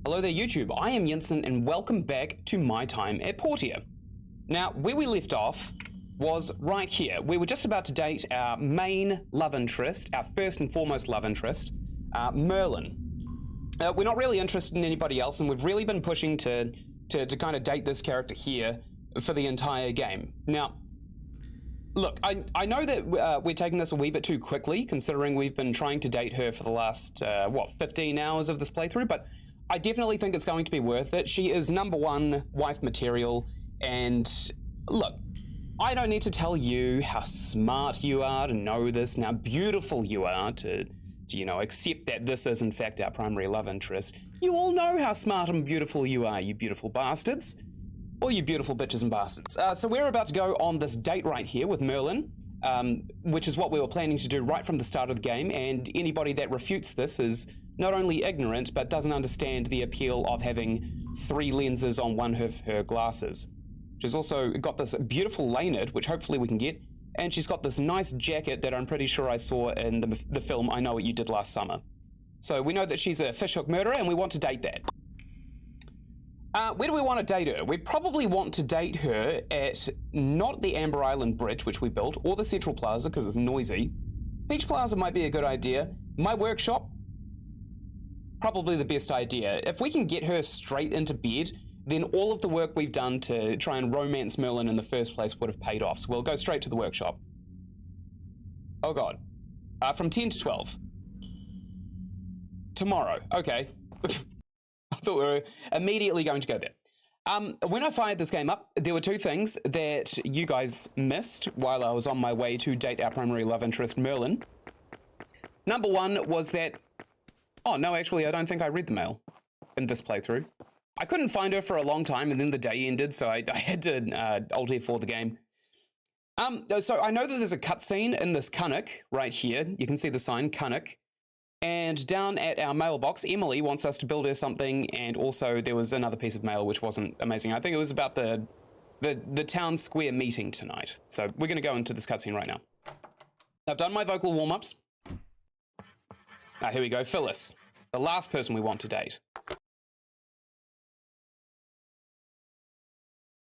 Hello there YouTube, I am Ynsin and welcome back to my time at Portia. Now, where we left off was right here. We were just about to date our main love interest, our first and foremost love interest, Merlin. We're not really interested in anybody else, and we've really been pushing to kind of date this character here for the entire game. Now, look, I know that we're taking this a wee bit too quickly, considering we've been trying to date her for the last, 15 hours of this playthrough, but I definitely think it's going to be worth it. She is #1 wife material, and look, I don't need to tell you how smart you are to know this, and how beautiful you are to accept that this is in fact our primary love interest. You all know how smart and beautiful you are, you beautiful bastards. Or you beautiful bitches and bastards. So we're about to go on this date right here with Merlin, which is what we were planning to do right from the start of the game, and anybody that refutes this is not only ignorant, but doesn't understand the appeal of having 3 lenses on one of her glasses. She's also got this beautiful lanyard, which hopefully we can get, and she's got this nice jacket that I'm pretty sure I saw in the film I Know What You Did Last Summer. So we know that she's a fishhook murderer, and we want to date that. Where do we want to date her? We probably want to date her at not the Amber Island Bridge, which we built, or the Central Plaza, because it's noisy. Beach Plaza might be a good idea. My workshop, probably the best idea. If we can get her straight into bed, then all of the work we've done to try and romance Merlin in the first place would have paid off. So we'll go straight to the workshop. Oh God. From 10 to 12. Tomorrow. Okay. I thought we were immediately going to go there. When I fired this game up, there were 2 things that you guys missed while I was on my way to date our primary love interest, Merlin. #1 was that... Oh, no, actually, I don't think I read the mail in this playthrough. I couldn't find her for a long time, and then the day ended, so I had to Alt F4 the game. So I know that there's a cutscene in this Cunnock right here. You can see the sign, Cunnock. And down at our mailbox, Emily wants us to build her something, and also there was another piece of mail which wasn't amazing. I think it was about the town square meeting tonight. So we're going to go into this cutscene right now. I've done my vocal warm-ups. Here we go, Phyllis, the last person we want to date.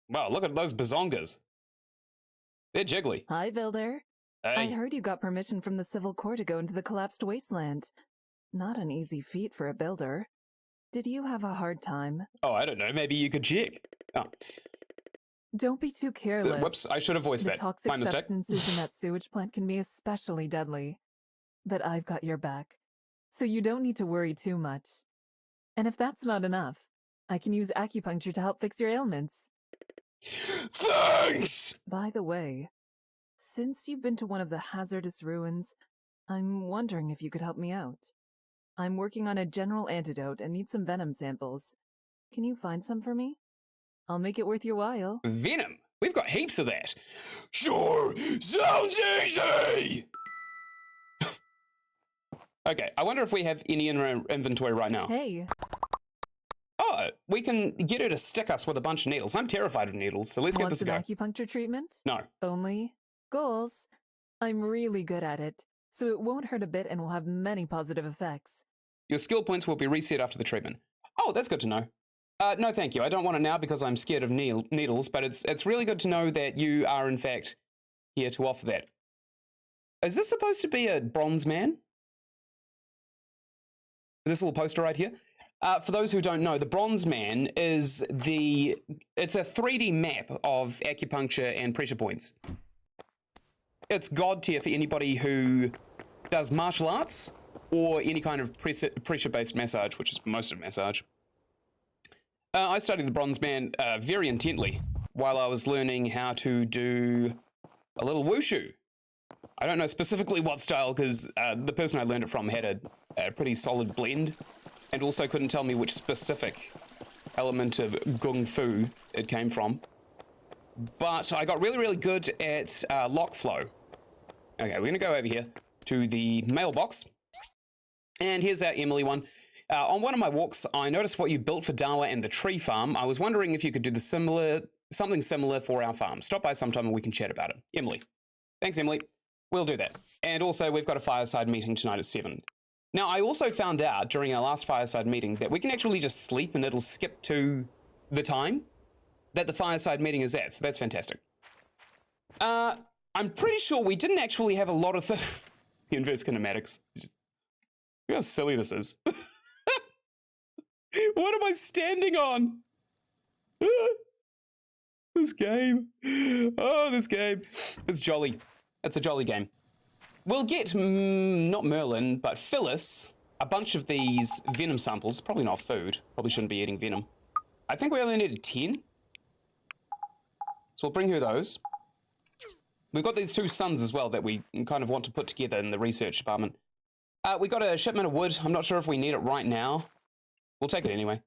Wow, look at those bazongas. They're jiggly. Hi, Builder. Hey. I heard you got permission from the Civil Court to go into the collapsed wasteland. Not an easy feat for a builder. Did you have a hard time? Oh, I don't know. Maybe you could check. Oh. Don't be too careless. Whoops, I should have voiced that. The toxic substances in that sewage plant can be especially deadly. But I've got your back, so you don't need to worry too much. And if that's not enough, I can use acupuncture to help fix your ailments. Thanks! By the way, since you've been to one of the hazardous ruins, I'm wondering if you could help me out. I'm working on a general antidote and need some venom samples. Can you find some for me? I'll make it worth your while. Venom? We've got heaps of that. Sure, sounds easy! Okay, I wonder if we have any in our inventory right now. Hey. Oh, we can get her to stick us with a bunch of needles. I'm terrified of needles, so let's get this a go. Want some acupuncture treatment? No. Only goals. I'm really good at it, so it won't hurt a bit and will have many positive effects. Your skill points will be reset after the treatment. Oh, that's good to know. No, thank you. I don't want it now because I'm scared of needles, but it's really good to know that you are, in fact, here to offer that. Is this supposed to be a bronze man? This little poster right here? For those who don't know, the Bronze Man is it's a 3D map of acupuncture and pressure points. It's god tier for anybody who does martial arts or any kind of pressure-based massage, which is most of massage. I studied the Bronze Man very intently while I was learning how to do a little wushu. I don't know specifically what style, because the person I learned it from had a pretty solid blend, and also couldn't tell me which specific element of gung fu it came from. But I got really, really good at lock flow. Okay, we're gonna go over here to the mailbox. And here's our Emily one. On one of my walks, I noticed what you built for Dawa and the tree farm. I was wondering if you could do something similar for our farm. Stop by sometime and we can chat about it. Emily. Thanks, Emily. We'll do that. And also, we've got a fireside meeting tonight at 7. Now, I also found out during our last fireside meeting that we can actually just sleep and it'll skip to the time that the fireside meeting is at, so that's fantastic. I'm pretty sure we didn't actually have a lot of the inverse kinematics. Just, look how silly this is. What am I standing on? This game. Oh, this game. It's jolly. It's a jolly game. We'll get, not Merlin, but Phyllis, a bunch of these venom samples. Probably not food. Probably shouldn't be eating venom. I think we only needed 10. So we'll bring her those. We've got these 2 sons as well that we kind of want to put together in the research department. We got a shipment of wood. I'm not sure if we need it right now. We'll take it anyway.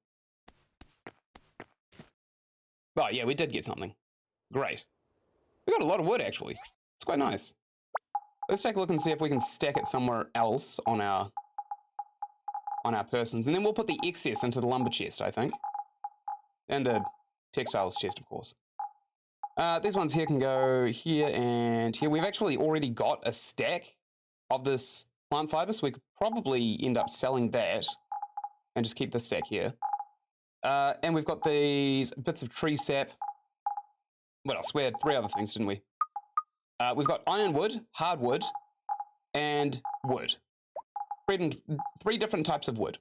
Oh, yeah, we did get something. Great. We got a lot of wood, actually. It's quite nice. Let's take a look and see if we can stack it somewhere else on our persons. And then we'll put the excess into the lumber chest, I think. And the textiles chest, of course. These ones here can go here and here. We've actually already got a stack of this plant fiber, so we could probably end up selling that and just keep this stack here. And we've got these bits of tree sap. What else? We had 3 other things, didn't we? We've got ironwood, hardwood, and wood. 3 different types of wood.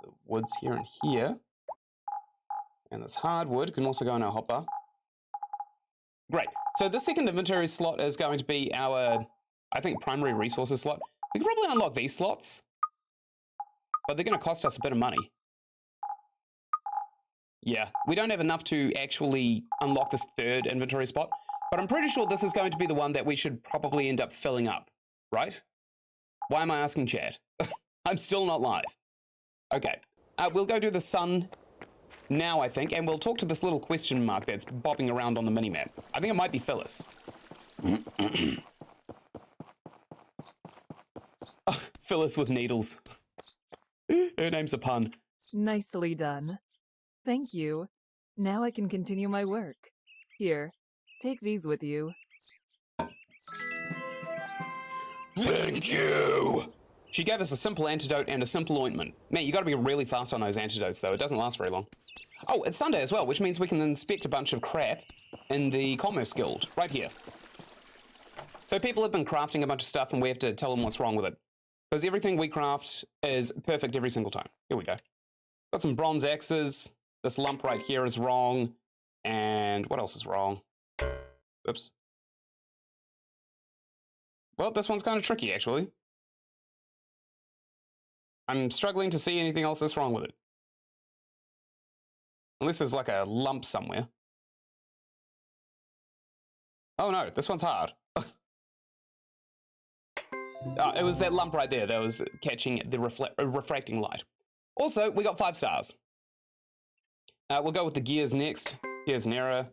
The wood's here and here. And this hardwood can also go in our hopper. Great. So the second inventory slot is going to be our, I think, primary resources slot. We can probably unlock these slots, but they're going to cost us a bit of money. Yeah, we don't have enough to actually unlock this 3rd inventory spot, but I'm pretty sure this is going to be the one that we should probably end up filling up, right? Why am I asking chat? I'm still not live. Okay, we'll go do the sun now, I think, and we'll talk to this little question mark that's bobbing around on the minimap. I think it might be Phyllis. Oh, Phyllis with needles. Her name's a pun. Nicely done. Thank you. Now I can continue my work. Here, take these with you. Thank you! She gave us a simple antidote and a simple ointment. Man, you gotta be really fast on those antidotes, though. It doesn't last very long. Oh, it's Sunday as well, which means we can inspect a bunch of crap in the Commerce Guild, right here. So people have been crafting a bunch of stuff and we have to tell them what's wrong with it. Because everything we craft is perfect every single time. Here we go. Got some bronze axes. This lump right here is wrong. And what else is wrong? Oops. Well, this one's kind of tricky, actually. I'm struggling to see anything else that's wrong with it. Unless there's like a lump somewhere. Oh no, this one's hard. It was that lump right there that was catching the refracting light. Also, we got 5 stars. We'll go with the gears next. Here's an error.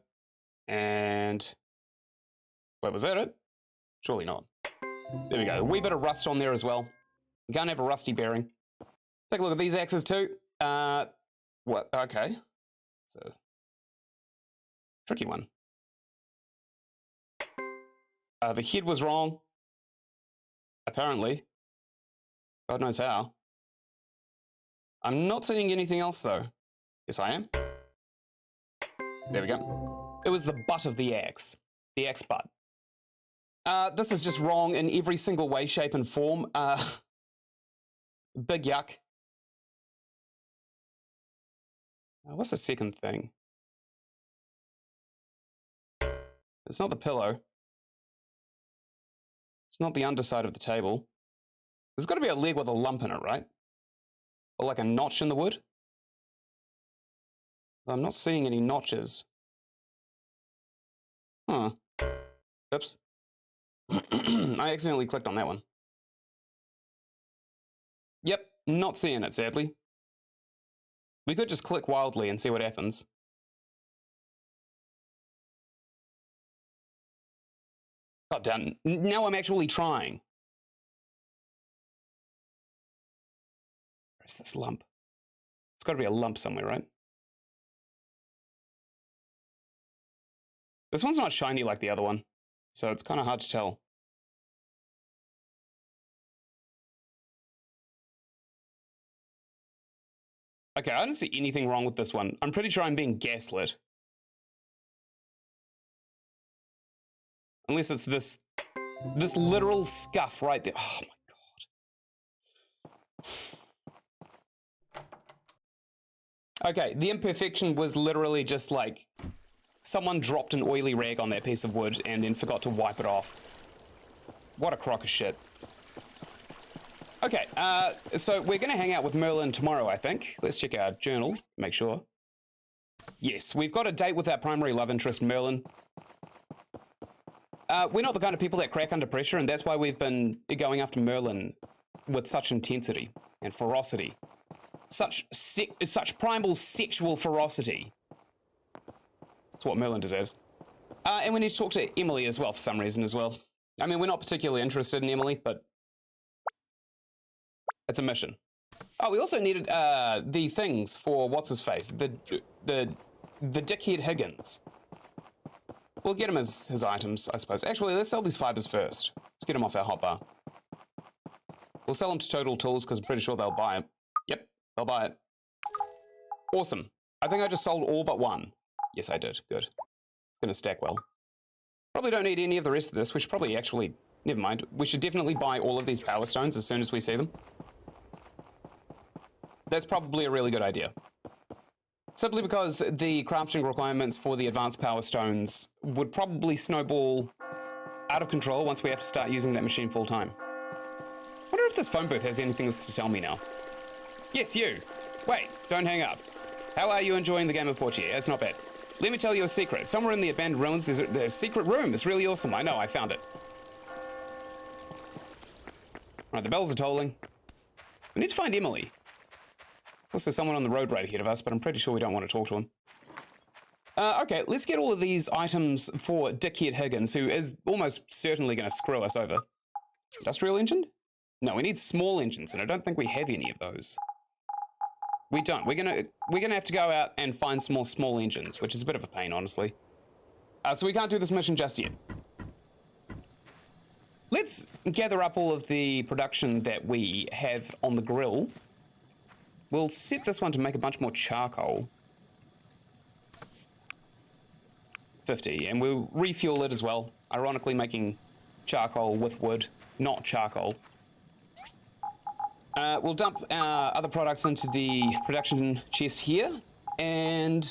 And... wait, was that it? Surely not. There we go. A wee bit of rust on there as well. We can't have a rusty bearing. Take a look at these axes too. What? Okay. So, tricky one. The head was wrong. Apparently. God knows how. I'm not seeing anything else though. Yes, I am. There we go. It was the butt of the axe. The axe butt. This is just wrong in every single way, shape, and form. Big yuck. What's the second thing? It's not the pillow. It's not the underside of the table. There's got to be a leg with a lump in it, right? Or like a notch in the wood? I'm not seeing any notches. Huh. Oops. I accidentally clicked on that one. Yep, not seeing it, sadly. We could just click wildly and see what happens. God damn, now I'm actually trying. Where's this lump? It's got to be a lump somewhere, right? This one's not shiny like the other one, so it's kind of hard to tell. Okay, I don't see anything wrong with this one. I'm pretty sure I'm being gaslit. Unless it's this literal scuff right there. Oh my god. Okay, the imperfection was literally just like someone dropped an oily rag on that piece of wood and then forgot to wipe it off. What a crock of shit. Okay, so we're gonna hang out with Merlin tomorrow, I think. Let's check our journal, make sure. Yes, we've got a date with our primary love interest, Merlin. We're not the kind of people that crack under pressure, and that's why we've been going after Merlin with such intensity and ferocity. Such primal sexual ferocity. That's what Merlin deserves. And we need to talk to Emily as well for some reason as well. I mean, we're not particularly interested in Emily, but it's a mission. Oh, we also needed the things for what's-his-face, the dickhead Higgins. We'll get him as his items, I suppose. Actually, let's sell these fibers first. Let's get him off our hotbar. We'll sell them to Total Tools because I'm pretty sure they'll buy it. Yep, they'll buy it. Awesome. I think I just sold all but one. Yes, I did. Good. It's going to stack well. Probably don't need any of the rest of this. We should probably actually... Never mind. We should definitely buy all of these power stones as soon as we see them. That's probably a really good idea. Simply because the crafting requirements for the advanced power stones would probably snowball out of control once we have to start using that machine full time. Wonder if this phone booth has anything to tell me now. Yes, you. Wait, don't hang up. How are you enjoying the game of Portia? It's not bad. Let me tell you a secret. Somewhere in the abandoned ruins there's a secret room. It's really awesome. I know, I found it. Right, the bells are tolling. We need to find Emily. Also, someone on the road right ahead of us, but I'm pretty sure we don't want to talk to him. Okay, let's get all of these items for dickhead Higgins, who is almost certainly going to screw us over. Industrial engine? No, we need small engines, and I don't think we have any of those. We don't. We're gonna have to go out and find some more small engines, which is a bit of a pain, honestly. So we can't do this mission just yet. Let's gather up all of the production that we have on the grill. We'll set this one to make a bunch more charcoal. 50, and we'll refuel it as well. Ironically, making charcoal with wood, not charcoal. We'll dump our other products into the production chest here, and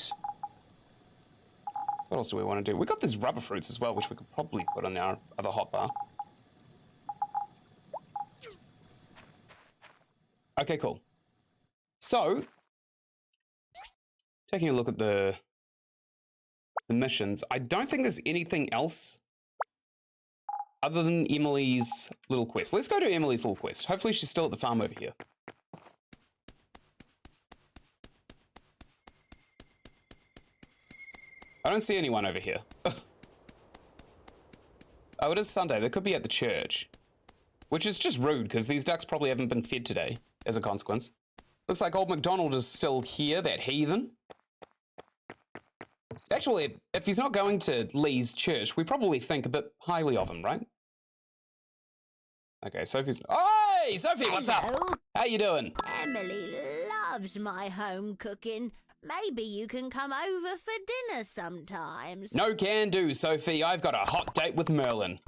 what else do we want to do? We got these rubber fruits as well, which we could probably put on our other hotbar. Okay, cool. So, taking a look at the missions, I don't think there's anything else other than Emily's little quest. Let's go to Emily's little quest. Hopefully she's still at the farm over here. I don't see anyone over here. Oh, it is Sunday. They could be at the church. Which is just rude, because these ducks probably haven't been fed today, as a consequence. Looks like old MacDonald is still here, that heathen. Actually, if he's not going to Lee's church, we probably think a bit highly of him, right? Okay, Sophie's... Hey, Sophie, what's up? How you doing? Emily loves my home cooking. Maybe you can come over for dinner sometimes. No can do, Sophie. I've got a hot date with Merlin.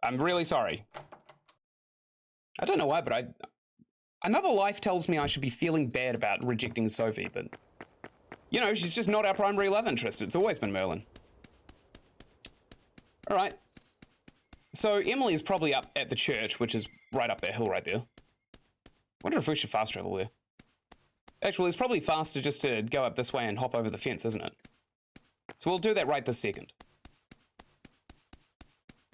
I'm really sorry. I don't know why, but another life tells me I should be feeling bad about rejecting Sophie, but... You know, she's just not our primary love interest. It's always been Merlin. All right. So Emily is probably up at the church, which is right up that hill right there. Wonder if we should fast travel there. Actually, it's probably faster just to go up this way and hop over the fence, isn't it? So we'll do that right this second.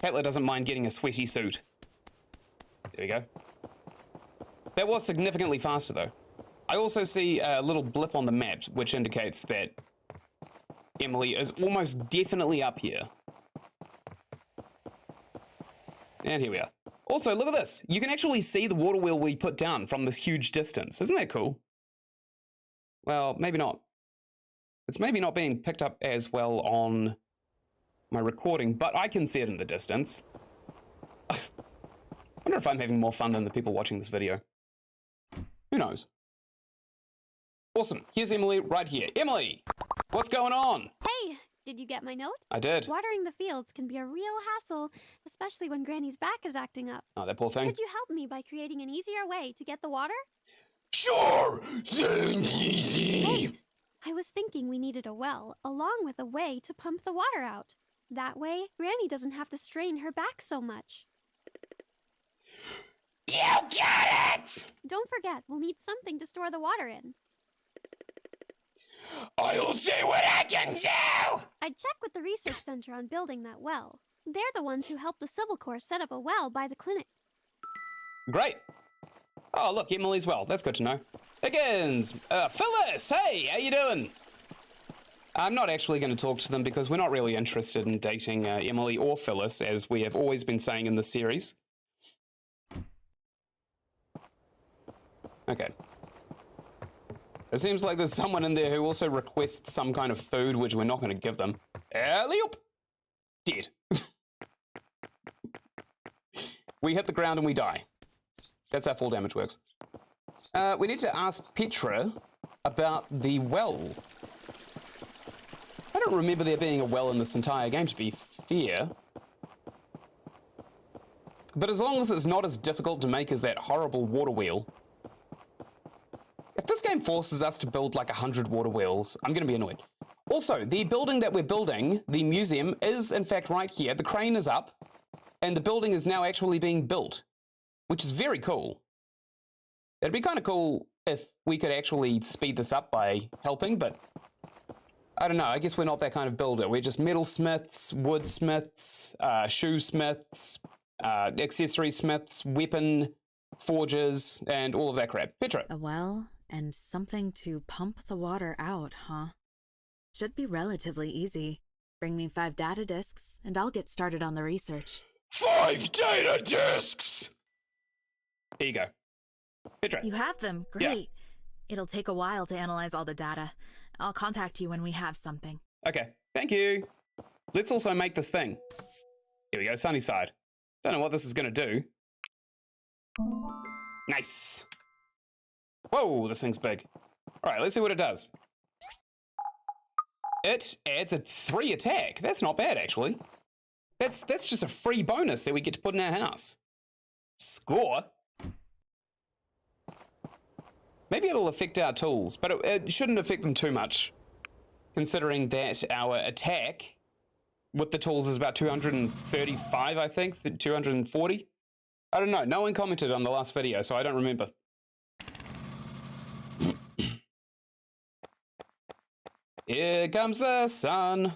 Caitlin doesn't mind getting a sweaty suit. There we go. That was significantly faster, though. I also see a little blip on the map, which indicates that Emily is almost definitely up here. And here we are. Also, look at this. You can actually see the water wheel we put down from this huge distance. Isn't that cool? Well, maybe not. It's maybe not being picked up as well on my recording, but I can see it in the distance. I wonder if I'm having more fun than the people watching this video. Who knows? Awesome. Here's Emily right here. Emily, what's going on? Hey, did you get my note? I did. Watering the fields can be a real hassle, especially when Granny's back is acting up. Oh, that poor thing. Could you help me by creating an easier way to get the water? Sure! Sounds easy! Wait! I was thinking we needed a well, along with a way to pump the water out. That way, Granny doesn't have to strain her back so much. You got it! Don't forget, we'll need something to store the water in. I'll see what I can do! I'd check with the research center on building that well. They're the ones who helped the Civil Corps set up a well by the clinic. Great. Oh, look, Emily's well. That's good to know. Higgins! Phyllis! Hey, how you doing? I'm not actually going to talk to them because we're not really interested in dating Emily or Phyllis, as we have always been saying in the series. Okay. It seems like there's someone in there who also requests some kind of food, which we're not going to give them. Alley-oop! Dead. We hit the ground and we die. That's how fall damage works. We need to ask Petra about the well. I don't remember there being a well in this entire game, to be fair. But as long as it's not as difficult to make as that horrible water wheel. If this game forces us to build like 100 water wheels, I'm going to be annoyed. Also, the building that we're building, the museum, is in fact right here. The crane is up, and the building is now actually being built, which is very cool. It'd be kind of cool if we could actually speed this up by helping, but I don't know. I guess we're not that kind of builder. We're just metalsmiths, woodsmiths, shoesmiths, accessory smiths, weapon forgers, and all of that crap. Petra. A well and something to pump the water out, huh? Should be relatively easy. Bring me 5 data disks, and I'll get started on the research. 5 data disks! Here you go. Petra. You have them? Great. It'll take a while to analyze all the data. I'll contact you when we have something. Okay, thank you. Let's also make this thing. Here we go, sunny side. Don't know what this is going to do. Nice. Whoa, this thing's big. All right, let's see what it does. It adds a 3 attack. That's not bad, actually. That's just a free bonus that we get to put in our house. Score. Maybe it'll affect our tools, but it shouldn't affect them too much, considering that our attack with the tools is about 235, I think, 240. I don't know. No one commented on the last video, so I don't remember. Here comes the sun.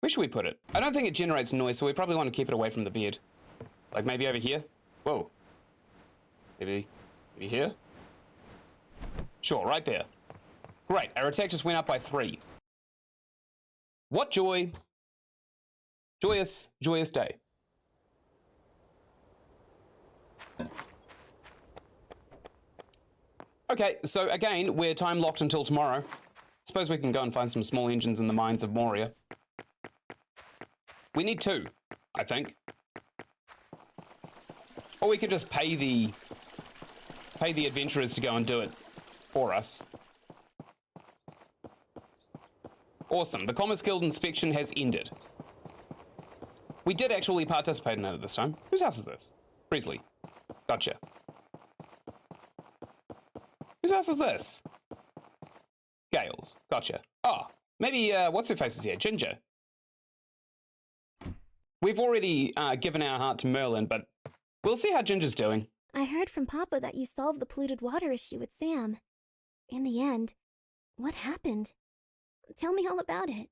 Where should we put it? I don't think it generates noise, so we probably want to keep it away from the bed. Like maybe over here? Whoa. Maybe here? Sure, right there. Great, our attack just went up by 3. What joy. Joyous, joyous day. Okay, so again, we're time locked until tomorrow. Suppose we can go and find some small engines in the mines of Moria. We need 2, I think. Or we could just pay the adventurers to go and do it for us. Awesome. The Commerce Guild inspection has ended. We did actually participate in it this time. Whose house is this? Priestley. Gotcha. Whose house is this? Gale's. Gotcha. Oh, maybe, what's her face is here? Ginger. We've already given our heart to Merlin, but we'll see how Ginger's doing. I heard from Papa that you solved the polluted water issue with Sam. In the end, what happened? Tell me all about it.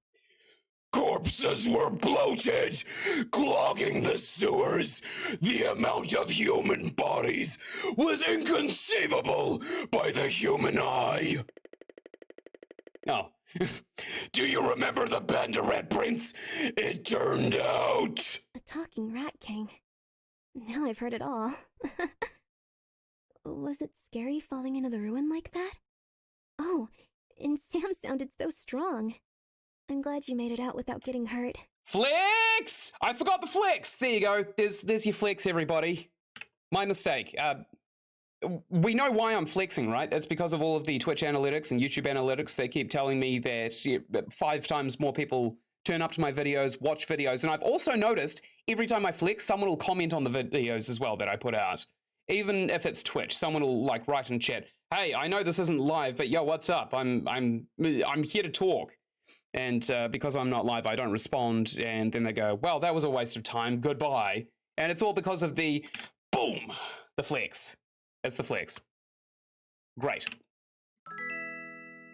Corpses were bloated, clogging the sewers. The amount of human bodies was inconceivable by the human eye. Oh. Do you remember the Panda Rat Prince? It turned out... A talking rat king. Now I've heard it all. Was it scary falling into the ruin like that? Oh, and Sam sounded so strong. I'm glad you made it out without getting hurt. Flex! I forgot the flex! There you go. There's your flex, everybody. My mistake. We know why I'm flexing, right? It's because of all of the Twitch analytics and YouTube analytics. They keep telling me that 5 times more people turn up to my videos, watch videos. And I've also noticed every time I flex, someone will comment on the videos as well that I put out. Even if it's Twitch, someone will like write in chat, "Hey, I know this isn't live, but yo, what's up? I'm here to talk." And because I'm not live, I don't respond. And then they go, "Well, that was a waste of time. Goodbye." And it's all because of the boom, the flex. It's the flex. Great.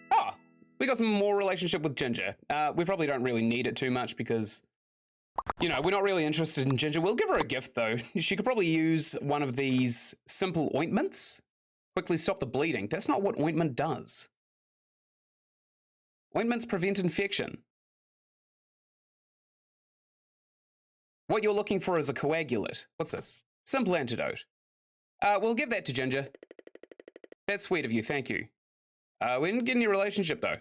Ah, we got some more relationship with Ginger. We probably don't really need it too much because, you know, we're not really interested in Ginger. We'll give her a gift though. She could probably use one of these simple ointments. Quickly stop the bleeding. That's not what ointment does. Ointments prevent infection. What you're looking for is a coagulate. What's this? Simple antidote. We'll give that to Ginger. That's sweet of you, thank you. We didn't get any relationship though.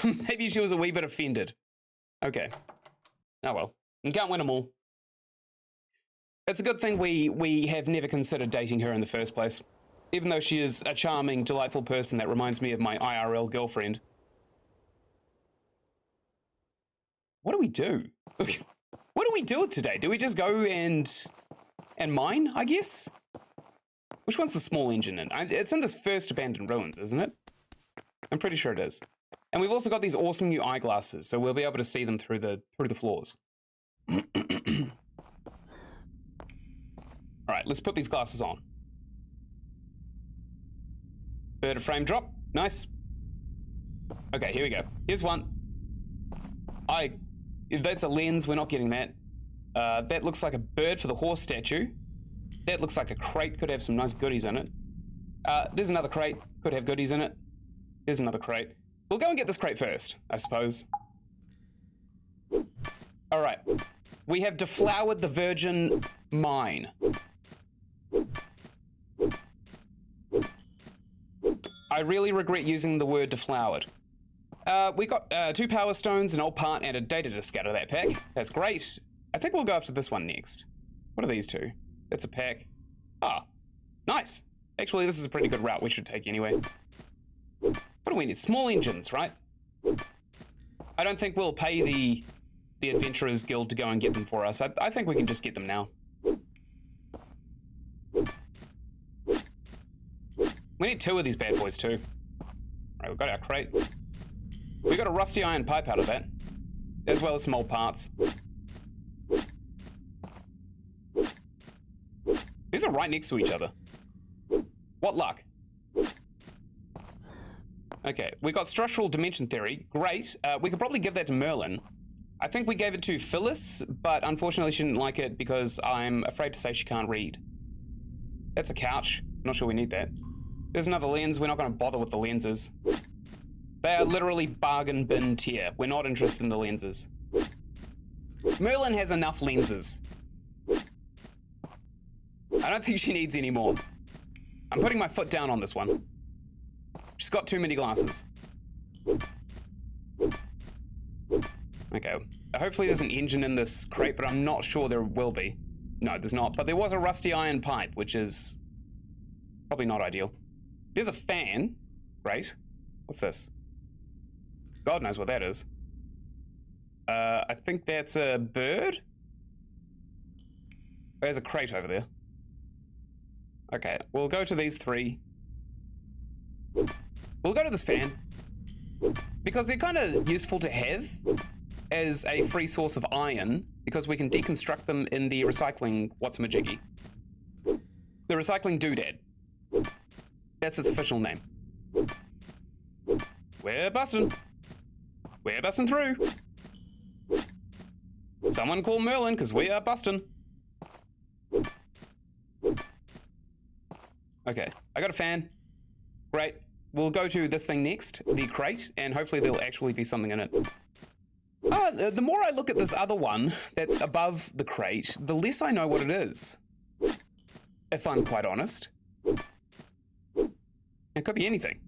Maybe she was a wee bit offended. Okay. Oh well. You can't win them all. It's a good thing we have never considered dating her in the first place. Even though she is a charming, delightful person that reminds me of my IRL girlfriend. What do we do? What do we do today? Do we just go and mine, I guess? Which one's the small engine in? It's in this first abandoned ruins, isn't it? I'm pretty sure it is. And we've also got these awesome new eyeglasses, so we'll be able to see them through the floors. All right, let's put these glasses on. Bird of frame drop. Nice. Okay, here we go. Here's one. That's a lens. We're not getting that. That looks like a bird for the horse statue. That looks like a crate. Could have some nice goodies in it. There's another crate. Could have goodies in it. There's another crate. We'll go and get this crate first, I suppose. All right. We have deflowered the virgin mine. I really regret using the word deflowered. We got 2 power stones, an old part, and a data disk out of that pack. That's great. I think we'll go after this one next. What are these 2? That's a pack. Ah, nice. Actually, this is a pretty good route we should take anyway. What do we need? Small engines, right? I don't think we'll pay the Adventurers Guild to go and get them for us. I think we can just get them now. We need 2 of these bad boys too. Right, we've got our crate. We got a rusty iron pipe out of that, as well as some old parts. These are right next to each other. What luck. Okay, we got structural dimension theory. Great. We could probably give that to Merlin. I think we gave it to Phyllis, but unfortunately she didn't like it because I'm afraid to say she can't read. That's a couch. Not sure we need that. There's another lens. We're not going to bother with the lenses. They are literally bargain bin tier. We're not interested in the lenses. Merlin has enough lenses. I don't think she needs any more. I'm putting my foot down on this one. She's got too many glasses. Okay. Hopefully there's an engine in this crate, but I'm not sure there will be. No, there's not. But there was a rusty iron pipe, which is probably not ideal. There's a fan. Great. What's this? God knows what that is. I think that's a bird. There's a crate over there. Okay, we'll go to these 3. We'll go to this fan. Because they're kind of useful to have as a free source of iron, because we can deconstruct them in the recycling whatsamajiggy. The recycling doodad. That's its official name. We're busting. We're busting through. Someone call Merlin, because we are busting. Okay, I got a fan. Great. We'll go to this thing next, the crate, and hopefully there'll actually be something in it. The more I look at this other one that's above the crate, the less I know what it is. If I'm quite honest. It could be anything.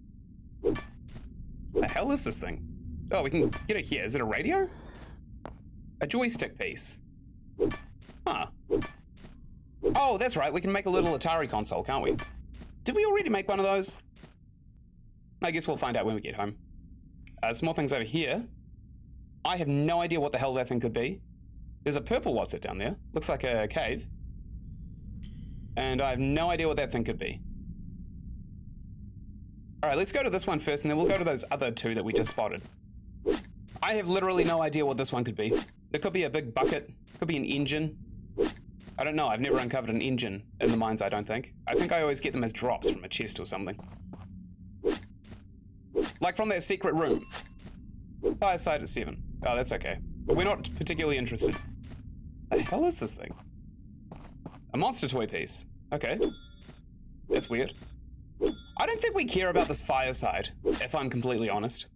The hell is this thing? Oh, we can get it here. Is it a radio? A joystick piece. Huh. Oh, that's right. We can make a little Atari console, can't we? Did we already make one of those? I guess we'll find out when we get home. Some more things over here. I have no idea what the hell that thing could be. There's a purple what's it down there. Looks like a cave. And I have no idea what that thing could be. All right, let's go to this one first, and then we'll go to those other two that we just spotted. I have literally no idea what this one could be. It could be a big bucket. Could be an engine. I don't know. I've never uncovered an engine in the mines, I don't think. I think I always get them as drops from a chest or something. Like from that secret room. Fireside at 7. Oh, that's okay. But we're not particularly interested. The hell is this thing? A monster toy piece. Okay. That's weird. I don't think we care about this fireside, if I'm completely honest.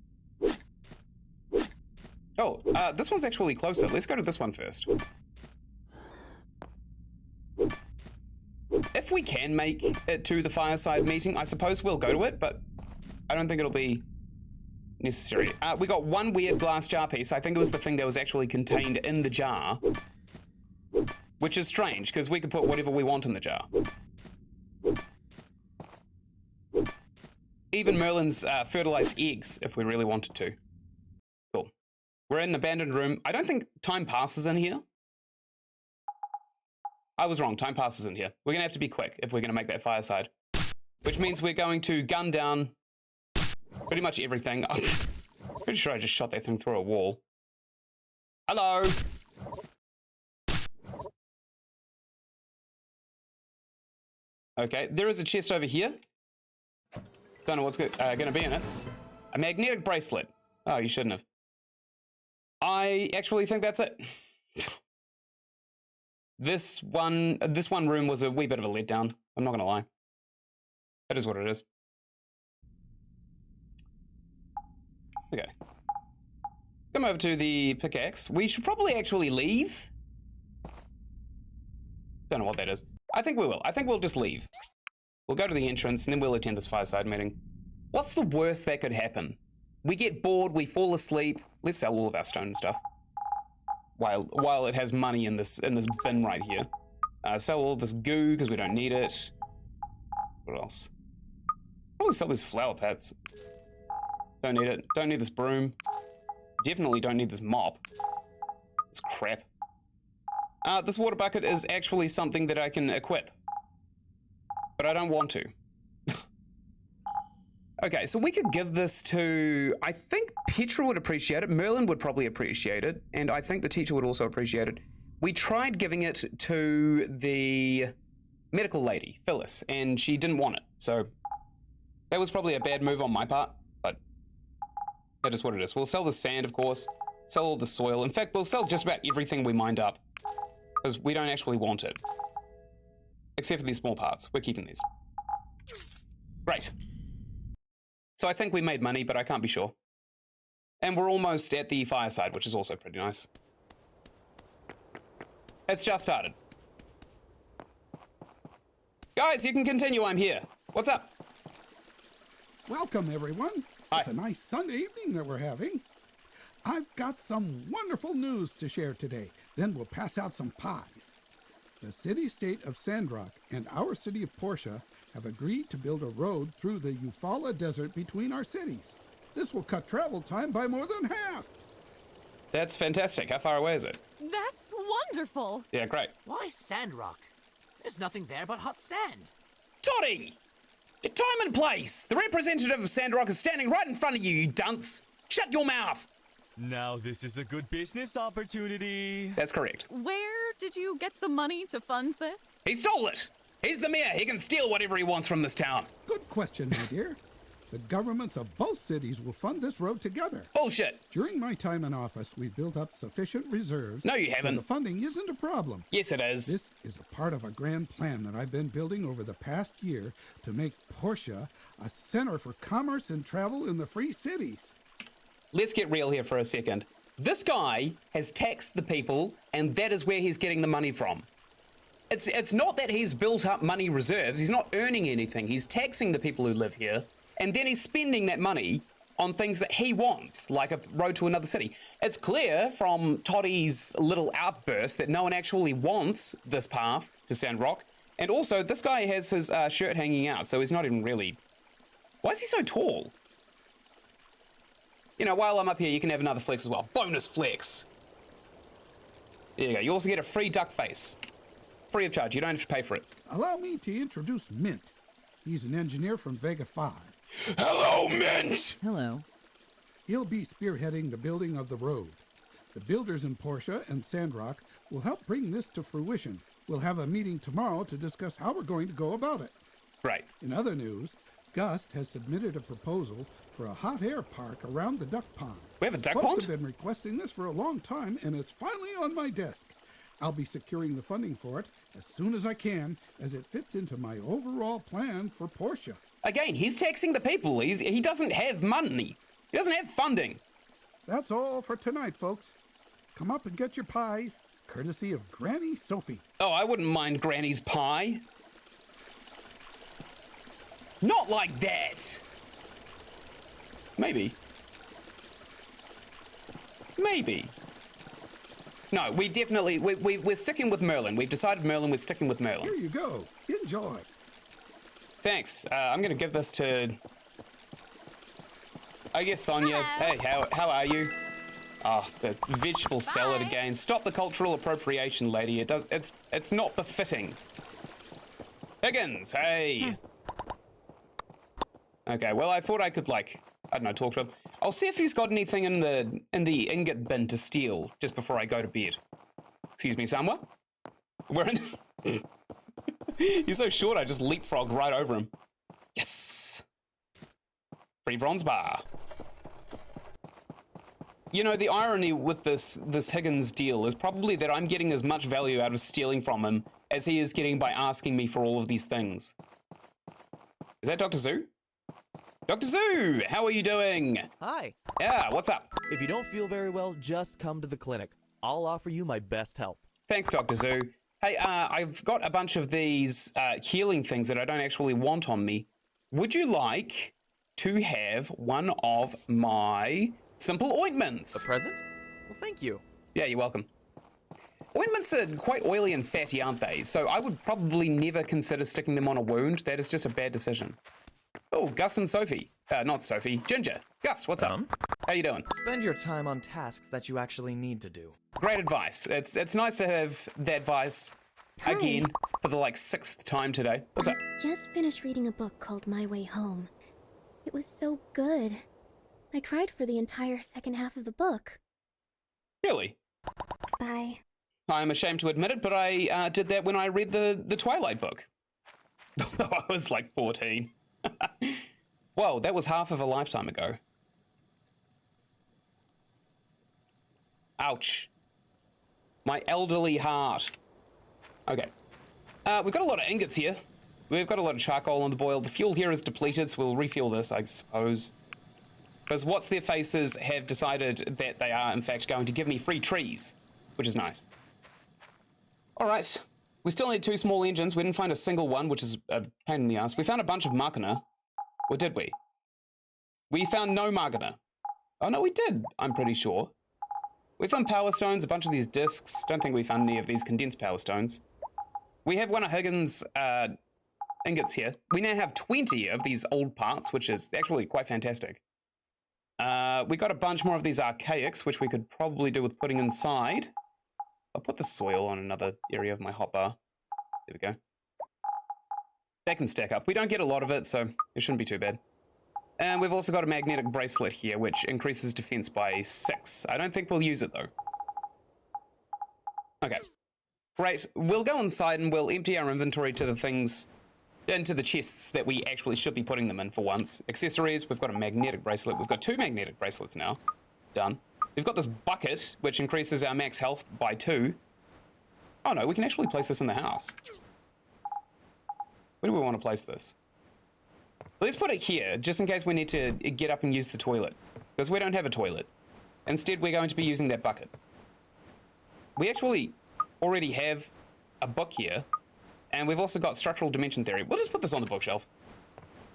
Oh, this one's actually closer. Let's go to this one first. If we can make it to the fireside meeting, I suppose we'll go to it, but I don't think it'll be necessary. We got one weird glass jar piece. I think it was the thing that was actually contained in the jar, which is strange because we could put whatever we want in the jar. Even Merlin's fertilized eggs if we really wanted to. Cool. We're in an abandoned room. I don't think time passes in here. I was wrong. Time passes in here. We're going to have to be quick if we're going to make that fireside. Which means we're going to gun down pretty much everything. I'm pretty sure I just shot that thing through a wall. Hello. Okay, there is a chest over here. Don't know what's going to be in it. A magnetic bracelet. Oh, you shouldn't have. I actually think that's it. This one room was a wee bit of a letdown. I'm not going to lie. It is what it is. Okay. Come over to the pickaxe. We should probably actually leave. Don't know what that is. I think we will. I think we'll just leave. We'll go to the entrance and then we'll attend this fireside meeting. What's the worst that could happen? We get bored, we fall asleep. Let's sell all of our stone and stuff. While it has money in this bin right here. Sell all this goo because we don't need it. What else? Probably sell these flower pets. Don't need it. Don't need this broom. Definitely don't need this mop. This crap. This water bucket is actually something that I can equip. But I don't want to. Okay, so we could give this to, I think Petra would appreciate it, Merlin would probably appreciate it, and I think the teacher would also appreciate it. We tried giving it to the medical lady, Phyllis, and she didn't want it. So that was probably a bad move on my part, but that is what it is. We'll sell the sand, of course, sell all the soil. In fact, we'll sell just about everything we mined up, because we don't actually want it. Except for these small parts. We're keeping these. Great. So I think we made money, but I can't be sure. And we're almost at the fireside, which is also pretty nice. It's just started. Guys, you can continue. I'm here. What's up? Welcome, everyone. Hi. It's a nice Sunday evening that we're having. I've got some wonderful news to share today. Then we'll pass out some pies. The city-state of Sandrock and our city of Portia have agreed to build a road through the Eufaula Desert between our cities. This will cut travel time by more than half. That's fantastic. How far away is it? That's wonderful. Yeah, great. Why Sandrock? There's nothing there but hot sand. Toddy! Time and place! The representative of Sandrock is standing right in front of you, you dunce! Shut your mouth! Now this is a good business opportunity. That's correct. Where did you get the money to fund this? He stole it! He's the mayor. He can steal whatever he wants from this town. Good question, my dear. The governments of both cities will fund this road together. Bullshit. During my time in office, we've built up sufficient reserves. No, you haven't. So the funding isn't a problem. Yes, it is. This is a part of a grand plan that I've been building over the past year to make Portia a center for commerce and travel in the free cities. Let's get real here for a second. This guy has taxed the people, and that is where he's getting the money from. It's not that he's built up money reserves. He's not earning anything. He's taxing the people who live here, and then he's spending that money on things that he wants, like a road to another city. It's clear from Toddy's little outburst that no one actually wants this path to Sandrock. And also, this guy has his shirt hanging out, so he's not even really... Why is he so tall? You know, while I'm up here, you can have another flex as well. Bonus flex. There you go. You also get a free duck face. Free of charge. You don't have to pay for it. Allow me to introduce Mint. He's an engineer from Vega 5. Hello, Mint! Hello. He'll be spearheading the building of the road. The builders in Portia and Sandrock will help bring this to fruition. We'll have a meeting tomorrow to discuss how we're going to go about it. Right. In other news, Gust has submitted a proposal for a hot air park around the duck pond. We have a duck Folks pond? have been requesting this for a long time, and it's finally on my desk. I'll be securing the funding for it as soon as I can, as it fits into my overall plan for Portia. Again, he's taxing the people. He doesn't have money. He doesn't have funding. That's all for tonight, folks. Come up and get your pies, courtesy of Granny Sophie. Oh, I wouldn't mind Granny's pie. Not like that. Maybe. Maybe. No, we definitely, we're sticking with Merlin. We've decided Merlin, we're sticking with Merlin. Here you go. Enjoy. Thanks. I'm going to give this to, I guess, Sonia. Hello. Hey, how are you? Oh, the vegetable salad again. Stop the cultural appropriation, lady. It's not befitting. Higgins, hey. Okay, well, I thought I could, like, I don't know, talk to him. I'll see if he's got anything in the ingot bin to steal just before I go to bed. Excuse me, Samwa? We're in... He's so short, I just leapfrog right over him. Yes! Free bronze bar. You know, the irony with this Higgins deal is probably that I'm getting as much value out of stealing from him as he is getting by asking me for all of these things. Is that Dr. Zoo? Dr. Zoo, how are you doing? Hi. Yeah, what's up? If you don't feel very well, just come to the clinic. I'll offer you my best help. Thanks, Dr. Zoo. Hey, I've got a bunch of these healing things that I don't actually want on me. Would you like to have one of my simple ointments? A present? Well, thank you. Yeah, you're welcome. Ointments are quite oily and fatty, aren't they? So I would probably never consider sticking them on a wound. That is just a bad decision. Oh, Gus and Sophie. Not Sophie, Ginger. Gus, what's up? How you doing? Spend your time on tasks that you actually need to do. Great advice. It's nice to have that advice again for the like 6th time today. What's up? Just finished reading a book called My Way Home. It was so good. I cried for the entire second half of the book. Really? Bye. I'm ashamed to admit it, but I did that when I read the Twilight book. Though I was like 14. Whoa, that was half of a lifetime ago. Ouch. My elderly heart. Okay. We've got a lot of ingots here. We've got a lot of charcoal on the boil. The fuel here is depleted, so we'll refuel this, I suppose. Because What's Their Faces have decided that they are, in fact, going to give me free trees, which is nice. All right. We still need 2 small engines. We didn't find a single one, which is a pain in the ass. We found a bunch of Markiner. Or did we? We found no Markiner. Oh, no, we did, I'm pretty sure. We found power stones, a bunch of these discs. Don't think we found any of these condensed power stones. We have one of Higgins' ingots here. We now have 20 of these old parts, which is actually quite fantastic. We got a bunch more of these archaics, which we could probably do with putting inside. I'll put the soil on another area of my hotbar. There we go. That can stack up. We don't get a lot of it, so it shouldn't be too bad. And we've also got a magnetic bracelet here, which increases defense by 6. I don't think we'll use it, though. Okay. Great. We'll go inside and we'll empty our inventory to the things, into the chests that we actually should be putting them in for once. Accessories, we've got a magnetic bracelet. We've got 2 magnetic bracelets now. Done. We've got this bucket, which increases our max health by 2. Oh no, we can actually place this in the house. Where do we want to place this? Let's put it here, just in case we need to get up and use the toilet. Because we don't have a toilet. Instead, we're going to be using that bucket. We actually already have a book here. And we've also got structural dimension theory. We'll just put this on the bookshelf.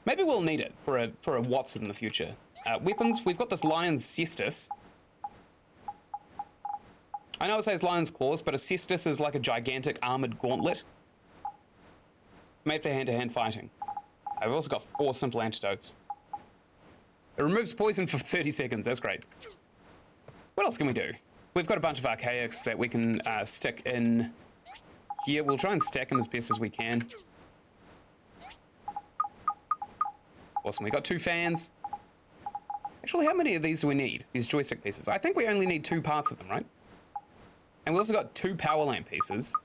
Maybe we'll need it for a Watson in the future. Weapons, we've got this Lion's Cestus. I know it says Lion's Claws, but a Cestus is like a gigantic armored gauntlet. Made for hand-to-hand fighting. I've also got 4 simple antidotes. It removes poison for 30 seconds. That's great. What else can we do? We've got a bunch of archaics that we can stick in here. We'll try and stack them as best as we can. Awesome. We got 2 fans. Actually, how many of these do we need? These joystick pieces. I think we only need 2 parts of them, right? And we also got 2 power lamp pieces.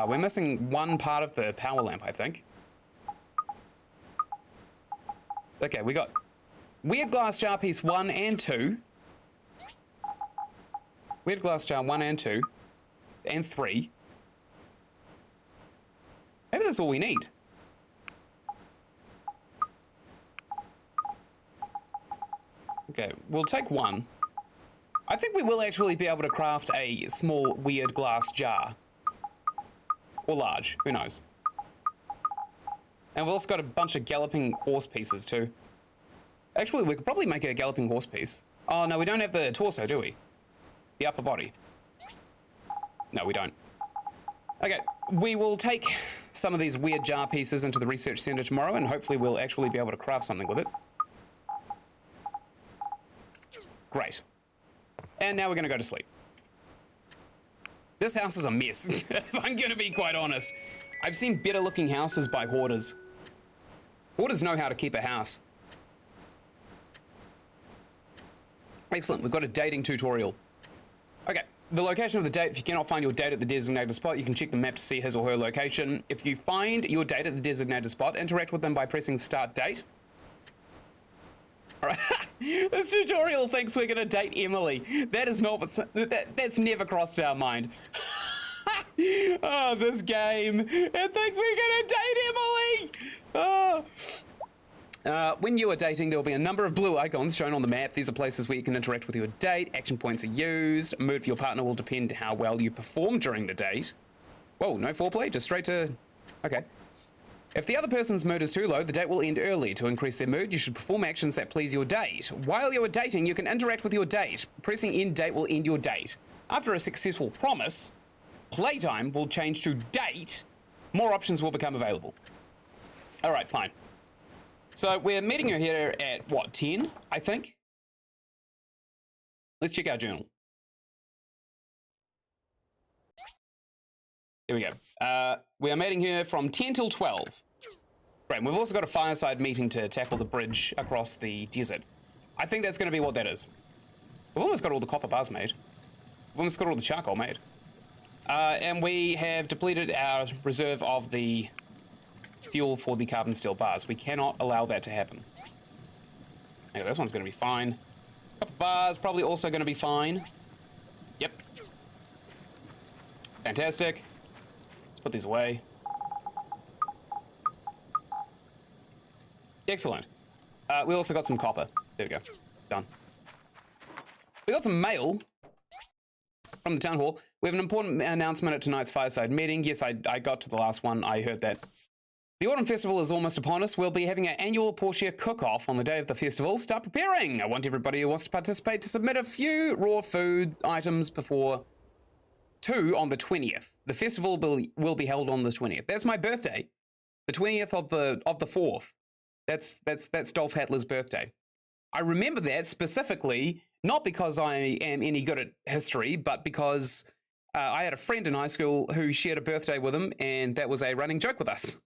We're missing 1 part of the power lamp, I think. Okay, we got weird glass jar piece 1 and 2. Weird glass jar 1 and 2. And 3. Maybe that's all we need. Okay, we'll take 1. I think we will actually be able to craft a small weird glass jar. Or large, who knows. And we've also got a bunch of galloping horse pieces too. Actually, we could probably make a galloping horse piece. Oh no, we don't have the torso, do we? The upper body. No, we don't. Okay, we will take some of these weird jar pieces into the research center tomorrow and hopefully we'll actually be able to craft something with it. Great. And now we're gonna go to sleep. This house is a mess, if I'm gonna be quite honest. I've seen better looking houses by hoarders. Hoarders know how to keep a house. Excellent, we've got a dating tutorial. Okay, the location of the date. If you cannot find your date at the designated spot, you can check the map to see his or her location. If you find your date at the designated spot, interact with them by pressing start date. All right, this tutorial thinks we're gonna date Emily. That is not, that's never crossed our mind. Oh, this game, it thinks we're gonna date Emily. Oh. When you are dating, there will be a number of blue icons shown on the map. These are places where you can interact with your date. Action points are used. Mood for your partner will depend how well you perform during the date. Whoa, no foreplay, just straight to, okay. If the other person's mood is too low, the date will end early. To increase their mood, you should perform actions that please your date. While you are dating, you can interact with your date. Pressing end date will end your date. After a successful promise, playtime will change to date. More options will become available. All right, fine. So we're meeting her here at, what, 10, I think? Let's check our journal. Here we go. We are meeting here from 10 till 12. Great, and we've also got a fireside meeting to tackle the bridge across the desert. I think that's going to be what that is. We've almost got all the copper bars made. We've almost got all the charcoal made. And we have depleted our reserve of the fuel for the carbon steel bars. We cannot allow that to happen. Okay, this one's going to be fine. Copper bars probably also going to be fine. Yep. Fantastic. Let's put these away. Excellent. We also got some copper. There we go. Done. We got some mail from the town hall. We have an important announcement at tonight's fireside meeting. Yes, I got to the last one. I heard that. The Autumn Festival is almost upon us. We'll be having our annual Portia cook-off on the day of the festival. Start preparing. I want everybody who wants to participate to submit a few raw food items before 2 on the 20th. The festival will be held on the 20th. That's my birthday. The 20th of the 4th. That's Dolph Hitler's birthday. I remember that specifically, not because I am any good at history, but because I had a friend in high school who shared a birthday with him, and that was a running joke with us.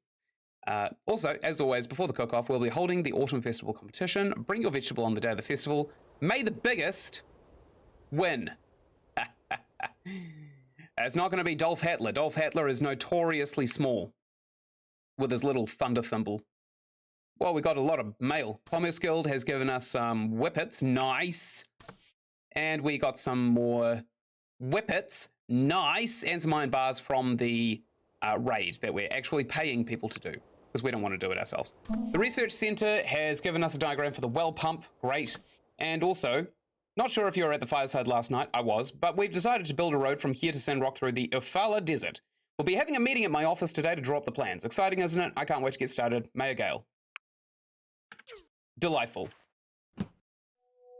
Also, as always, before the cook-off, we'll be holding the Autumn Festival competition. Bring your vegetable on the day of the festival. May the biggest win. It's not going to be Dolph Hitler. Dolph Hitler is notoriously small with his little thunder thimble. Well, we got a lot of mail. Commerce Guild has given us some whippets. Nice. And we got some more whippets. Nice. And some iron bars from the raid that we're actually paying people to do, because we don't want to do it ourselves. The research center has given us a diagram for the well pump. Great. And also, not sure if you were at the fireside last night. I was. But we've decided to build a road from here to Sandrock through the Ufala Desert. We'll be having a meeting at my office today to draw up the plans. Exciting, isn't it? I can't wait to get started. Mayor Gale. Delightful.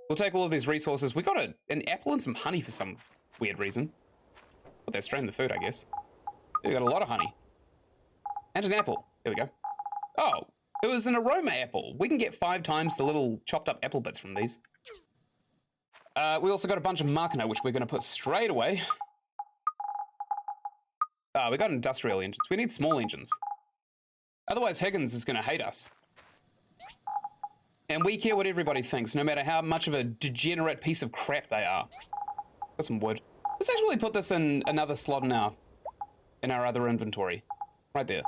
We'll take all of these resources. We got an apple and some honey for some weird reason. But they're straight in the food, I guess. We got a lot of honey. And an apple. There we go. Oh, it was an aroma apple. We can get 5 times the little chopped up apple bits from these. We also got a bunch of Makana, which we're going to put straight away. We got industrial engines. We need small engines. Otherwise, Higgins is going to hate us. And we care what everybody thinks, no matter how much of a degenerate piece of crap they are. Got some wood. Let's actually put this in another slot in our other inventory. Right there.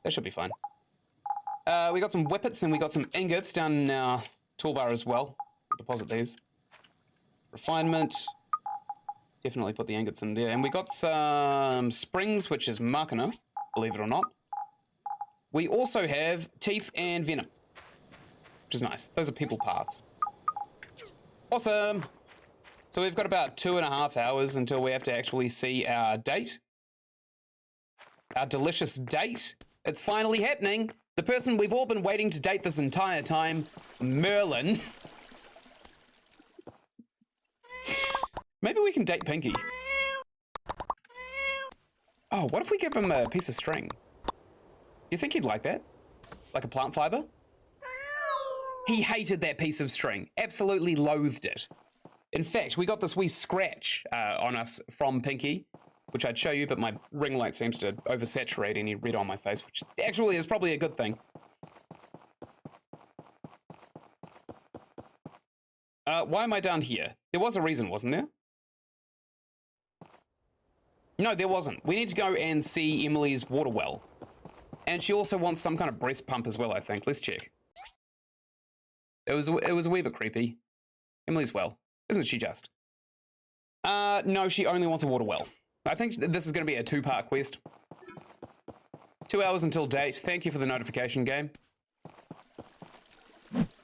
That should be fine. We got some whippets and we got some ingots down in our toolbar as well. Deposit these. Refinement. Definitely put the ingots in there. And we got some springs, which is Makana, believe it or not. We also have teeth and venom, which is nice. Those are people parts. Awesome. So we've got about 2.5 hours until we have to actually see our date. Our delicious date. It's finally happening. The person we've all been waiting to date this entire time, Merlin. Maybe we can date Pinky. Oh, what if we give him a piece of string? You think he'd like that? Like a plant fiber? He hated that piece of string. Absolutely loathed it. In fact, we got this wee scratch on us from Pinky, which I'd show you, but my ring light seems to oversaturate any red on my face, which actually is probably a good thing. Why am I down here? There was a reason, wasn't there? No, there wasn't. We need to go and see Emily's water well. And she also wants some kind of breast pump as well, I think. Let's check. It was a wee bit creepy. Emily's well. Isn't she just? No, she only wants a water well. I think this is going to be a 2-part quest. 2 hours until date. Thank you for the notification, game.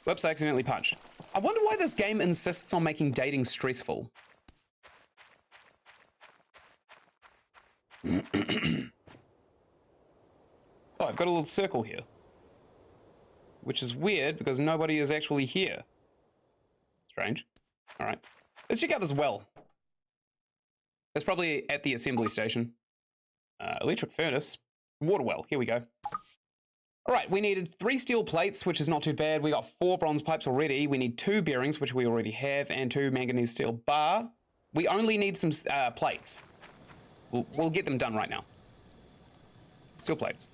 Whoops, I accidentally punched. I wonder why this game insists on making dating stressful. Oh, I've got a little circle here. Which is weird because nobody is actually here. Strange. All right. Let's check out this well. It's probably at the assembly station. Electric furnace. Water well. Here we go. All right, we needed 3 steel plates, which is not too bad. We got 4 bronze pipes already. We need 2 bearings, which we already have, and 2 manganese steel bar. We only need some plates. We'll get them done right now. Steel plates.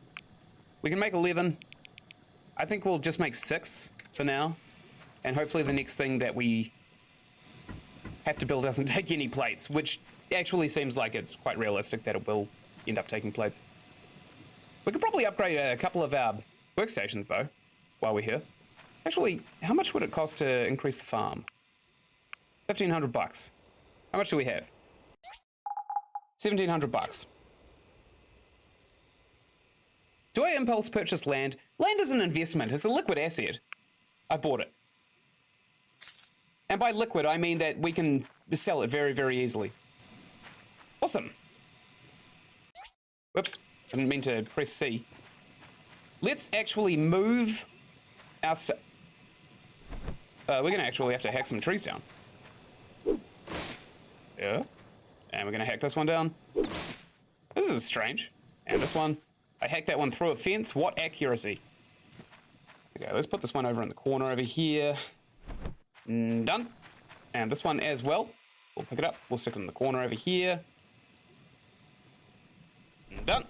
We can make 11. I think we'll just make 6 for now. And hopefully the next thing that we have to build doesn't take any plates, which actually seems like it's quite realistic that it will end up taking plates. We could probably upgrade a couple of our workstations, though, while we're here. Actually, how much would it cost to increase the farm? 1,500 bucks. How much do we have? 1,700 bucks. Do I impulse purchase land? Land is an investment. It's a liquid asset. I bought it. And by liquid, I mean that we can sell it very, very easily. Awesome. Whoops. I didn't mean to press C. Let's actually move our stuff. We're going to actually have to hack some trees down. Yeah. And we're going to hack this one down. This is strange. And this one. I hacked that one through a fence. What accuracy. Okay, let's put this one over in the corner over here. Done. And this one as well. We'll pick it up. We'll stick it in the corner over here. Done.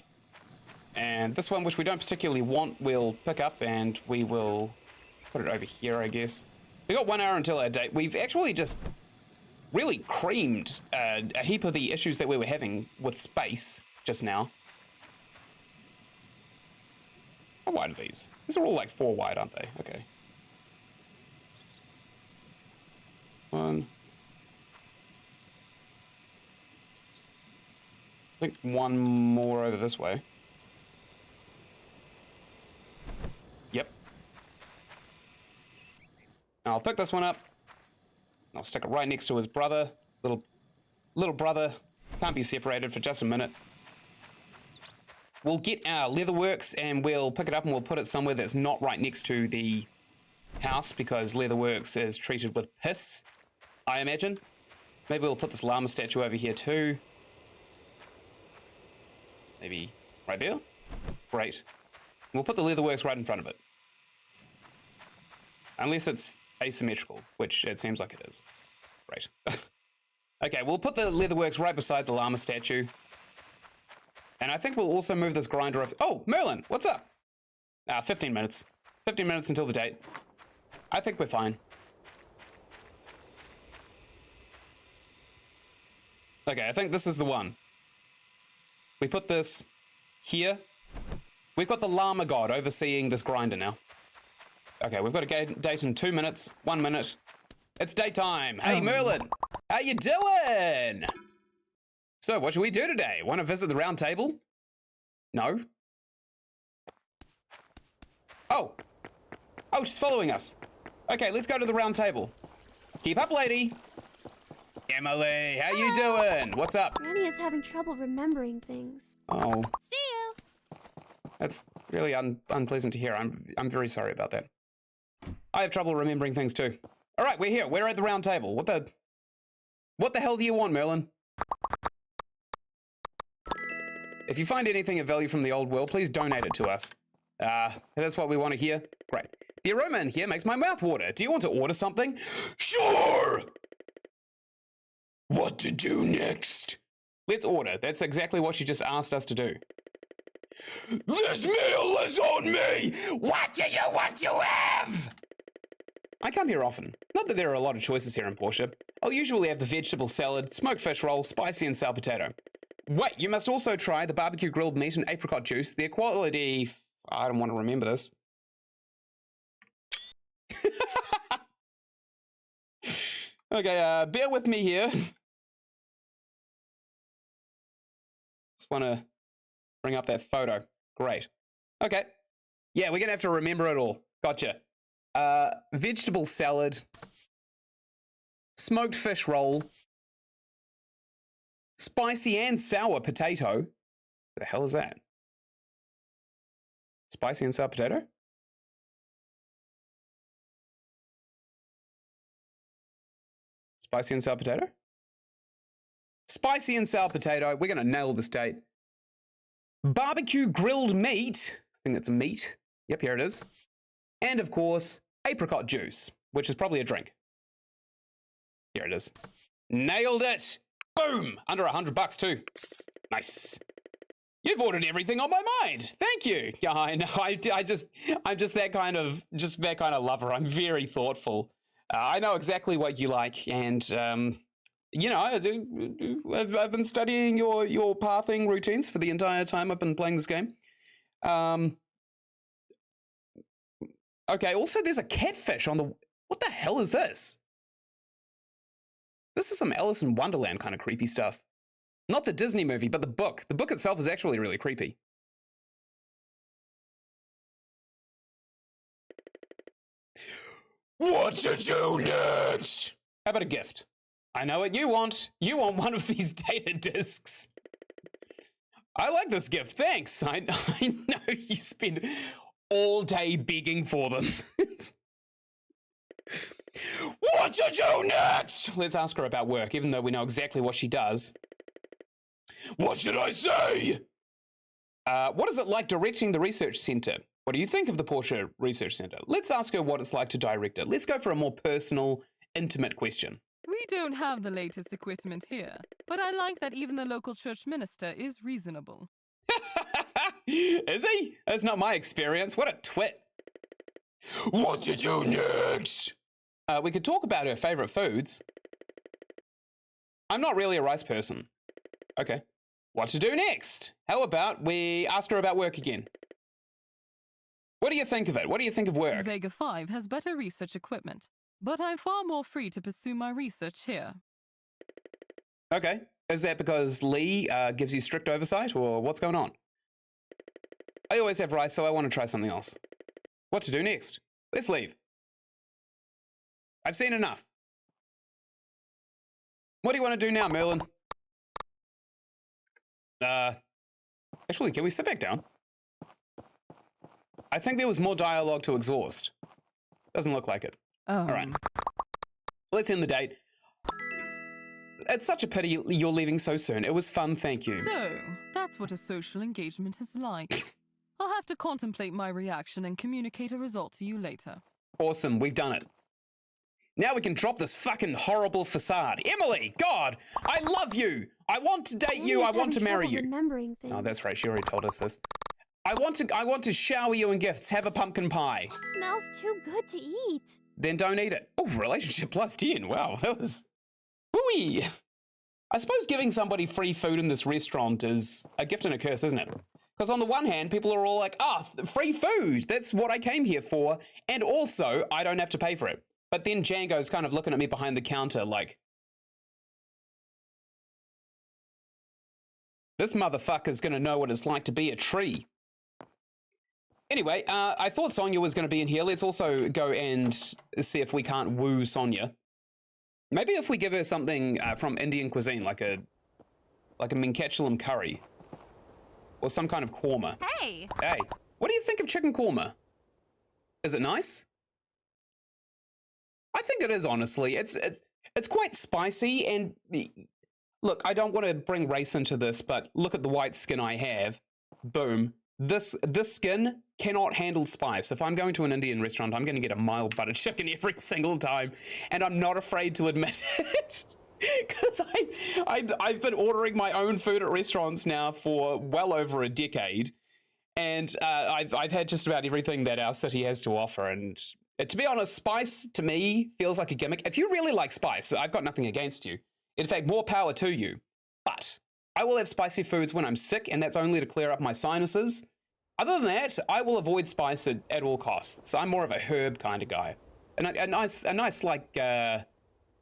And this one, which we don't particularly want, we'll pick up and we will put it over here, I guess. We got 1 hour until our date. We've actually just really creamed a heap of the issues that we were having with space just now. How wide are these? These are all like 4 wide, aren't they? Okay. 1. I think 1 more over this way. Yep. Now I'll pick this one up. I'll stick it right next to his brother. Little brother. Can't be separated for just a minute. We'll get our leatherworks and we'll pick it up and we'll put it somewhere that's not right next to the house because leatherworks is treated with piss, I imagine. Maybe we'll put this llama statue over here too. Maybe right there? Great. We'll put the leatherworks right in front of it. Unless it's asymmetrical, which it seems like it is. Great. Okay, we'll put the leatherworks right beside the llama statue. And I think we'll also move this grinder off. Oh, Merlin, what's up? 15 minutes. 15 minutes until the date. I think we're fine. Okay, I think this is the one. We put this here. We've got the llama god overseeing this grinder now. Okay, we've got a date in 2 minutes, 1 minute. It's date time. Hey, Merlin, how you doing? So, what should we do today? Want to visit the round table? No? Oh. Oh, she's following us. Okay, let's go to the round table. Keep up, lady. Emily, how you doing? What's up? Granny is having trouble remembering things. Oh. See you. That's really unpleasant to hear. I'm very sorry about that. I have trouble remembering things too. All right, we're here. We're at the round table. What the hell do you want, Merlin? If you find anything of value from the old world, please donate it to us. That's what we want to hear. Great. The aroma in here makes my mouth water. Do you want to order something? Sure! What to do next? Let's order. That's exactly what she just asked us to do. This meal is on me! What do you want to have? I come here often. Not that there are a lot of choices here in Portia. I'll usually have the vegetable salad, smoked fish roll, spicy and sour potato. Wait, you must also try the barbecue grilled meat and apricot juice. Their quality... I don't want to remember this. Okay, bear with me here. Just want to bring up that photo. Great. Okay. Yeah, we're going to have to remember it all. Gotcha. Vegetable salad. Smoked fish roll. Spicy and sour potato. What the hell is that? Spicy and sour potato? Spicy and sour potato? Spicy and sour potato. We're going to nail this date. Barbecue grilled meat. I think that's meat. Yep, here it is. And of course, apricot juice, which is probably a drink. Here it is. Nailed it. Boom. Under $100 too. Nice. You've ordered everything on my mind. Thank you. Yeah, I know. I'm just that kind of lover. I'm very thoughtful. I know exactly what you like, and you know, I've been studying your pathing routines for the entire time I've been playing this game. Okay. Also, there's a catfish on the. What the hell is this? This is some Alice in Wonderland kind of creepy stuff. Not the Disney movie, but the book. The book itself is actually really creepy. What to do next? How about a gift? I know what you want. You want one of these data discs. I like this gift. Thanks. I know you spend all day begging for them. What to do next? Let's ask her about work, even though we know exactly what she does. What should I say? What is it like directing the research center? What do you think of the Portia Research Center? Let's ask her what it's like to direct it. Let's go for a more personal, intimate question. We don't have the latest equipment here, but I like that even the local church minister is reasonable. Is he? That's not my experience. What a twit. What to do next? We could talk about her favorite foods. I'm not really a rice person. Okay. What to do next? How about we ask her about work again? What do you think of it? What do you think of work? Vega 5 has better research equipment, but I'm far more free to pursue my research here. Okay. Is that because Lee gives you strict oversight, or what's going on? I always have rice, so I want to try something else. What to do next? Let's leave. I've seen enough. What do you want to do now, Merlin? Actually, can we sit back down? I think there was more dialogue to exhaust. Doesn't look like it. All right. Let's end the date. it's such a pity you're leaving so soon. It was fun, thank you. So, that's what a social engagement is like. I'll have to contemplate my reaction and communicate a result to you later. Awesome, we've done it. Now we can drop this fucking horrible facade. Emily, God, I love you. I want to date you. I want to marry you. Remembering things. Oh, that's right. She already told us this. I want to shower you in gifts. Have a pumpkin pie. It smells too good to eat. Then don't eat it. Oh, relationship plus 10. Wow, that was... Whee! I suppose giving somebody free food in this restaurant is a gift and a curse, isn't it? Because on the one hand, people are all like, free food. That's what I came here for. And also, I don't have to pay for it. But then Django's kind of looking at me behind the counter like, this motherfucker's going to know what it's like to be a tree. Anyway, I thought Sonia was going to be in here. Let's also go and see if we can't woo Sonia. Maybe if we give her something from Indian cuisine, like a Minkachalam curry. Or some kind of korma. Hey! Hey, what do you think of chicken korma? Is it nice? I think it is, honestly. It's quite spicy, and look, I don't want to bring race into this, but look at the white skin I have. Boom. This skin cannot handle spice. If I'm going to an Indian restaurant, I'm going to get a mild butter chicken every single time, and I'm not afraid to admit it. Because I've been ordering my own food at restaurants now for well over a decade, and I've had just about everything that our city has to offer, and to be honest, spice to me feels like a gimmick. If you really like spice, I've got nothing against you. In fact, more power to you. But I will have spicy foods when I'm sick, and that's only to clear up my sinuses. Other than that, I will avoid spice at all costs. I'm more of a herb kind of guy. And a nice like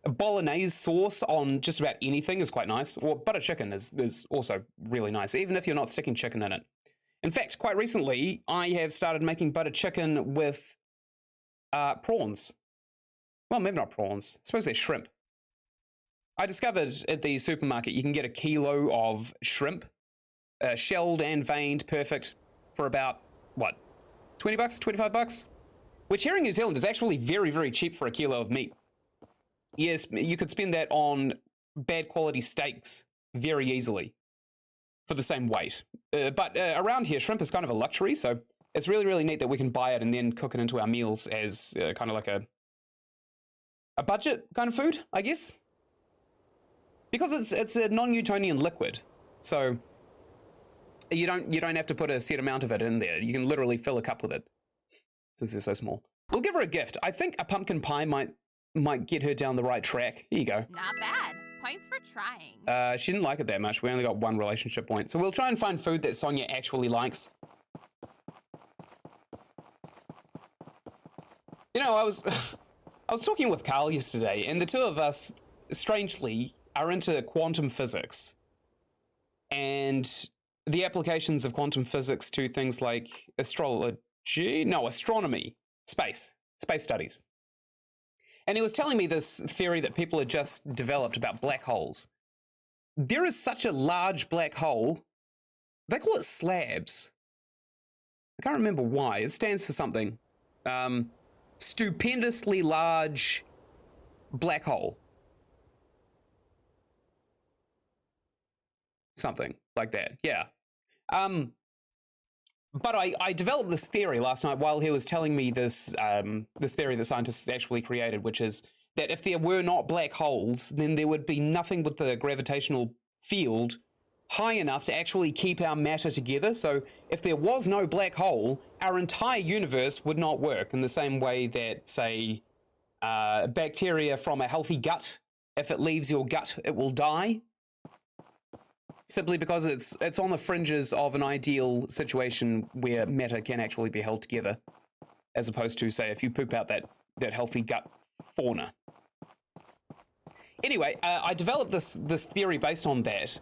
bolognese sauce on just about anything is quite nice. Or butter chicken is also really nice, even if you're not sticking chicken in it. In fact, quite recently, I have started making butter chicken with prawns. Well, maybe not prawns. I suppose they're shrimp. I discovered at the supermarket you can get a kilo of shrimp, shelled and veined, perfect, for about, what, 20 bucks, 25 bucks? Which here in New Zealand is actually very, very cheap for a kilo of meat. Yes, you could spend that on bad quality steaks very easily for the same weight. But around here, shrimp is kind of a luxury, so it's really, really neat that we can buy it and then cook it into our meals as kind of like a budget kind of food, I guess. Because it's a non-Newtonian liquid, so you don't have to put a set amount of it in there. You can literally fill a cup with it, since they're so small. We'll give her a gift. I think a pumpkin pie might get her down the right track. Here you go. Not bad. Points for trying. She didn't like it that much. We only got one relationship point, so we'll try and find food that Sonia actually likes. You know, I was talking with Carl yesterday, and the two of us, strangely, are into quantum physics and the applications of quantum physics to things like astronomy, space studies. And he was telling me this theory that people had just developed about black holes. There is such a large black hole, they call it slabs. I can't remember why. It stands for something. Stupendously large black hole. Something like that, yeah. But I developed this theory last night while he was telling me this theory that scientists actually created, which is that if there were not black holes, then there would be nothing with the gravitational field high enough to actually keep our matter together. So if there was no black hole, our entire universe would not work in the same way that, say, bacteria from a healthy gut, if it leaves your gut, it will die. Simply because it's on the fringes of an ideal situation where matter can actually be held together, as opposed to, say, if you poop out that healthy gut fauna. Anyway, I developed this theory based on that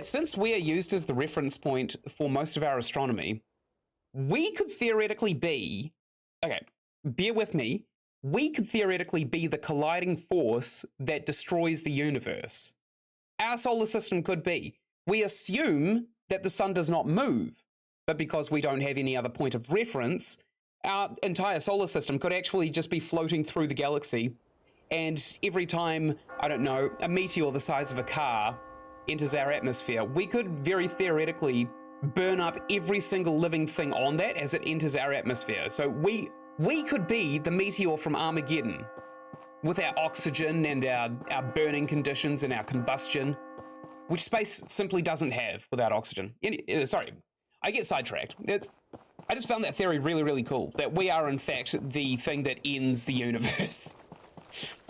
since we are used as the reference point for most of our astronomy, we could theoretically be, okay, bear with me, we could theoretically be the colliding force that destroys the universe. Our solar system could be. We assume that the sun does not move, but because we don't have any other point of reference, our entire solar system could actually just be floating through the galaxy, and every time, I don't know, a meteor the size of a car enters our atmosphere, we could very theoretically burn up every single living thing on that as it enters our atmosphere. So we could be the meteor from Armageddon with our oxygen and our burning conditions and our combustion, which space simply doesn't have without oxygen. Sorry, I get sidetracked. I just found that theory really, really cool, that we are in fact the thing that ends the universe.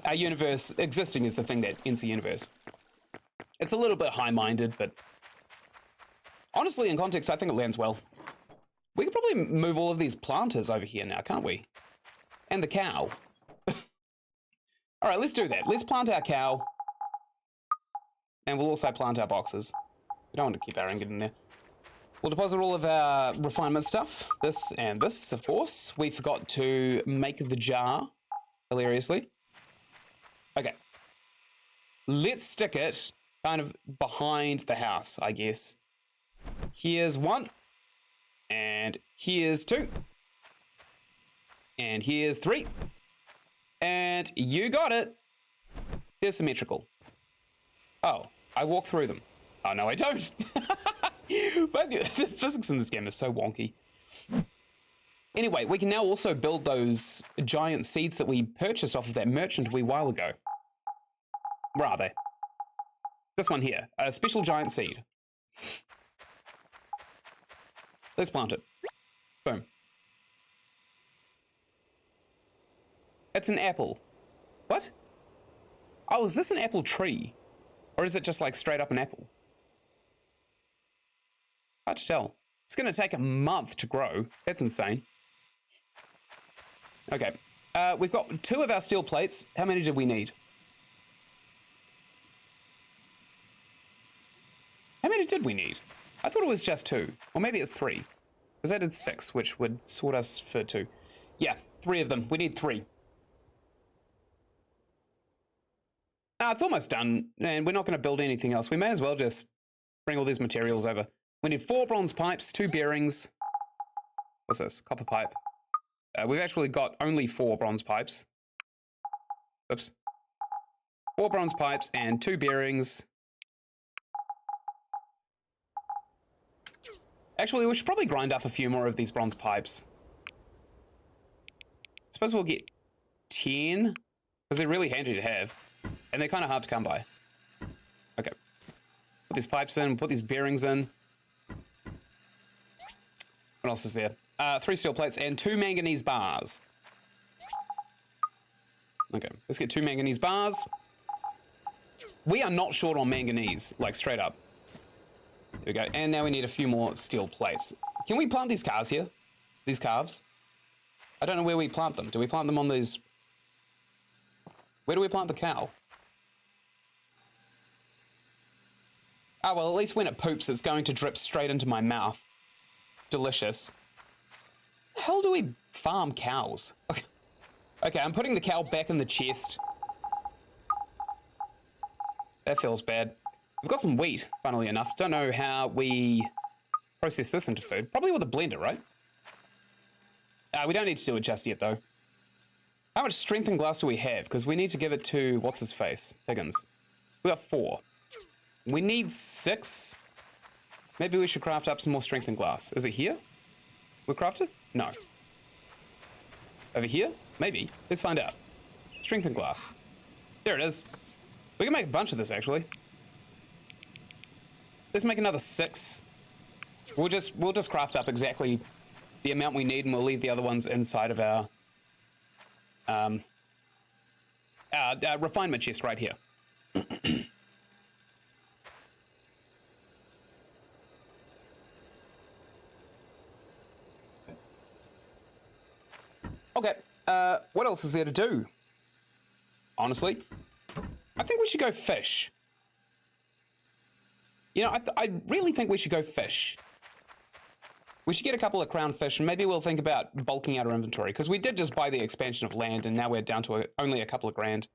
Our universe existing is the thing that ends the universe. It's a little bit high-minded, but honestly, in context, I think it lands well. We could probably move all of these planters over here now, can't we? And the cow. All right, let's do that. Let's plant our cow. And we'll also plant our boxes. We don't want to keep our ingot in there. We'll deposit all of our refinement stuff. This and this, of course. We forgot to make the jar, hilariously. Okay. Let's stick it kind of behind the house, I guess. Here's 1. And here's 2. And here's 3. And you got it. They're symmetrical. Oh, I walk through them. Oh, no, I don't. But the physics in this game is so wonky. Anyway, we can now also build those giant seeds that we purchased off of that merchant a wee while ago. Where are they? This one here, a special giant seed. Let's plant it. Boom. It's an apple. What? Oh, is this an apple tree? Or is it just like straight up an apple? Hard to tell. It's gonna take a month to grow. That's insane. Okay, we've got 2 of our steel plates. How many did we need? How many did we need? I thought it was just 2, or maybe it's 3. Because I did 6, which would sort us for 2. Yeah, 3 of them. We need 3. It's almost done, and we're not going to build anything else. We may as well just bring all these materials over. We need 4 bronze pipes, 2 bearings. What's this? Copper pipe. We've actually got only 4 bronze pipes. Oops. 4 bronze pipes and 2 bearings. Actually, we should probably grind up a few more of these bronze pipes. I suppose we'll get 10, because they're really handy to have. And they're kind of hard to come by. Okay. Put these pipes in, put these bearings in. What else is there? 3 steel plates and 2 manganese bars. Okay, let's get 2 manganese bars. We are not short on manganese, like straight up. There we go. And now we need a few more steel plates. Can we plant these cars here? These calves? I don't know where we plant them. Do we plant them on these? Where do we plant the cow? Oh, well, at least when it poops, it's going to drip straight into my mouth. Delicious. How the hell do we farm cows? Okay, I'm putting the cow back in the chest. That feels bad. We've got some wheat, funnily enough. Don't know how we process this into food. Probably with a blender, right? We don't need to do it just yet, though. How much strengthened glass do we have? Because we need to give it to, what's his face? Higgins. We got 4. We need 6. Maybe we should craft up some more strengthened glass. Is it here? We craft it? No. Over here? Maybe. Let's find out. Strengthened glass. There it is. We can make a bunch of this, actually. Let's make another 6. We'll just craft up exactly the amount we need, and we'll leave the other ones inside of our refinement chest right here. Okay, what else is there to do? Honestly, I think we should go fish. You know, I really think we should go fish. We should get a couple of crown fish, and maybe we'll think about bulking out our inventory, because we did just buy the expansion of land, and now we're down to only a couple of grand.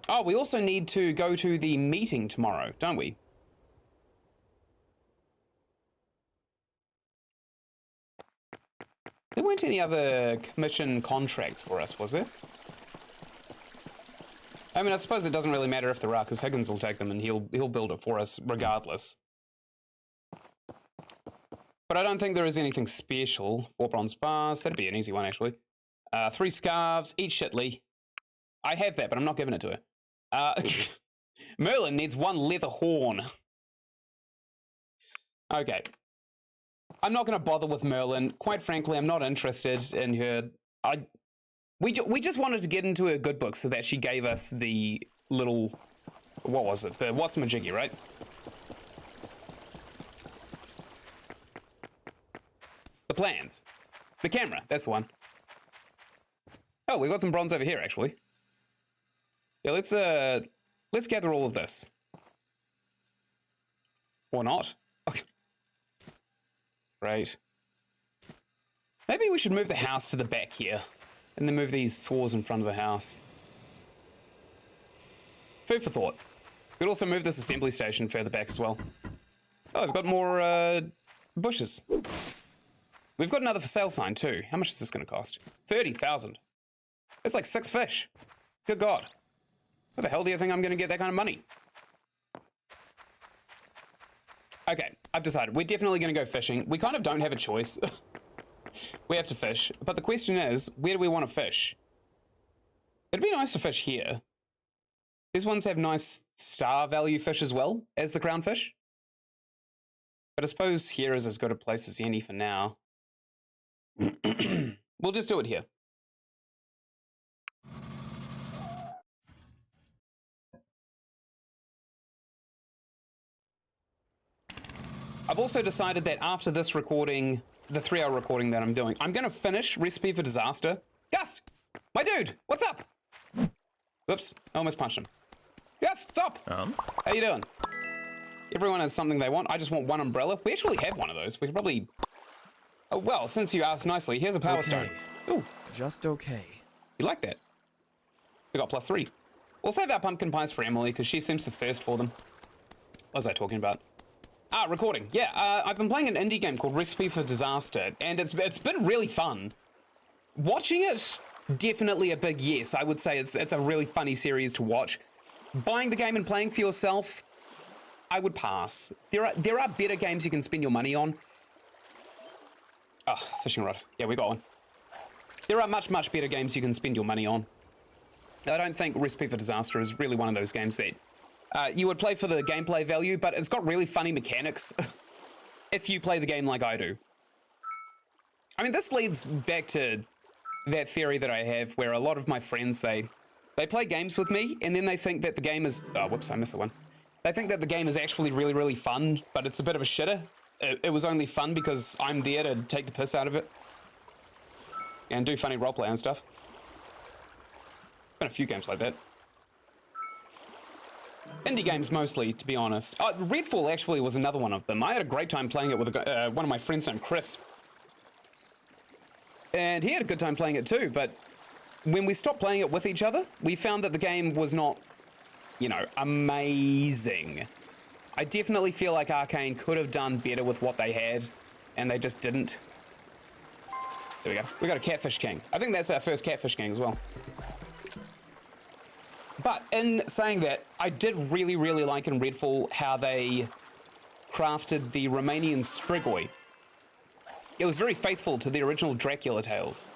Oh, we also need to go to the meeting tomorrow, don't we? There weren't any other commission contracts for us, was there? I mean, I suppose it doesn't really matter if there are, because Higgins will take them and he'll build it for us regardless. But I don't think there is anything special. 4 bronze bars, that'd be an easy one actually. 3 scarves, eat shitley. I have that, but I'm not giving it to her. Merlin needs 1 leather horn. Okay. I'm not going to bother with Merlin. Quite frankly, I'm not interested in her. We just wanted to get into her good book so that she gave us the little... What was it? The What's Majiggy, right? The plans. The camera, that's the one. Oh, we got some bronze over here, actually. Yeah, let's gather all of this. Or not. Right. Maybe we should move the house to the back here. And then move these saws in front of the house. Food for thought. We'd also move this assembly station further back as well. Oh, I've got more bushes. We've got another for sale sign too. How much is this going to cost? 30,000. It's like 6 fish. Good God. Where the hell do you think I'm going to get that kind of money? Okay, I've decided. We're definitely going to go fishing. We kind of don't have a choice. We have to fish. But the question is, where do we want to fish? It'd be nice to fish here. These ones have nice star value fish as well as the crown fish. But I suppose here is as good a place as any for now. We'll just do it here. I've also decided that after this recording, the 3-hour recording that I'm doing, I'm going to finish Recipe for Disaster. Gust! My dude! What's up? Whoops, I almost punched him. Gust, stop! How you doing? Everyone has something they want. I just want 1 umbrella. We actually have one of those. We could probably... Oh, well, since you asked nicely, here's a power stone. Ooh. Just okay. You like that? We got +3. We'll save our pumpkin pies for Emily, because she seems to thirst for them. What was I talking about? Ah, recording. Yeah, I've been playing an indie game called Recipe for Disaster, and it's been really fun. Watching it, definitely a big yes. I would say it's a really funny series to watch. Buying the game and playing for yourself, I would pass. There are better games you can spend your money on. Oh, fishing rod. Yeah, we got one. There are much, much better games you can spend your money on. I don't think Recipe for Disaster is really one of those games that you would play for the gameplay value, but it's got really funny mechanics if you play the game like I do. I mean, this leads back to that theory that I have where a lot of my friends, they play games with me and then they think that the game is... Oh, whoops, I missed the one. They think that the game is actually really, really fun, but it's a bit of a shitter. It was only fun because I'm there to take the piss out of it and do funny roleplay and stuff. Been a few games like that. Indie games mostly, to be honest. Redfall actually was another one of them. I had a great time playing it with one of my friends named Chris. And he had a good time playing it too, but when we stopped playing it with each other, we found that the game was not, you know, amazing. I definitely feel like Arcane could have done better with what they had, and they just didn't. There we go. We got a Catfish King. I think that's our first Catfish King as well. But in saying that, I did really, really like in Redfall how they crafted the Romanian Strigoi. It was very faithful to the original Dracula tales.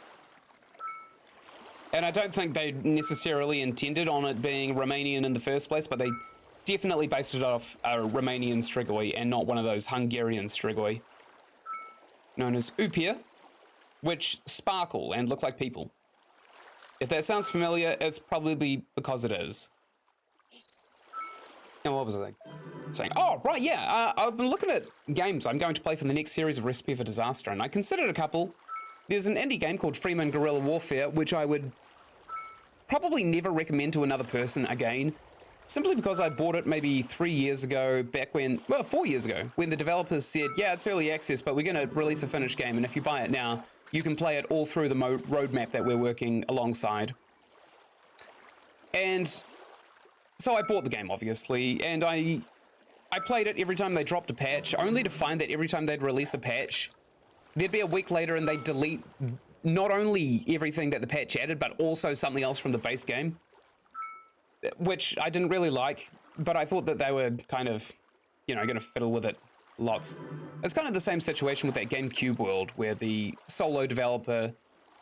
And I don't think they necessarily intended on it being Romanian in the first place, but they definitely based it off a Romanian Strigoi and not one of those Hungarian Strigoi, known as Upia, which sparkle and look like people. If that sounds familiar, it's probably because it is. And what was I saying? Oh, right, yeah. I've been looking at games I'm going to play for the next series of Recipe for Disaster, and I considered a couple. There's an indie game called Freeman Guerrilla Warfare, which I would probably never recommend to another person again, simply because I bought it maybe 3 years ago, back when, well, 4 years ago, when the developers said, yeah, it's early access, but we're going to release a finished game, and if you buy it now, you can play it all through the roadmap that we're working alongside. And so I bought the game, obviously, and I played it every time they dropped a patch, only to find that every time they'd release a patch, there'd be a week later and they'd delete not only everything that the patch added, but also something else from the base game. which I didn't really like, but I thought that they were kind of, you know, going to fiddle with it lots. It's kind of the same situation with that game Cube World, where the solo developer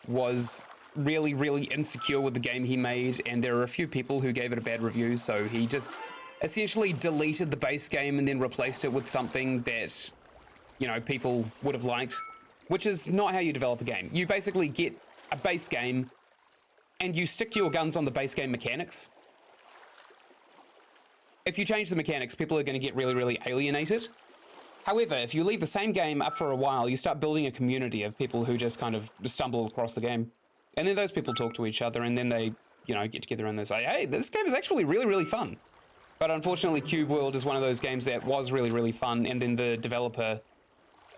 was really, really insecure with the game he made, and there are a few people who gave it a bad review, so he just essentially deleted the base game and then replaced it with something that, you know, people would have liked, which is not how you develop a game. You basically get a base game and you stick to your guns on the base game mechanics. If you change the mechanics, people are going to get really, really alienated. However, if you leave the same game up for a while, you start building a community of people who just kind of stumble across the game. And then those people talk to each other, and then they, you know, get together and they say, hey, this game is actually really, really fun. But unfortunately, Cube World is one of those games that was really, really fun, and then the developer,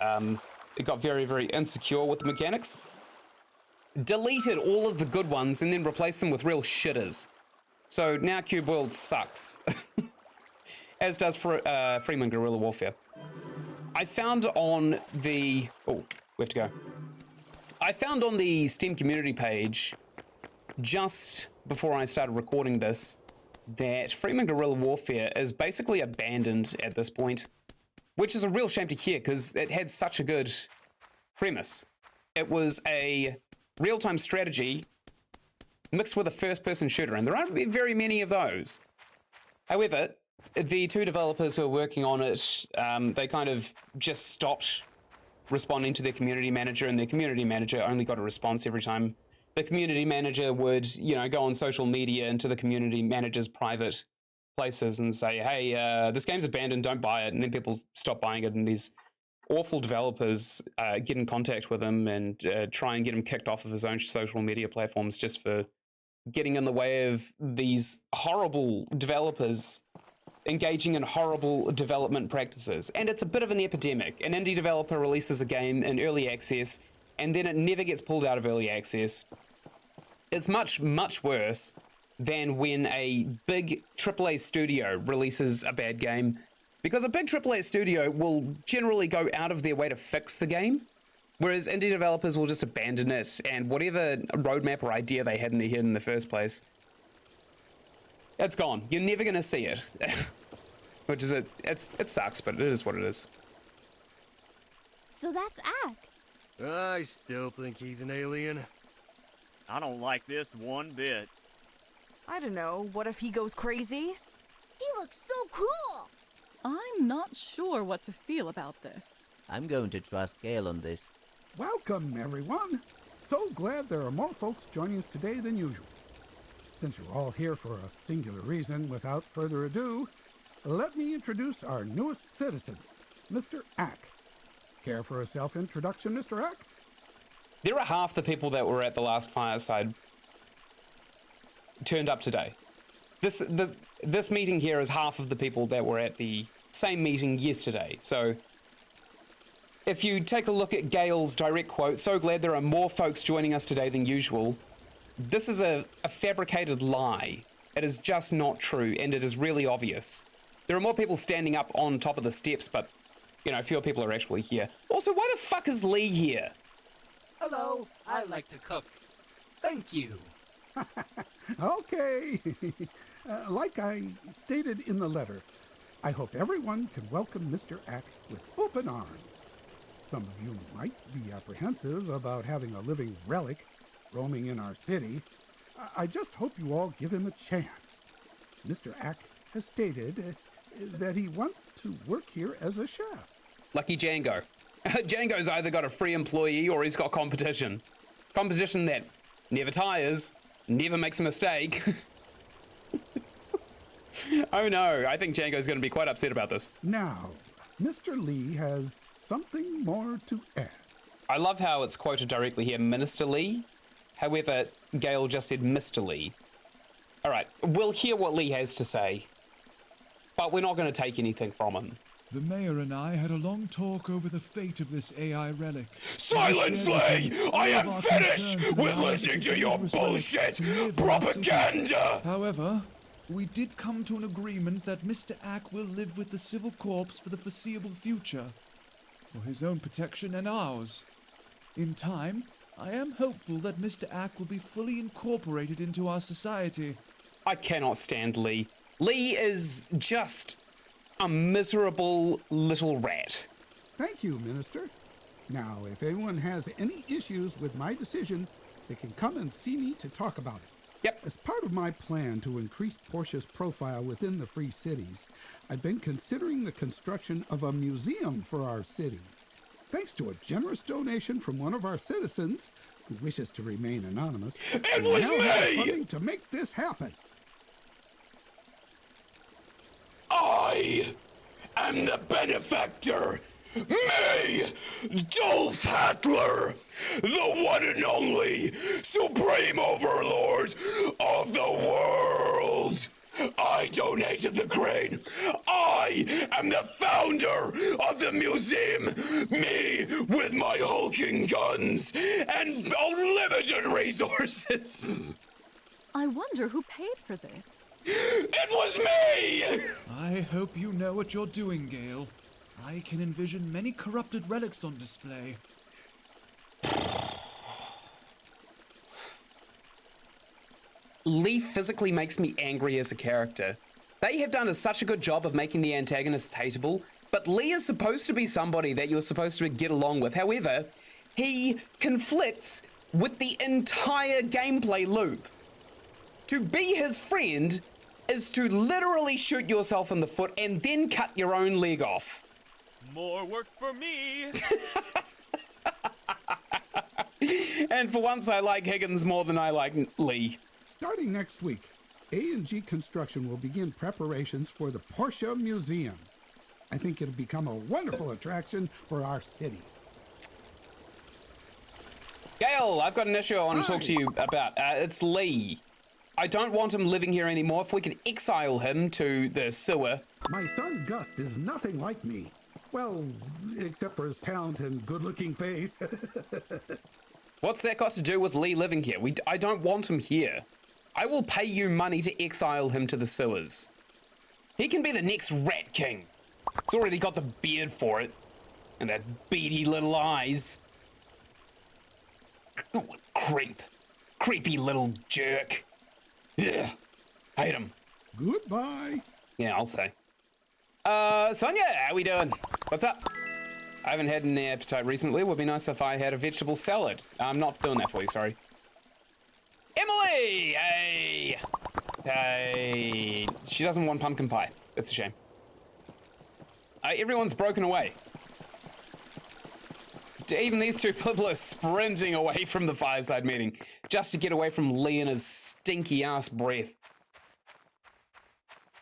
it got very, very insecure with the mechanics. Deleted all of the good ones and then replaced them with real shitters. So now Cube World sucks. As does Freeman Guerrilla Warfare. I found on the... Oh, we have to go. I found on the Steam community page, just before I started recording this, that Freeman Guerrilla Warfare is basically abandoned at this point, which is a real shame to hear because it had such a good premise. It was a real-time strategy mixed with a first-person shooter, and there aren't very many of those. However, the two developers who are working on it, they kind of just stopped responding to their community manager, and their community manager only got a response every time the community manager would, you know, go on social media into the community manager's private places and say, hey, this game's abandoned, don't buy it. And then people stop buying it, and these awful developers get in contact with him and try and get him kicked off of his own social media platforms just for getting in the way of these horrible developers engaging in horrible development practices. And it's a bit of an epidemic. An indie developer releases a game in early access, and then it never gets pulled out of early access. It's much, much worse than when a big AAA studio releases a bad game, because a big AAA studio will generally go out of their way to fix the game, whereas indie developers will just abandon it, and whatever roadmap or idea they had in their head in the first place, it's gone. You're never going to see it. Which is it sucks, but it is what it is. So that's Ack. I still think he's an alien. I don't like this one bit. I don't know, what if he goes crazy? He looks so cool! I'm not sure what to feel about this. I'm going to trust Gale on this. Welcome, everyone. So glad there are more folks joining us today than usual. Since you're all here for a singular reason, without further ado, let me introduce our newest citizen, Mr. Ack. Care for a self-introduction, Mr. Ack? There are half the people that were at the last fireside turned up today. This meeting here is half of the people that were at the same meeting yesterday. So if you take a look at Gale's direct quote, so glad there are more folks joining us today than usual, this is a fabricated lie. It is just not true, and it is really obvious. There are more people standing up on top of the steps, but, you know, fewer people are actually here. Also, why the fuck is Lee here? Hello, I like to cook. Thank you. Okay. Like I stated in the letter, I hope everyone can welcome Mr. Ack with open arms. Some of you might be apprehensive about having a living relic roaming in our city. I just hope you all give him a chance. Mr. Ack has stated that he wants to work here as a chef. Lucky Django. Django's either got a free employee or he's got competition. Competition that never tires, never makes a mistake. Oh no, I think Django's going to be quite upset about this. Now, Mr. Lee has something more to add. I love how it's quoted directly here, Minister Lee. However, Gale just said Mr. Lee. All right, we'll hear what Lee has to say, but we're not going to take anything from him. The mayor and I had a long talk over the fate of this AI relic. Silence, Lee! I am finished with listening to your bullshit propaganda! However, we did come to an agreement that Mr. Ack will live with the Civil Corps for the foreseeable future, for his own protection and ours. In time, I am hopeful that Mr. Ack will be fully incorporated into our society. I cannot stand Lee. Lee is just a miserable little rat. Thank you, Minister. Now, if anyone has any issues with my decision, they can come and see me to talk about it. Yep. As part of my plan to increase Portia's profile within the Free Cities, I've been considering the construction of a museum for our city. Thanks to a generous donation from one of our citizens, who wishes to remain anonymous, it was me! Funding to make this happen. I am the benefactor. Me, Dolph Hattler, the one and only Supreme Overlord of the world. I donated the grain. I am the founder of the museum. Me, with my hulking guns and unlimited resources. I wonder who paid for this. It was me! I hope you know what you're doing, Gale. I can envision many corrupted relics on display. Lee physically makes me angry as a character. They have done such a good job of making the antagonists hateable, but Lee is supposed to be somebody that you're supposed to get along with. However, he conflicts with the entire gameplay loop. To be his friend is to literally shoot yourself in the foot and then cut your own leg off. More work for me! And for once, I like Higgins more than I like Lee. Starting next week, A&G Construction will begin preparations for the Portia Museum. I think it'll become a wonderful attraction for our city. Gale, I've got an issue I want to talk to you about. It's Lee. I don't want him living here anymore. If we can exile him to the sewer. My son Gust is nothing like me. Well, except for his talent and good-looking face. What's that got to do with Lee living here? I don't want him here. I will pay you money to exile him to the sewers. He can be the next Rat King. He's already got the beard for it. And that beady little eyes. Creep. Creepy little jerk. Ugh. Hate him. Goodbye. Yeah, I'll say. Sonia, how we doing? What's up? I haven't had any appetite recently. Would be nice if I had a vegetable salad. I'm not doing that for you, sorry. Emily! Hey! Hey. She doesn't want pumpkin pie. That's a shame. Everyone's broken away. Even these two people are sprinting away from the fireside meeting just to get away from Lee and his stinky ass breath.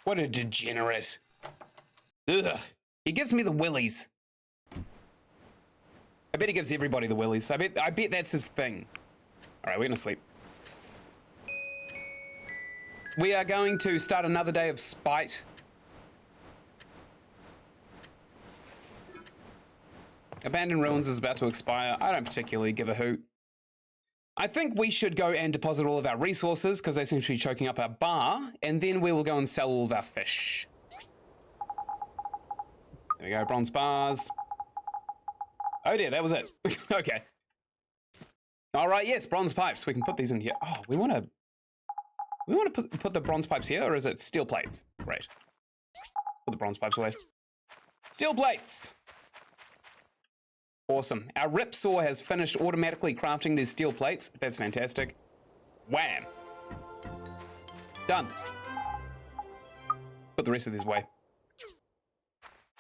What a degenerate. Ugh. He gives me the willies. I bet he gives everybody the willies. I bet that's his thing. All right, we're gonna sleep. We are going to start another day of spite. Abandoned Ruins is about to expire. I don't particularly give a hoot. I think we should go and deposit all of our resources because they seem to be choking up our bar, and then we will go and sell all of our fish. There we go, bronze bars. Oh dear, that was it. Okay. All right, yes, bronze pipes. We can put these in here. Oh, we want to put the bronze pipes here, or is it steel plates? Great. Put the bronze pipes away. Steel plates. Awesome. Our rip saw has finished automatically crafting these steel plates. That's fantastic. Wham. Done. Put the rest of these away.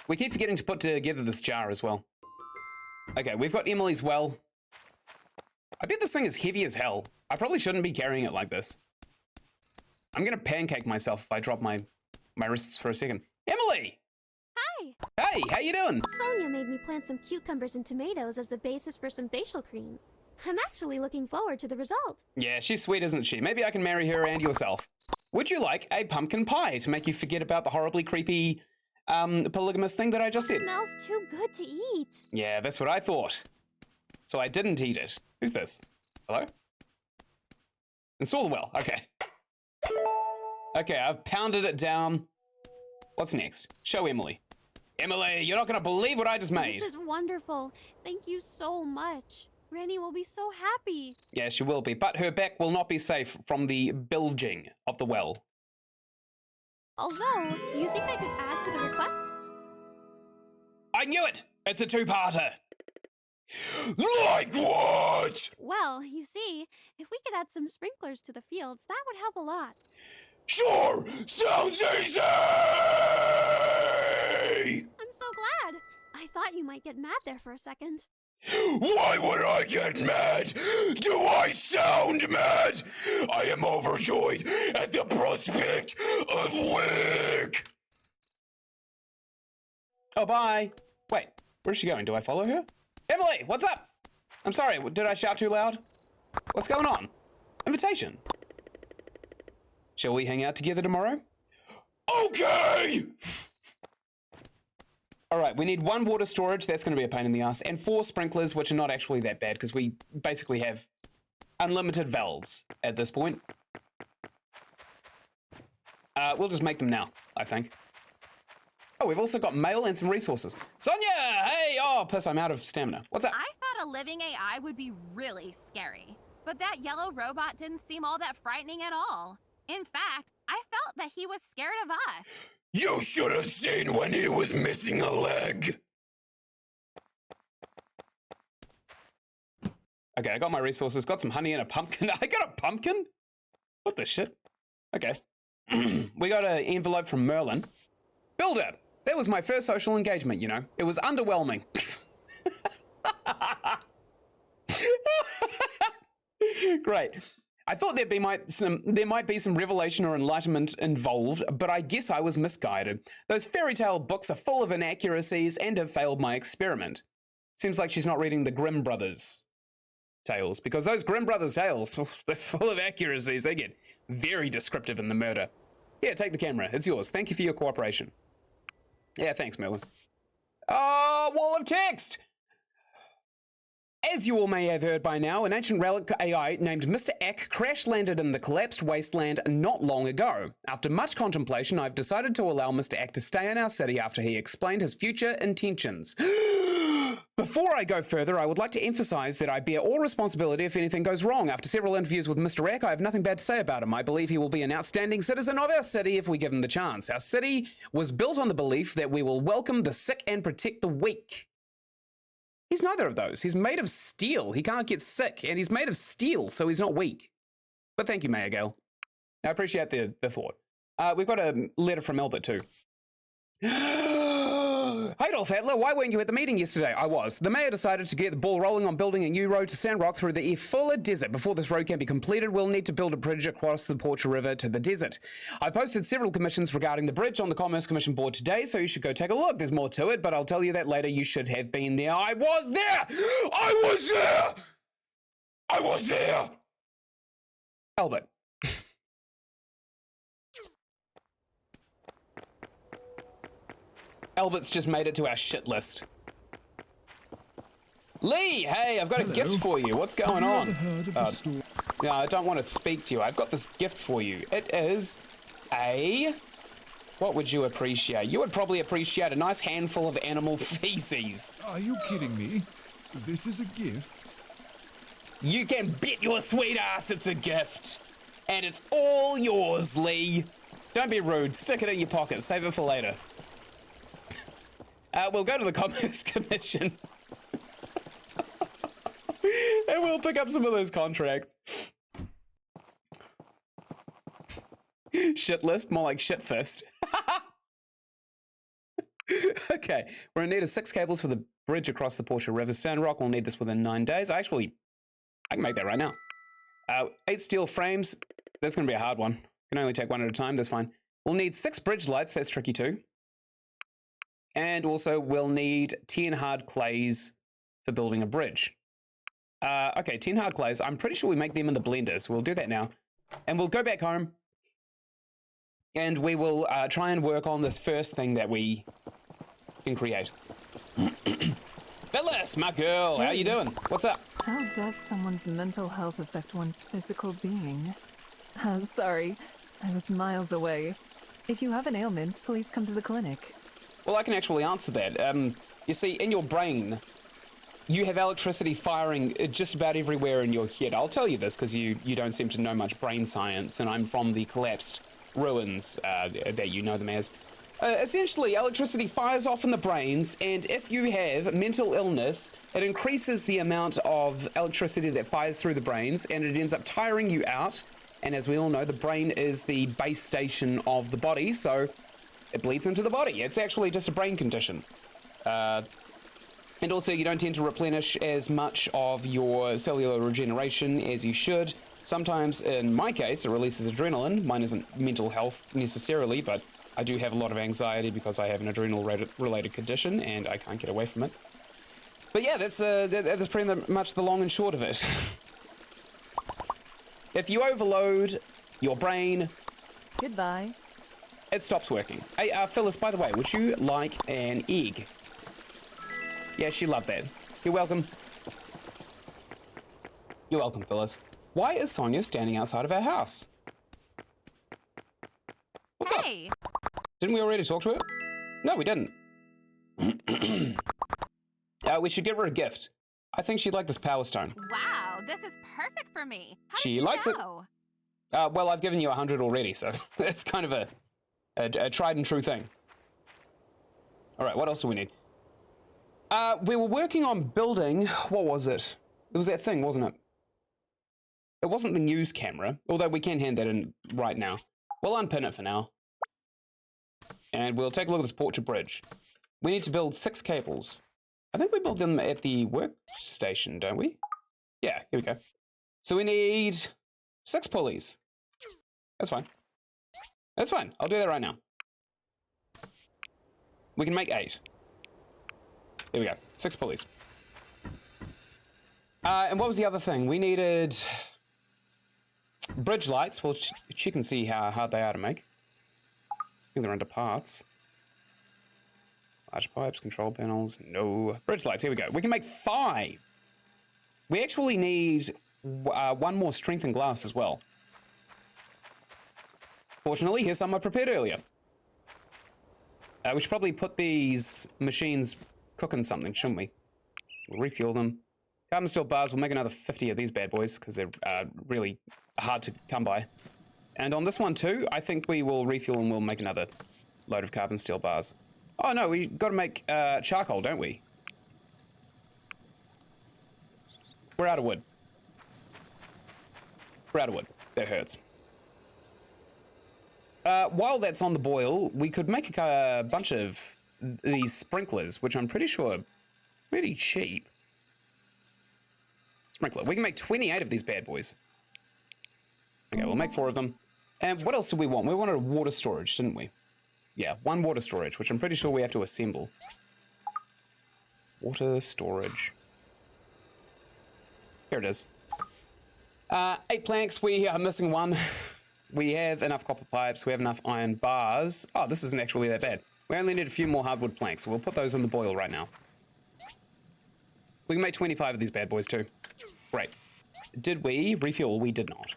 We keep forgetting to put together this jar as well. Okay, we've got Emily's well. I bet this thing is heavy as hell. I probably shouldn't be carrying it like this. I'm gonna pancake myself if I drop my wrists for a second. Emily! Hi! Hey, how you doing? Sonia made me plant some cucumbers and tomatoes as the basis for some facial cream. I'm actually looking forward to the result. Yeah, she's sweet, isn't she? Maybe I can marry her and yourself. Would you like a pumpkin pie to make you forget about the horribly creepy polygamous thing that I just said? It smells too good to eat. Yeah, that's what I thought. So I didn't eat it. Who's this? Hello? Install the well. Okay. Okay, I've pounded it down. What's next? Show Emily. Emily, you're not gonna believe what I just made. This is wonderful. Thank you so much. Granny will be so happy. Yeah, she will be, but her back will not be safe from the bilging of the well. Although, do you think I could add to the request? I knew it! It's a two-parter! Like what? Well, you see, if we could add some sprinklers to the fields, that would help a lot. Sure! Sounds easy! I'm so glad! I thought you might get mad there for a second. Why would I get mad? Do I sound mad? I am overjoyed at the prospect of work. Oh, bye. Wait, where's she going? Do I follow her? Emily, what's up? I'm sorry, did I shout too loud? What's going on? Invitation. Shall we hang out together tomorrow? Okay! All right, we need 1 water storage, that's going to be a pain in the ass, and 4 sprinklers, which are not actually that bad, because we basically have unlimited valves at this point. We'll just make them now, I think. Oh, we've also got mail and some resources. Sonia! Hey! Oh, piss, I'm out of stamina. What's up? I thought a living AI would be really scary, but that yellow robot didn't seem all that frightening at all. In fact, I felt that he was scared of us. You should have seen when he was missing a leg. Okay, I got my resources, got some honey and a pumpkin. I got a pumpkin? What the shit? Okay. We got an envelope from Merlin. Builder! That was my first social engagement, you know. It was underwhelming. Great. I thought there might be some revelation or enlightenment involved, but I guess I was misguided. Those fairy tale books are full of inaccuracies and have failed my experiment. Seems like she's not reading the Grimm Brothers tales, because those Grimm Brothers tales, they're full of accuracies. They get very descriptive in the murder. Yeah, take the camera. It's yours. Thank you for your cooperation. Yeah, thanks, Merlin. Oh, wall of text! As you all may have heard by now, an ancient relic AI named Mr. Eck crash-landed in the collapsed wasteland not long ago. After much contemplation, I've decided to allow Mr. Eck to stay in our city after he explained his future intentions. Before I go further, I would like to emphasize that I bear all responsibility if anything goes wrong. After several interviews with Mr. Eck, I have nothing bad to say about him. I believe he will be an outstanding citizen of our city if we give him the chance. Our city was built on the belief that we will welcome the sick and protect the weak. He's neither of those. He's made of steel. He can't get sick, and he's made of steel, so he's not weak. But thank you, Mayor Gale. I appreciate the thought. We've got a letter from Albert, too. Hey, Dolph Adler, why weren't you at the meeting yesterday? I was. The mayor decided to get the ball rolling on building a new road to Sandrock through the Efula Desert. Before this road can be completed, we'll need to build a bridge across the Portia River to the desert. I posted several commissions regarding the bridge on the Commerce Commission board today, so you should go take a look. There's more to it, but I'll tell you that later. You should have been there. I was there! I was there! I was there! Albert. Albert's just made it to our shit list. Lee, hey, I've got a gift for you. What's going on? No, I don't want to speak to you. I've got this gift for you. It is a... What would you appreciate? You would probably appreciate a nice handful of animal feces. Are you kidding me? This is a gift? You can bet your sweet ass it's a gift. And it's all yours, Lee. Don't be rude. Stick it in your pocket. Save it for later. We'll go to the Commerce Commission. And we'll pick up some of those contracts. Shit list, more like shit fist. Okay, we're in need of 6 cables for the bridge across the Portia River. Sandrock will need this within 9 days. I can make that right now. 8 steel frames. That's going to be a hard one. Can only take one at a time. That's fine. We'll need 6 bridge lights. That's tricky too. And also we'll need 10 hard clays for building a bridge. Okay, 10 hard clays. I'm pretty sure we make them in the blender, so we'll do that now. And we'll go back home. And we will try and work on this first thing that we can create. Phyllis, my girl, how you doing? What's up? How does someone's mental health affect one's physical being? Sorry, I was miles away. If you have an ailment, please come to the clinic. Well, I can actually answer that. You see, in your brain, you have electricity firing just about everywhere in your head. I'll tell you this because you don't seem to know much brain science, and I'm from the collapsed ruins, that you know them as. Essentially, electricity fires off in the brains, and if you have mental illness, it increases the amount of electricity that fires through the brains, and it ends up tiring you out. And as we all know, the brain is the base station of the body, so it bleeds into the body. It's actually just a brain condition. And also, you don't tend to replenish as much of your cellular regeneration as you should. Sometimes, in my case, it releases adrenaline. Mine isn't mental health necessarily, but I do have a lot of anxiety because I have an adrenal-related condition, and I can't get away from it. But yeah, that's pretty much the long and short of it. If you overload your brain... Goodbye. It stops working. Hey, Phyllis, by the way, would you like an egg? Yeah, she loved that. You're welcome. You're welcome, Phyllis. Why is Sonia standing outside of our house? What's up? Didn't we already talk to her? No, we didn't. We should give her a gift. I think she'd like this power stone. Wow, this is perfect for me. How She did you likes know? it. Well, I've given you 100 already, so it's kind of a tried and true thing. All right, what else do we need? We were working on building, what was it? It was that thing, wasn't it? It wasn't the news camera, although we can hand that in right now. We'll unpin it for now. And we'll take a look at this Portia bridge. We need to build 6 cables. I think we build them at the workstation, don't we? Yeah, here we go. So we need 6 pulleys. That's fine. That's fine. I'll do that right now. We can make 8. Here we go. 6 pulleys. And what was the other thing? We needed bridge lights. Well, check and see how hard they are to make. I think they're under parts. Large pipes, control panels. No. Bridge lights. Here we go. We can make 5. We actually need 1 more strengthened glass as well. Fortunately, here's some I prepared earlier. We should probably put these machines cooking something, shouldn't we? We'll refuel them. Carbon steel bars, we'll make another 50 of these bad boys because they're really hard to come by. And on this one too, I think we will refuel and we'll make another load of carbon steel bars. Oh no, we got to make charcoal, don't we? We're out of wood. We're out of wood. That hurts. While that's on the boil, we could make a bunch of these sprinklers, which I'm pretty sure are pretty cheap. Sprinkler. We can make 28 of these bad boys. Okay, we'll make 4 of them. And what else did we want? We wanted a water storage, didn't we? Yeah, 1 water storage, which I'm pretty sure we have to assemble. Water storage. Here it is. 8 planks, we are missing 1. We have enough copper pipes, we have enough iron bars. Oh, this isn't actually that bad. We only need a few more hardwood planks, so we'll put those in the boil right now. We can make 25 of these bad boys too. Great. Did we refuel? We did not.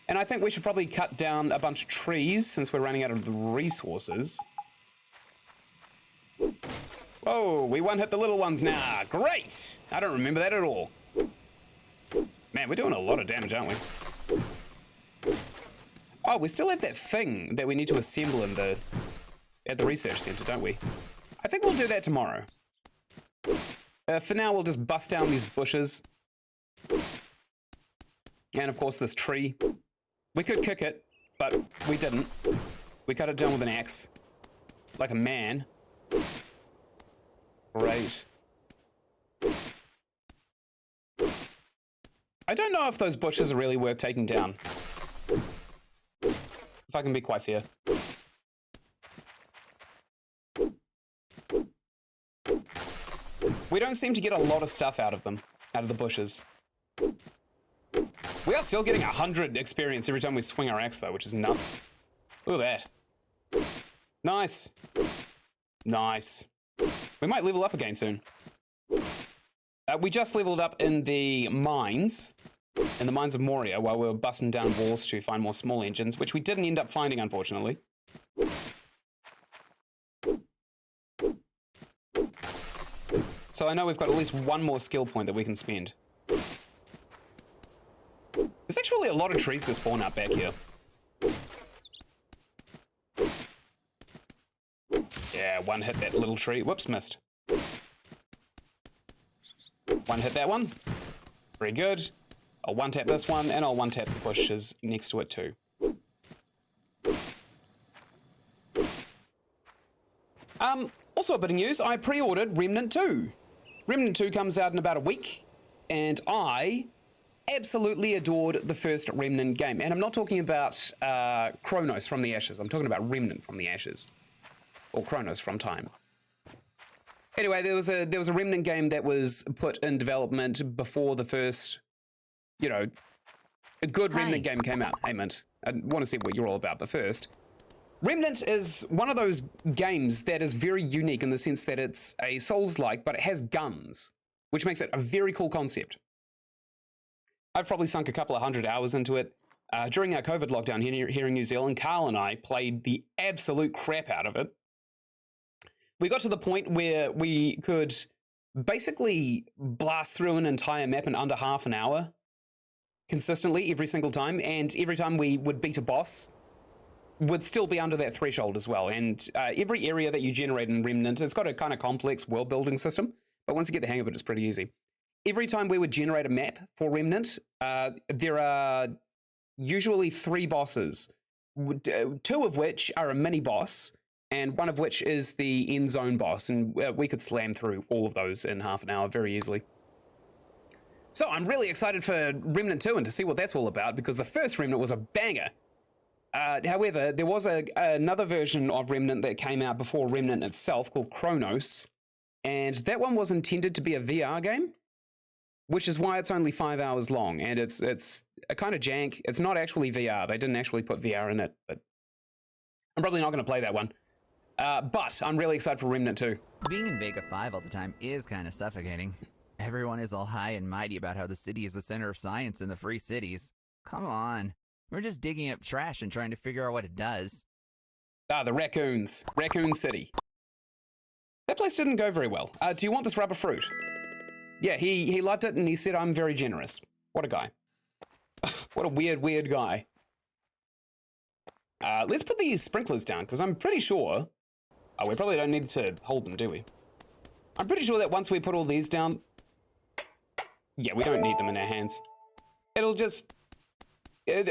And I think we should probably cut down a bunch of trees since we're running out of the resources. Whoa, we one hit the little ones now. Great! I don't remember that at all. Man, we're doing a lot of damage, aren't we? Oh, we still have that thing that we need to assemble in at the research center, don't we? I think we'll do that tomorrow. For now, we'll just bust down these bushes. And of course, this tree. We could kick it, but we didn't. We cut it down with an axe. Like a man. Great. I don't know if those bushes are really worth taking down. If I can be quite fair. We don't seem to get a lot of stuff out of them, out of the bushes. We are still getting 100 experience every time we swing our axe though, which is nuts. Look at that. Nice. Nice. We might level up again soon. We just leveled up in the mines of Moria while we were busting down walls to find more small engines, which we didn't end up finding, unfortunately. So I know we've got at least 1 more skill point that we can spend. There's actually a lot of trees that spawn out back here. one hit that little tree. Whoops, missed. One hit that one. Very good. I'll one tap this one, and I'll one tap the bushes next to it too. Also a bit of news, I pre-ordered Remnant 2. Remnant 2 comes out in about a week, and I absolutely adored the first Remnant game. And I'm not talking about Kronos from the Ashes, I'm talking about Remnant from the Ashes. Or Kronos from Time. Anyway, there was a Remnant game that was put in development before the first, you know, a good Remnant game came out. Hey, Mint, I want to see what you're all about, but first, Remnant is one of those games that is very unique in the sense that it's a Souls-like, but it has guns, which makes it a very cool concept. I've probably sunk a couple of 100 hours into it. During our COVID lockdown here in New Zealand, Carl and I played the absolute crap out of it. We got to the point where we could basically blast through an entire map in under half an hour consistently every single time, and every time we would beat a boss, would still be under that threshold as well. And every area that you generate in Remnant, it's got a kind of complex world building system, but once you get the hang of it, it's pretty easy. Every time we would generate a map for Remnant, there are usually 3 bosses, 2 of which are a mini boss, and 1 of which is the end zone boss, and we could slam through all of those in half an hour very easily. So I'm really excited for Remnant 2 and to see what that's all about, because the first Remnant was a banger. However, there was another version of Remnant that came out before Remnant itself called Kronos, and that one was intended to be a VR game, which is why it's only 5 hours long, and it's a kind of jank. It's not actually VR. They didn't actually put VR in it, but I'm probably not going to play that one. But I'm really excited for Remnant 2. Being in Vega 5 all the time is kind of suffocating. Everyone is all high and mighty about how the city is the center of science in the free cities. Come on. We're just digging up trash and trying to figure out what it does. The raccoons. Raccoon City. That place didn't go very well. Do you want this rubber fruit? Yeah, he loved it and he said, I'm very generous. What a guy. What a weird guy. Let's put these sprinklers down, because I'm pretty sure... Oh, we probably don't need to hold them, do we? I'm pretty sure that once we put all these down... Yeah, we don't need them in our hands. It'll just...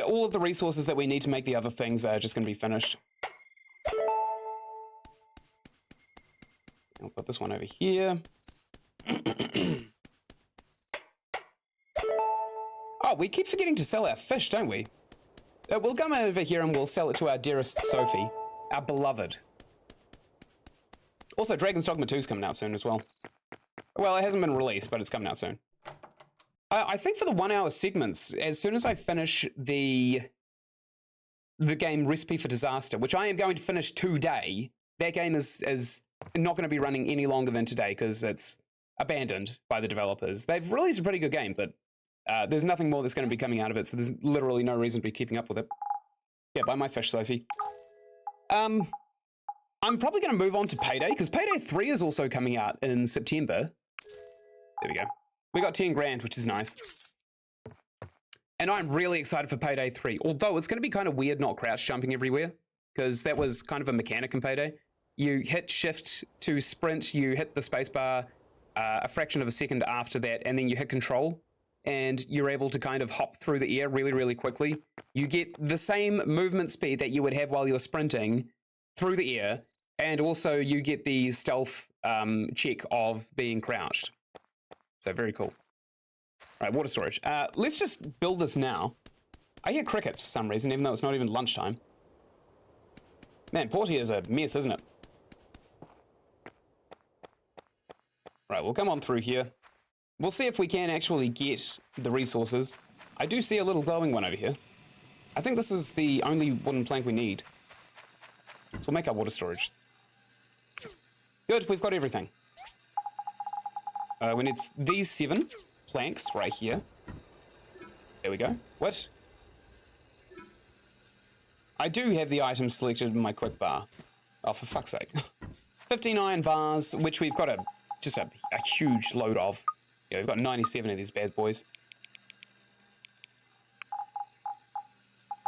all of the resources that we need to make the other things are just going to be finished. I'll put this one over here. Oh, we keep forgetting to sell our fish, don't we? We'll come over here and we'll sell it to our dearest Sophie, our beloved. Also, Dragon's Dogma 2 is coming out soon as well. Well, it hasn't been released, but it's coming out soon. I think for the 1 hour segments, as soon as I finish the game Recipe for Disaster, which I am going to finish today, that game is not going to be running any longer than today because it's abandoned by the developers. They've released a pretty good game, but there's nothing more that's going to be coming out of it, so there's literally no reason to be keeping up with it. Yeah, buy my fish, Sophie. I'm probably going to move on to Payday, because Payday 3 is also coming out in September. There we go. We got 10 grand, which is nice. And I'm really excited for Payday 3, although it's going to be kind of weird not crouch jumping everywhere, because that was kind of a mechanic in Payday. You hit shift to sprint, you hit the spacebar a fraction of a second after that, and then you hit control, and you're able to kind of hop through the air really, really quickly. You get the same movement speed that you would have while you're sprinting through the air, and also you get the stealth check of being crouched. So very cool. All right, water storage. Let's just build this now. I hear crickets for some reason, even though it's not even lunchtime. Man, Portia is a mess, isn't it? Right, we'll come on through here. We'll see if we can actually get the resources. I do see a little glowing one over here. I think this is the only wooden plank we need. So we'll make our water storage. Good, we've got everything. We need these 7 planks right here. There we go. What? I do have the item selected in my quick bar. Oh, for fuck's sake. 15 iron bars, which we've got just a huge load of. Yeah, we've got 97 of these bad boys.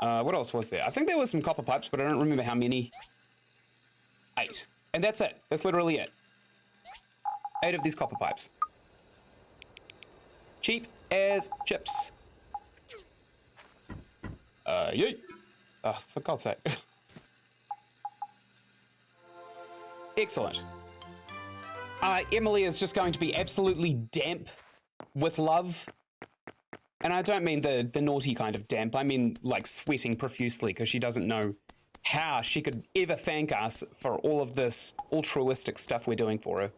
What else was there? I think there were some copper pipes, but I don't remember how many. 8 And that's it. That's literally it. 8 of these copper pipes. Cheap as chips. Yay. Oh, for God's sake. Excellent. Emily is just going to be absolutely damp with love. And I don't mean the naughty kind of damp. I mean like sweating profusely because she doesn't know how she could ever thank us for all of this altruistic stuff we're doing for her.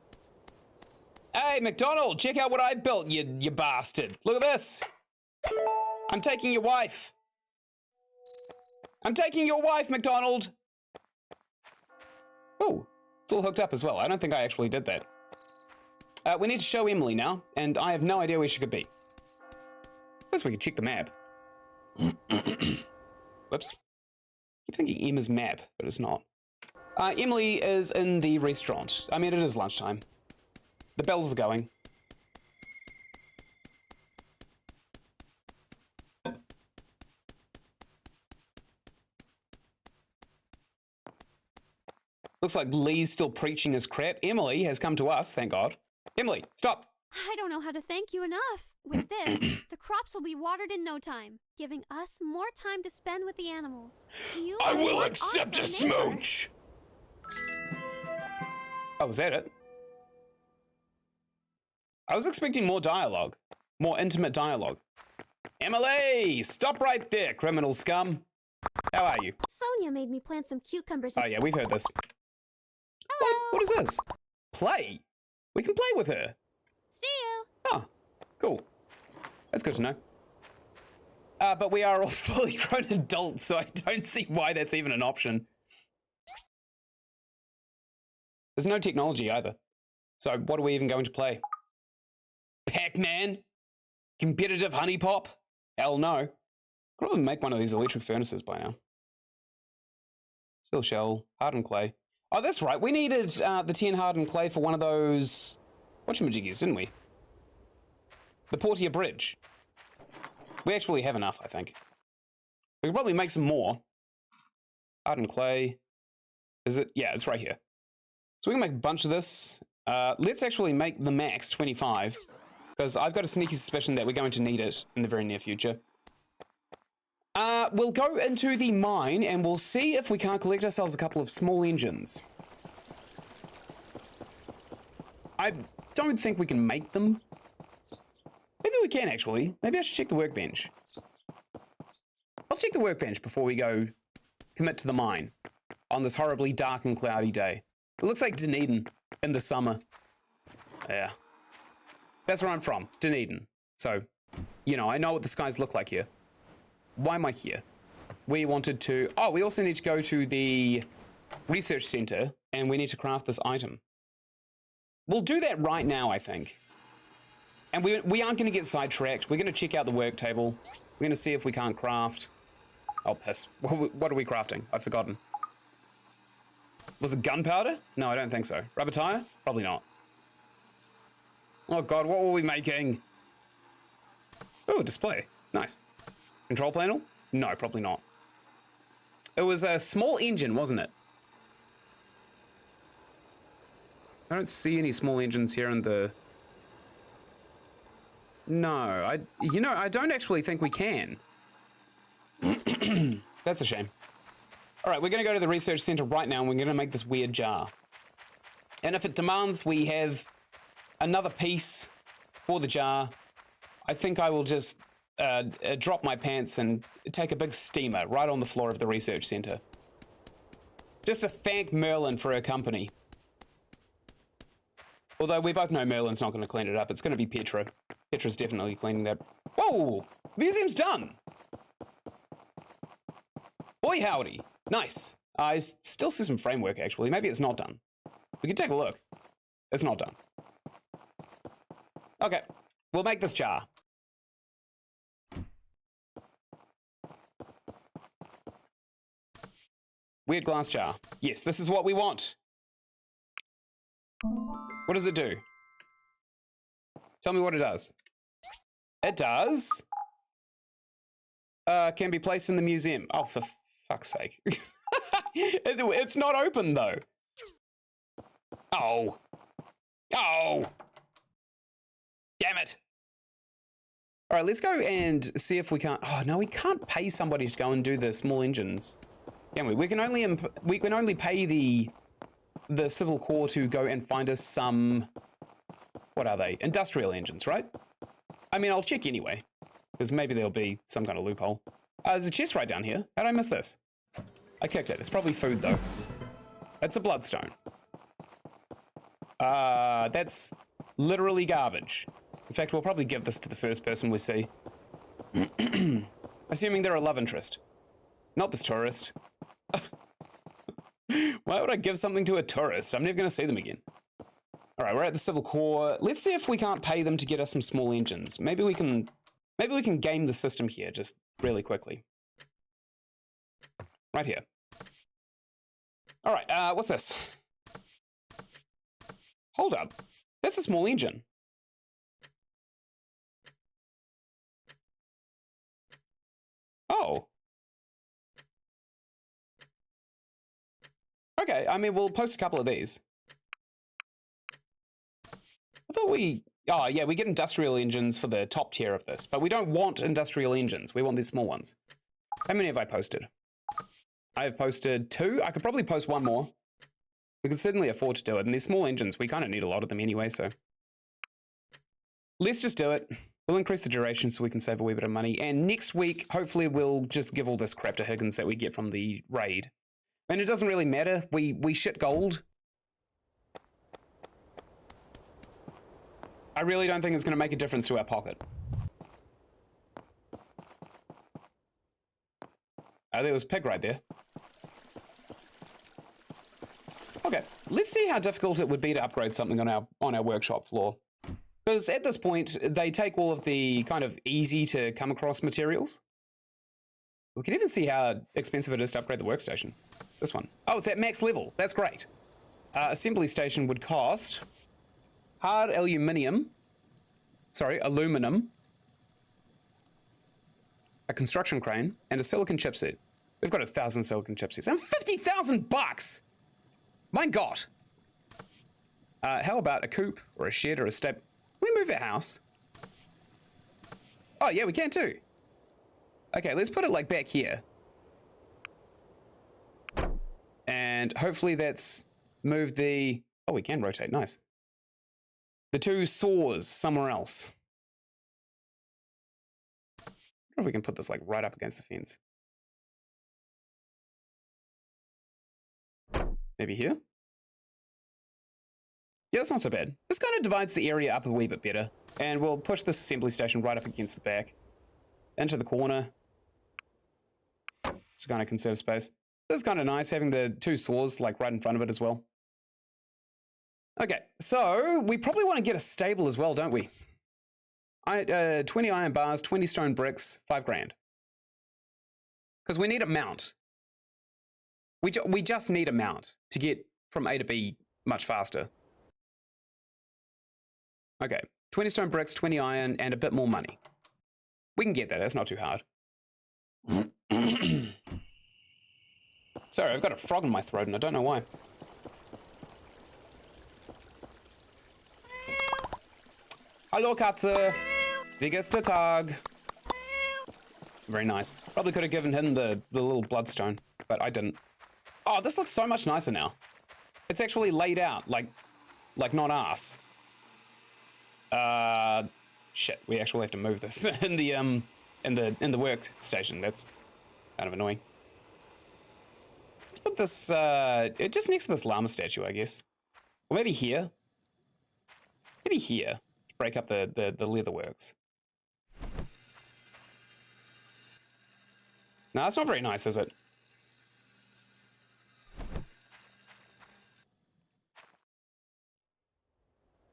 Hey, McDonald, check out what I built, you bastard. Look at this. I'm taking your wife. I'm taking your wife, McDonald. Oh, it's all hooked up as well. I don't think I actually did that. We need to show Emily now, and I have no idea where she could be. Suppose we could check the map. Whoops. I keep thinking Emma's map, but it's not. Emily is in the restaurant. I mean, it is lunchtime. The bells are going. Looks like Lee's still preaching his crap. Emily has come to us, thank God. Emily, stop. I don't know how to thank you enough. With this, the crops will be watered in no time, giving us more time to spend with the animals. I will accept a smooch! Oh, was that it? I was expecting more dialogue. More intimate dialogue. Emily! Stop right there, criminal scum. How are you? Sonia made me plant some cucumbers. Oh yeah, we've heard this. What is this? Play? We can play with her. See you. Oh, cool. That's good to know. But we are all fully grown adults, so I don't see why that's even an option. There's no technology either. So what are we even going to play? Pac-Man? Competitive honey pop? Hell no. Could probably make one of these electric furnaces by now. Steel shell, hardened clay. Oh, that's right. We needed the 10 hardened clay for one of those whatchamajiggies, didn't we? The Portia bridge. We actually have enough, I think. We could probably make some more. Hardened clay. Is it? Yeah, it's right here. So we can make a bunch of this. Let's actually make the max 25, because I've got a sneaky suspicion that we're going to need it in the very near future. We'll go into the mine and we'll see if we can't collect ourselves a couple of small engines. I don't think we can make them. Maybe we can actually. Maybe I should check the workbench. I'll check the workbench before we go commit to the mine on this horribly dark and cloudy day. It looks like Dunedin in the summer. Yeah. That's where I'm from, Dunedin. So, you know, I know what the skies look like here. Why am I here? We wanted to... Oh, we also need to go to the research center and we need to craft this item. We'll do that right now, I think. And we aren't going to get sidetracked. We're going to check out the work table. We're going to see if we can't craft... Oh, piss. What are we crafting? I've forgotten. Was it gunpowder? No, I don't think so. Rubber tire? Probably not. Oh God, what were we making? Oh, display. Nice. Control panel? No, probably not. It was a small engine, wasn't it? I don't see any small engines here in the... No, I don't actually think we can. That's a shame. All right, we're going to go to the research center right now and we're going to make this weird jar. And if it demands we have another piece for the jar, I think I will just drop my pants and take a big steamer right on the floor of the research center. Just to thank Merlin for her company. Although we both know Merlin's not going to clean it up. It's going to be Petra. Petra's definitely cleaning that. Whoa! Museum's done! Boy howdy. Nice. I still see some framework, actually. Maybe it's not done. We can take a look. It's not done. Okay. We'll make this jar. Weird glass jar. Yes, this is what we want. What does it do? Tell me what it does. It does. Can be placed in the museum. Oh, for fuck's sake. It's not open, though. Oh. Oh. Damn it. All right, let's go and see if we can't. Oh no, we can't pay somebody to go and do the small engines, can we? We can only pay the Civil Corps to go and find us some. What are they? Industrial engines, right? I mean, I'll check anyway, because maybe there'll be some kind of loophole. There's a chest right down here. How did I miss this? I kicked it. It's probably food though. It's a bloodstone. That's literally garbage. In fact, we'll probably give this to the first person we see. Assuming they're a love interest. Not this tourist. Why would I give something to a tourist? I'm never going to see them again. All right, we're at the Civil Corps. Let's see if we can't pay them to get us some small engines. Maybe we can game the system here just really quickly. Right here. All right, what's this? Hold up. That's a small engine. Oh. Okay, I mean, we'll post a couple of these. I thought we... Oh, yeah, we get industrial engines for the top tier of this, but we don't want industrial engines. We want these small ones. How many have I posted? I have posted 2. I could probably post 1 more. We could certainly afford to do it. And these small engines, we kind of need a lot of them anyway, so... Let's just do it. We'll increase the duration so we can save a wee bit of money. And next week, hopefully we'll just give all this crap to Higgins that we get from the raid. And it doesn't really matter. We shit gold. I really don't think it's going to make a difference to our pocket. Oh, there was a pig right there. Okay, let's see how difficult it would be to upgrade something on our workshop floor. Because at this point, they take all of the kind of easy to come across materials. We can even see how expensive it is to upgrade the workstation. This one. Oh, it's at max level. That's great. Assembly station would cost hard aluminum, a construction crane, and a silicon chipset. We've got 1,000 silicon chipsets and $50,000. My God. How about a coop or a shed or a step? Can we move our house? Oh yeah, we can too. Okay, let's put it like back here. And hopefully that's moved the... Oh, we can rotate, nice. The 2 saws somewhere else. I wonder if we can put this like right up against the fence. Maybe here? Yeah, that's not so bad. This kind of divides the area up a wee bit better. And we'll push this assembly station right up against the back. Into the corner. To kind of conserve space. This is kind of nice, having the 2 saws like right in front of it as well. Okay, so we probably want to get a stable as well, don't we? 20 iron bars, 20 stone bricks, 5 grand. Because we need a mount. We just need a mount to get from A to B much faster. Okay, 20 stone bricks, 20 iron, and a bit more money. We can get that, that's not too hard. Sorry, I've got a frog in my throat and I don't know why. Hallo Katze! Wie geht's der Tag? Very nice. Probably could have given him the little bloodstone, but I didn't. Oh, this looks so much nicer now. It's actually laid out like not ass. Shit, we actually have to move this in the workstation. That's kind of annoying. Let's put this just next to this llama statue, I guess. Or maybe here. Maybe here. Break up the leather works. No, that's not very nice, is it?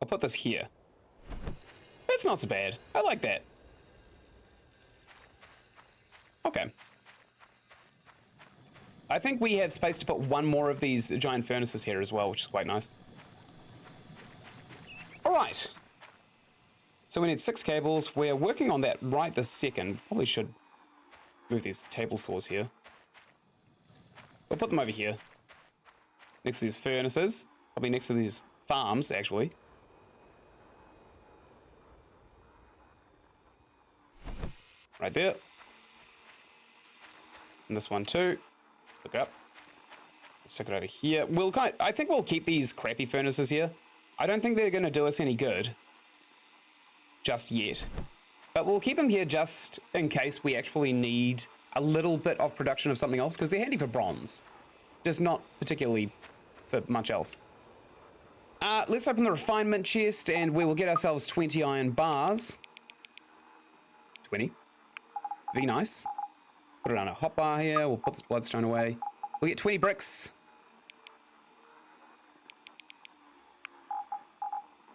I'll put this here. That's not so bad. I like that. Okay. I think we have space to put 1 more of these giant furnaces here as well, which is quite nice. All right. So we need 6 cables. We're working on that right this second. Probably should move these table saws here. We'll put them over here. Next to these furnaces. Probably next to these farms, actually. Right there. And this one too. Look up. Stick it over here. I think we'll keep these crappy furnaces here. I don't think they're going to do us any good just yet. But we'll keep them here just in case we actually need a little bit of production of something else, because they're handy for bronze. Just not particularly for much else. Let's open the refinement chest and we will get ourselves 20 iron bars. 20. Very nice. Put it on a hotbar here. We'll put this bloodstone away. We'll get 20 bricks.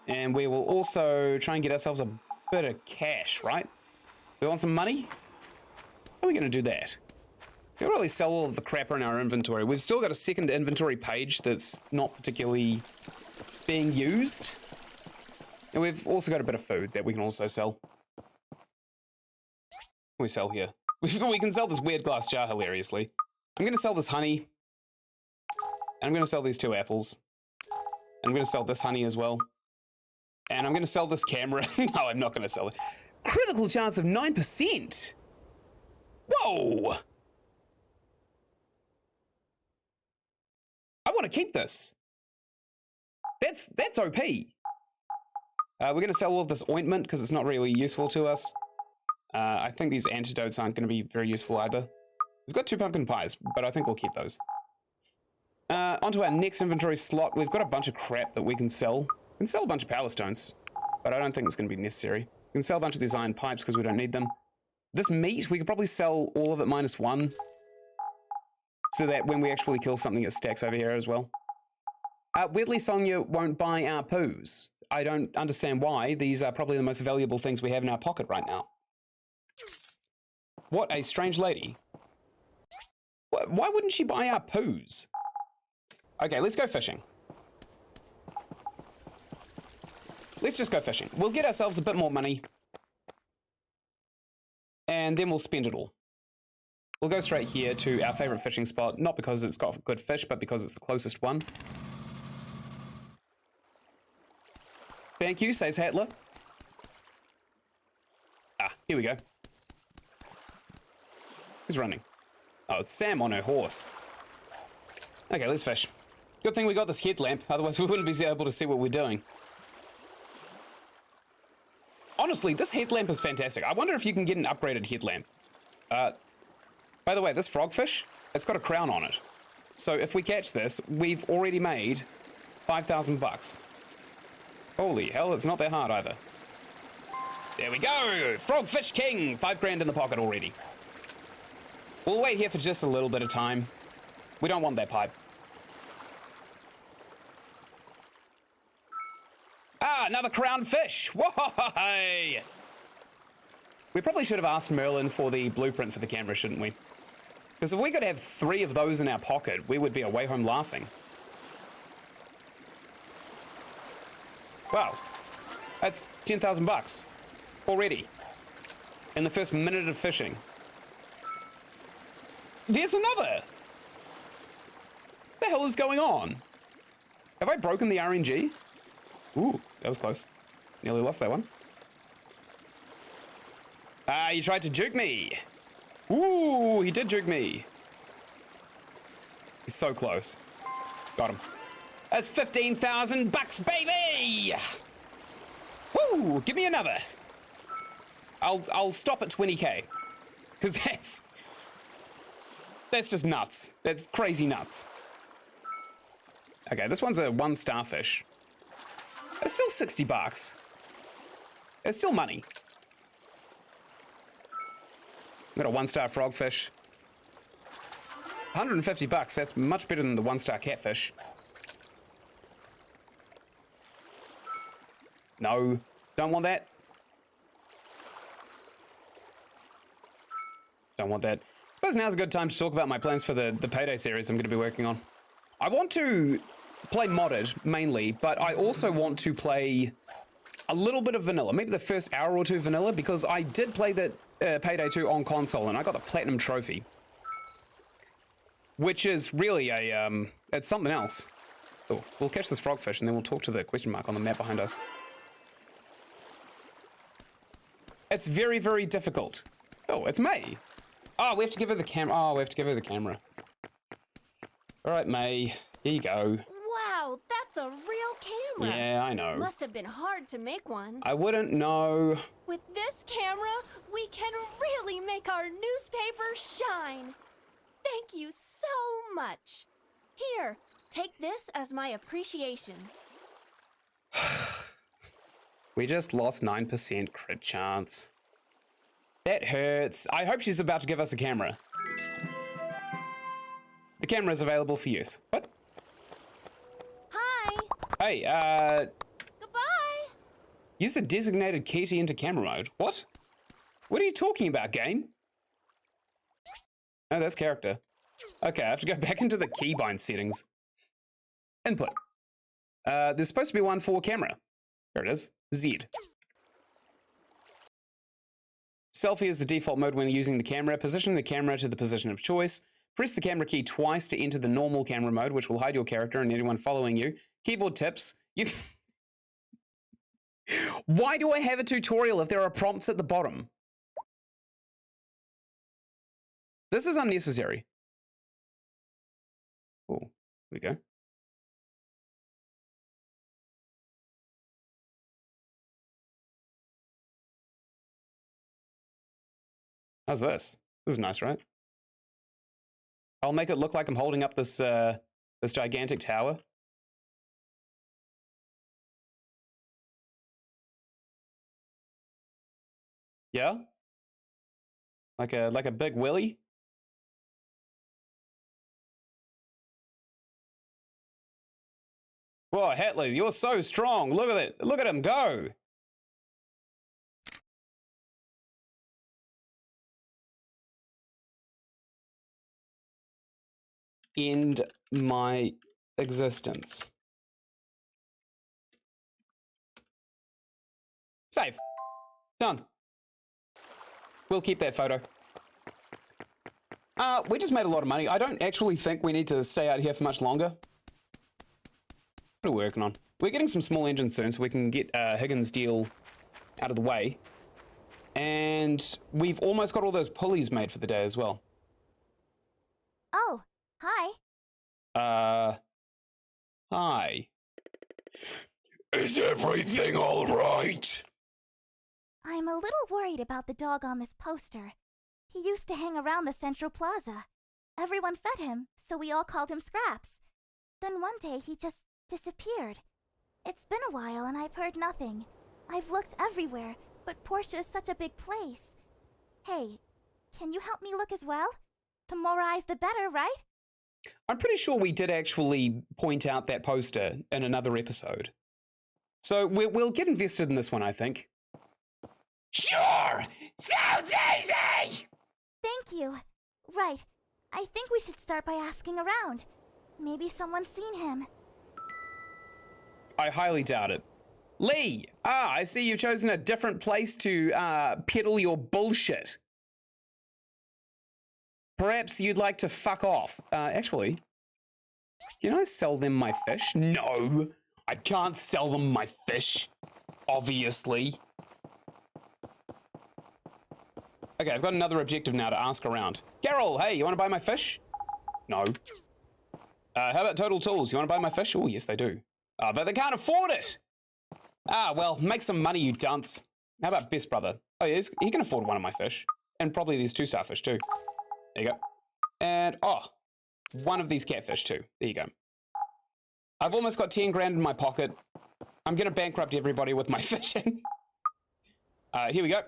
And we will also try and get ourselves a bit of cash, right? We want some money? How are we going to do that? We don't really sell all of the crap in our inventory. We've still got a second inventory page that's not particularly being used. And we've also got a bit of food that we can also sell. We sell here. We can sell this weird glass jar hilariously. I'm going to sell this honey. And I'm going to sell these 2 apples. And I'm going to sell this honey as well. And I'm going to sell this camera. No, I'm not going to sell it. Critical chance of 9%. Whoa! I want to keep this. That's OP. We're going to sell all of this ointment because it's not really useful to us. I think these antidotes aren't going to be very useful either. We've got 2 pumpkin pies, but I think we'll keep those. Onto our next inventory slot. We've got a bunch of crap that we can sell. We can sell a bunch of power stones, but I don't think it's going to be necessary. We can sell a bunch of these iron pipes because we don't need them. This meat, we could probably sell all of it -1. So that when we actually kill something, it stacks over here as well. Weirdly, Sonia won't buy our poos. I don't understand why. These are probably the most valuable things we have in our pocket right now. What a strange lady. Why wouldn't she buy our poos? Okay, let's go fishing. Let's just go fishing. We'll get ourselves a bit more money. And then we'll spend it all. We'll go straight here to our favorite fishing spot, not because it's got good fish, but because it's the closest one. Thank you, says Hatler. Here we go. Who's running? Oh, it's Sam on her horse. Okay, let's fish. Good thing we got this headlamp, otherwise we wouldn't be able to see what we're doing. Honestly, this headlamp is fantastic. I wonder if you can get an upgraded headlamp. By the way, this frogfish, it's got a crown on it. So if we catch this, we've already made 5,000 bucks. Holy hell, it's not that hard either. There we go! Frogfish King! 5 grand in the pocket already. We'll wait here for just a little bit of time. We don't want that pipe. Another crowned fish! Whoa! We probably should have asked Merlin for the blueprint for the camera, shouldn't we? Because if we could have 3 of those in our pocket, we would be away home laughing. Wow. That's 10,000 bucks. Already. In the first minute of fishing. There's another! What the hell is going on? Have I broken the RNG? Ooh, that was close. Nearly lost that one. You tried to juke me. Ooh, he did juke me. He's so close. Got him. That's 15,000 bucks, baby! Woo! Give me another. I'll stop at 20k. Because that's just nuts. That's crazy nuts. Okay, this one's a 1-star fish. It's still 60 bucks. It's still money. Got a 1-star frogfish. 150 bucks, that's much better than the 1-star catfish. No, don't want that. Don't want that. I suppose now's a good time to talk about my plans for the Payday series I'm going to be working on. I want to play modded, mainly, but I also want to play a little bit of vanilla. Maybe the first hour or 2 vanilla, because I did play the Payday 2 on console, and I got the Platinum Trophy. Which is really a, it's something else. Oh, we'll catch this frogfish and then we'll talk to the question mark on the map behind us. It's very, very difficult. Oh, it's May. Oh, we have to give her the camera. Oh, we have to give her the camera. All right, May. Here you go. Wow, that's a real camera. Yeah, I know. Must have been hard to make one. I wouldn't know. With this camera, we can really make our newspaper shine. Thank you so much. Here, take this as my appreciation. We just lost 9% crit chance. That hurts. I hope she's about to give us a camera. The camera is available for use. What? Hi. Hey, Goodbye. use the designated key to enter camera mode. What? What are you talking about, game? Oh, that's character. Okay, I have to go back into the keybind settings. Input. There's supposed to be one for camera. Here it is. Z. Selfie is the default mode when using the camera. Position the camera to the position of choice. Press the camera key twice to enter the normal camera mode, which will hide your character and anyone following you. Keyboard tips. Why do I have a tutorial if there are prompts at the bottom? This is unnecessary. Oh, here we go. How's this? This is nice, right? I'll make it look like I'm holding up this this gigantic tower. Yeah? Like a big willy? Whoa, Hatley, you're so strong. Look at it. Look at him go. End my existence. Save. Done. We'll keep that photo. We just made a lot of money. I don't actually think we need to stay out here for much longer. What are we working on? We're getting some small engines soon so we can get Higgins' deal out of the way. And we've almost got all those pulleys made for the day as well. Oh, hi. Hi. Is everything all right? I'm a little worried about the dog on this poster. He used to hang around the Central Plaza. Everyone fed him, so we all called him Scraps. Then one day he just disappeared. It's been a while and I've heard nothing. I've looked everywhere, but Portia is such a big place. Hey, can you help me look as well? The more eyes, the better, right? I'm pretty sure we did actually point out that poster in another episode. So we'll get invested in this one, I think. Sure! Sounds easy! Thank you. Right. I think we should start by asking around. Maybe someone's seen him. I highly doubt it. Lee! I see you've chosen a different place to peddle your bullshit. Perhaps you'd like to fuck off. Actually, can I sell them my fish? No, I can't sell them my fish, obviously. Okay, I've got another objective now to ask around. Carol, hey, you want to buy my fish? No. How about Total Tools? You want to buy my fish? Oh, yes, they do. But they can't afford it. Well, make some money, you dunce. How about Best Brother? Oh, yeah, he can afford one of my fish. And probably these 2 starfish, too. There you go. And, one of these catfish, too. There you go. I've almost got 10 grand in my pocket. I'm going to bankrupt everybody with my fishing. Here we go.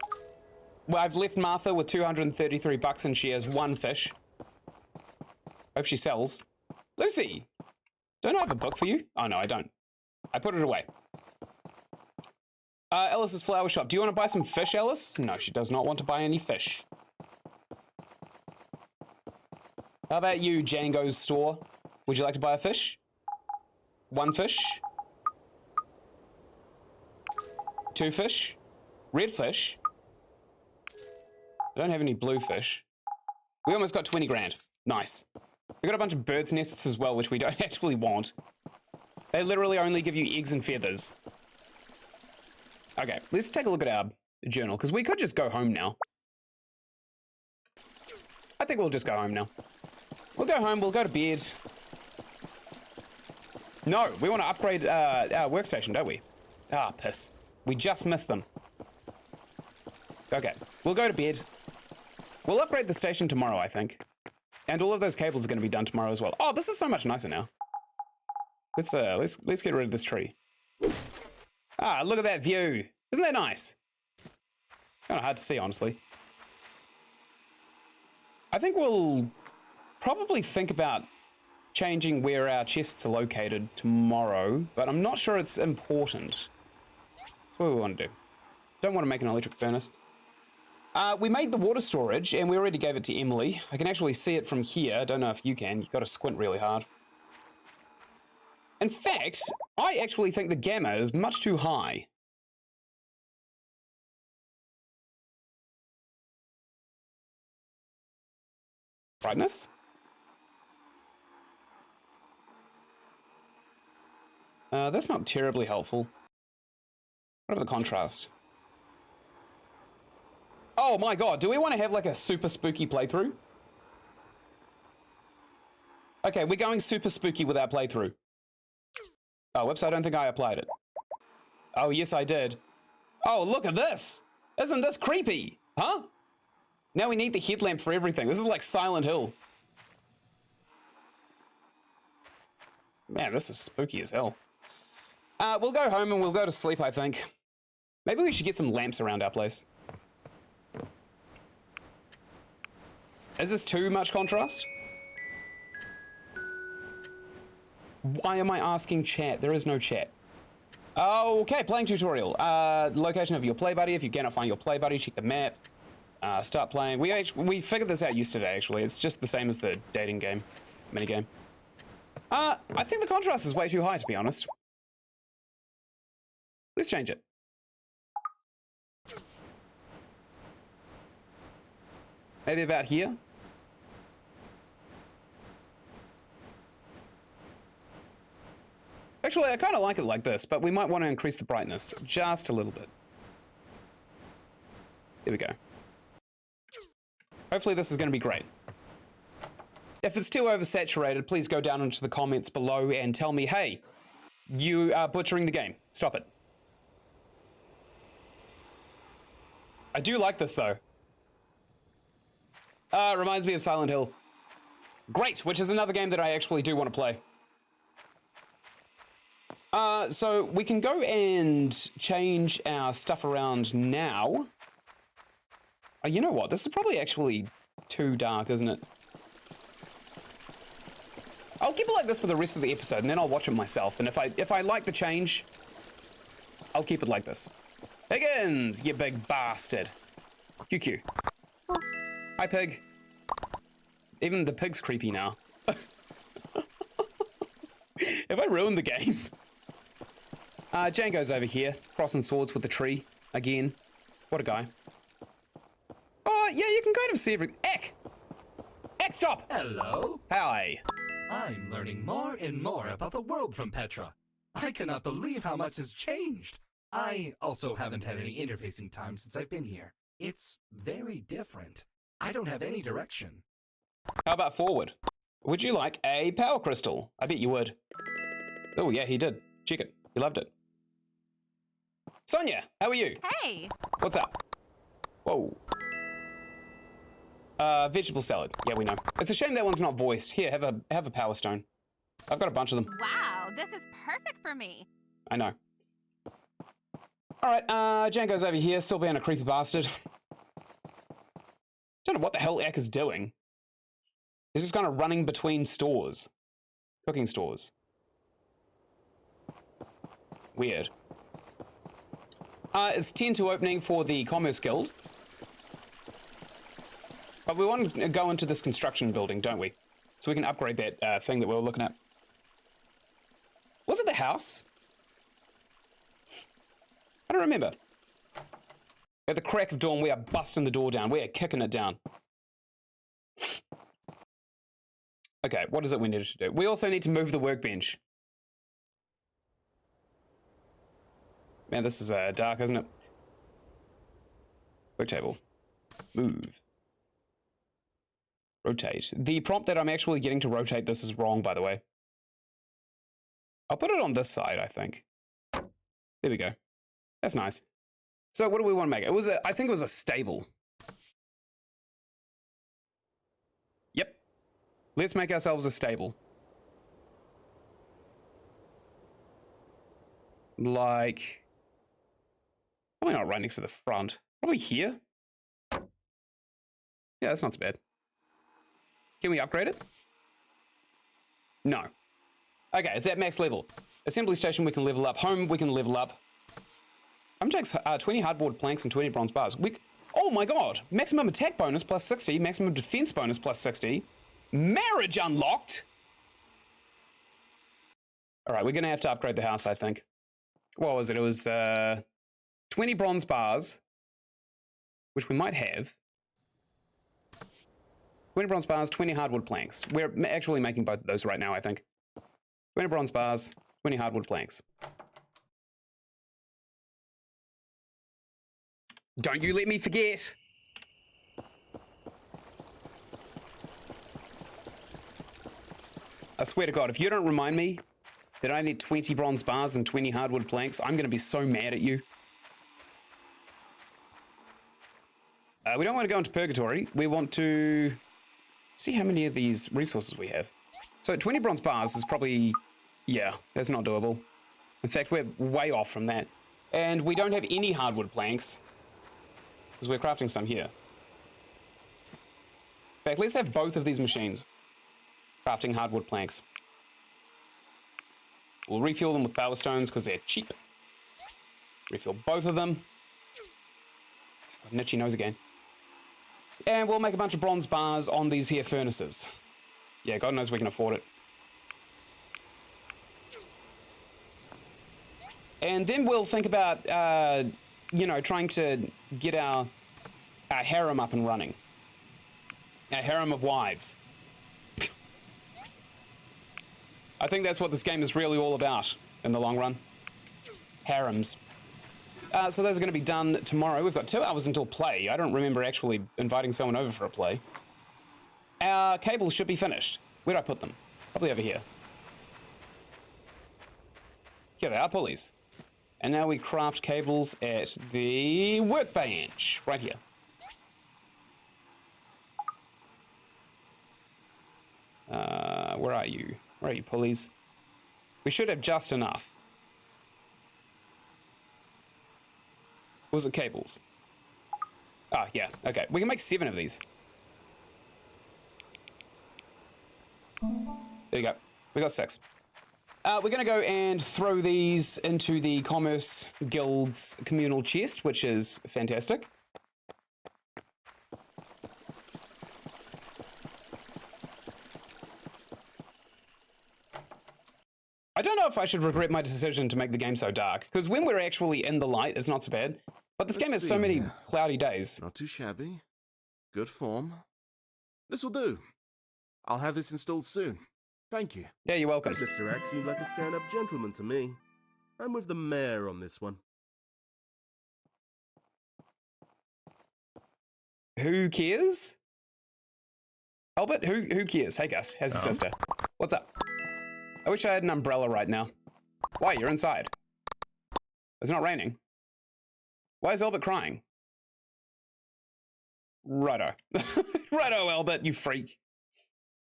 Well, I've left Martha with 233 bucks and she has 1 fish. Hope she sells. Lucy! Don't I have a book for you? Oh, no, I don't. I put it away. Ellis's flower shop. Do you want to buy some fish, Ellis? No, she does not want to buy any fish. How about you, Django's store? Would you like to buy a fish? 1 fish? 2 fish? Red fish? I don't have any blue fish. We almost got 20 grand. Nice. We got a bunch of bird's nests as well, which we don't actually want. They literally only give you eggs and feathers. Okay, let's take a look at our journal, because we could just go home now. I think we'll just go home now. We'll go home, we'll go to bed. No, we want to upgrade our workstation, don't we? Ah, piss. We just missed them. Okay, we'll go to bed. We'll upgrade the station tomorrow, I think. And all of those cables are going to be done tomorrow as well. Oh, this is so much nicer now. Let's get rid of this tree. Ah, look at that view. Isn't that nice? Kind of hard to see, honestly. I think we'll probably think about changing where our chests are located tomorrow, but I'm not sure it's important. That's what we want to do. Don't want to make an electric furnace. We made the water storage, and we already gave it to Emily. I can actually see it from here. I don't know if you can. You've got to squint really hard. In fact, I actually think the gamma is much too high. Brightness? That's not terribly helpful. What about the contrast? Oh my god, do we want to have like a super spooky playthrough? Okay, we're going super spooky with our playthrough. Oh, whoops, I don't think I applied it. Oh, yes, I did. Oh, look at this! Isn't this creepy? Huh? Now we need the headlamp for everything. This is like Silent Hill. Man, this is spooky as hell. We'll go home and we'll go to sleep, I think. Maybe we should get some lamps around our place. Is this too much contrast? Why am I asking chat? There is no chat. Okay, playing tutorial. Location of your play buddy. If you cannot find your play buddy, check the map. Start playing. We figured this out yesterday, actually. It's just the same as the dating game, minigame. I think the contrast is way too high, to be honest. Let's change it. Maybe about here. Actually, I kind of like it like this, but we might want to increase the brightness just a little bit. There we go. Hopefully this is going to be great. If it's too oversaturated, please go down into the comments below and tell me, hey, you are butchering the game. Stop it. I do like this, though. Reminds me of Silent Hill. Great, which is another game that I actually do want to play. So we can go and change our stuff around now. You know what? This is probably actually too dark, isn't it? I'll keep it like this for the rest of the episode, and then I'll watch it myself. And if I like the change, I'll keep it like this. Higgins, you big bastard. QQ. Hi, pig. Even the pig's creepy now. Have I ruined the game? Django's over here, crossing swords with the tree. Again. What a guy. Oh, yeah, you can kind of see everything. Eck! Eck, stop! Hello? Hi. I'm learning more and more about the world from Petra. I cannot believe how much has changed. I also haven't had any interfacing time since I've been here. It's very different. I don't have any direction. How about forward? Would you like a power crystal? I bet you would. Oh, yeah, he did. Check it. He loved it. Sonia, how are you? Hey! What's up? Whoa. Vegetable salad. Yeah, we know. It's a shame that one's not voiced. Here, have a power stone. I've got a bunch of them. Wow, this is perfect for me. I know. Alright, Django's over here, still being a creepy bastard. Don't know what the hell Eck is doing. He's just kind of running between stores. Cooking stores. Weird. It's 10 to opening for the Commerce Guild. But we want to go into this construction building, don't we? So we can upgrade that thing that we were looking at. Was it the house? I don't remember. At the crack of dawn, we are busting the door down. We are kicking it down. Okay, what is it we need to do? We also need to move the workbench. Man, this is dark, isn't it? Work table. Move. Rotate. The prompt that I'm actually getting to rotate this is wrong, by the way. I'll put it on this side, I think. There we go. That's nice. So what do we want to make? It was I think it was a stable. Yep. Let's make ourselves a stable. Like, probably not right next to the front. Probably here. Yeah, that's not so bad. Can we upgrade it? No. Okay, it's at max level. Assembly station, we can level up. Home, we can level up. Home takes 20 hardboard planks and 20 bronze bars. Oh my god! Maximum attack bonus plus 60, maximum defense bonus plus 60. Marriage unlocked! Alright, we're gonna have to upgrade the house, I think. What was it? It was 20 bronze bars, which we might have. 20 bronze bars, 20 hardwood planks. We're actually making both of those right now, I think. 20 bronze bars, 20 hardwood planks. Don't you let me forget! I swear to God, if you don't remind me that I need 20 bronze bars and 20 hardwood planks, I'm going to be so mad at you. We don't want to go into purgatory. We want to see how many of these resources we have. So 20 bronze bars is probably, yeah, that's not doable. In fact, we're way off from that. And we don't have any hardwood planks, because we're crafting some here. In fact, let's have both of these machines crafting hardwood planks. We'll refuel them with power stones because they're cheap. Refuel both of them. Got an itchy nose again. And we'll make a bunch of bronze bars on these here furnaces. Yeah, God knows we can afford it. And then we'll think about, you know, trying to get our harem up and running. Our harem of wives. I think that's what this game is really all about in the long run. Harems. So those are going to be done tomorrow. We've got 2 hours until play. I don't remember actually inviting someone over for a play. Our cables should be finished. Where did I put them? Probably over here. Here they are, pulleys. And now we craft cables at the workbench, right here. Where are you? Where are you, pulleys? We should have just enough. Was it cables? Ah, yeah, okay. We can make 7 of these. There you go. We got 6. We're going to go and throw these into the Commerce Guild's communal chest, which is fantastic. I don't know if I should regret my decision to make the game so dark, because when we're actually in the light, it's not so bad. But this game has so many cloudy days. Not too shabby. Good form. This will do. I'll have this installed soon. Thank you. Yeah, you're welcome. Mr. X seemed like a stand-up gentleman to me. I'm with the mayor on this one. Who cares? Albert, who cares? Hey, Gus, how's your sister? What's up? I wish I had an umbrella right now. Why? You're inside. It's not raining. Why is Albert crying? Righto. Righto, Albert, you freak.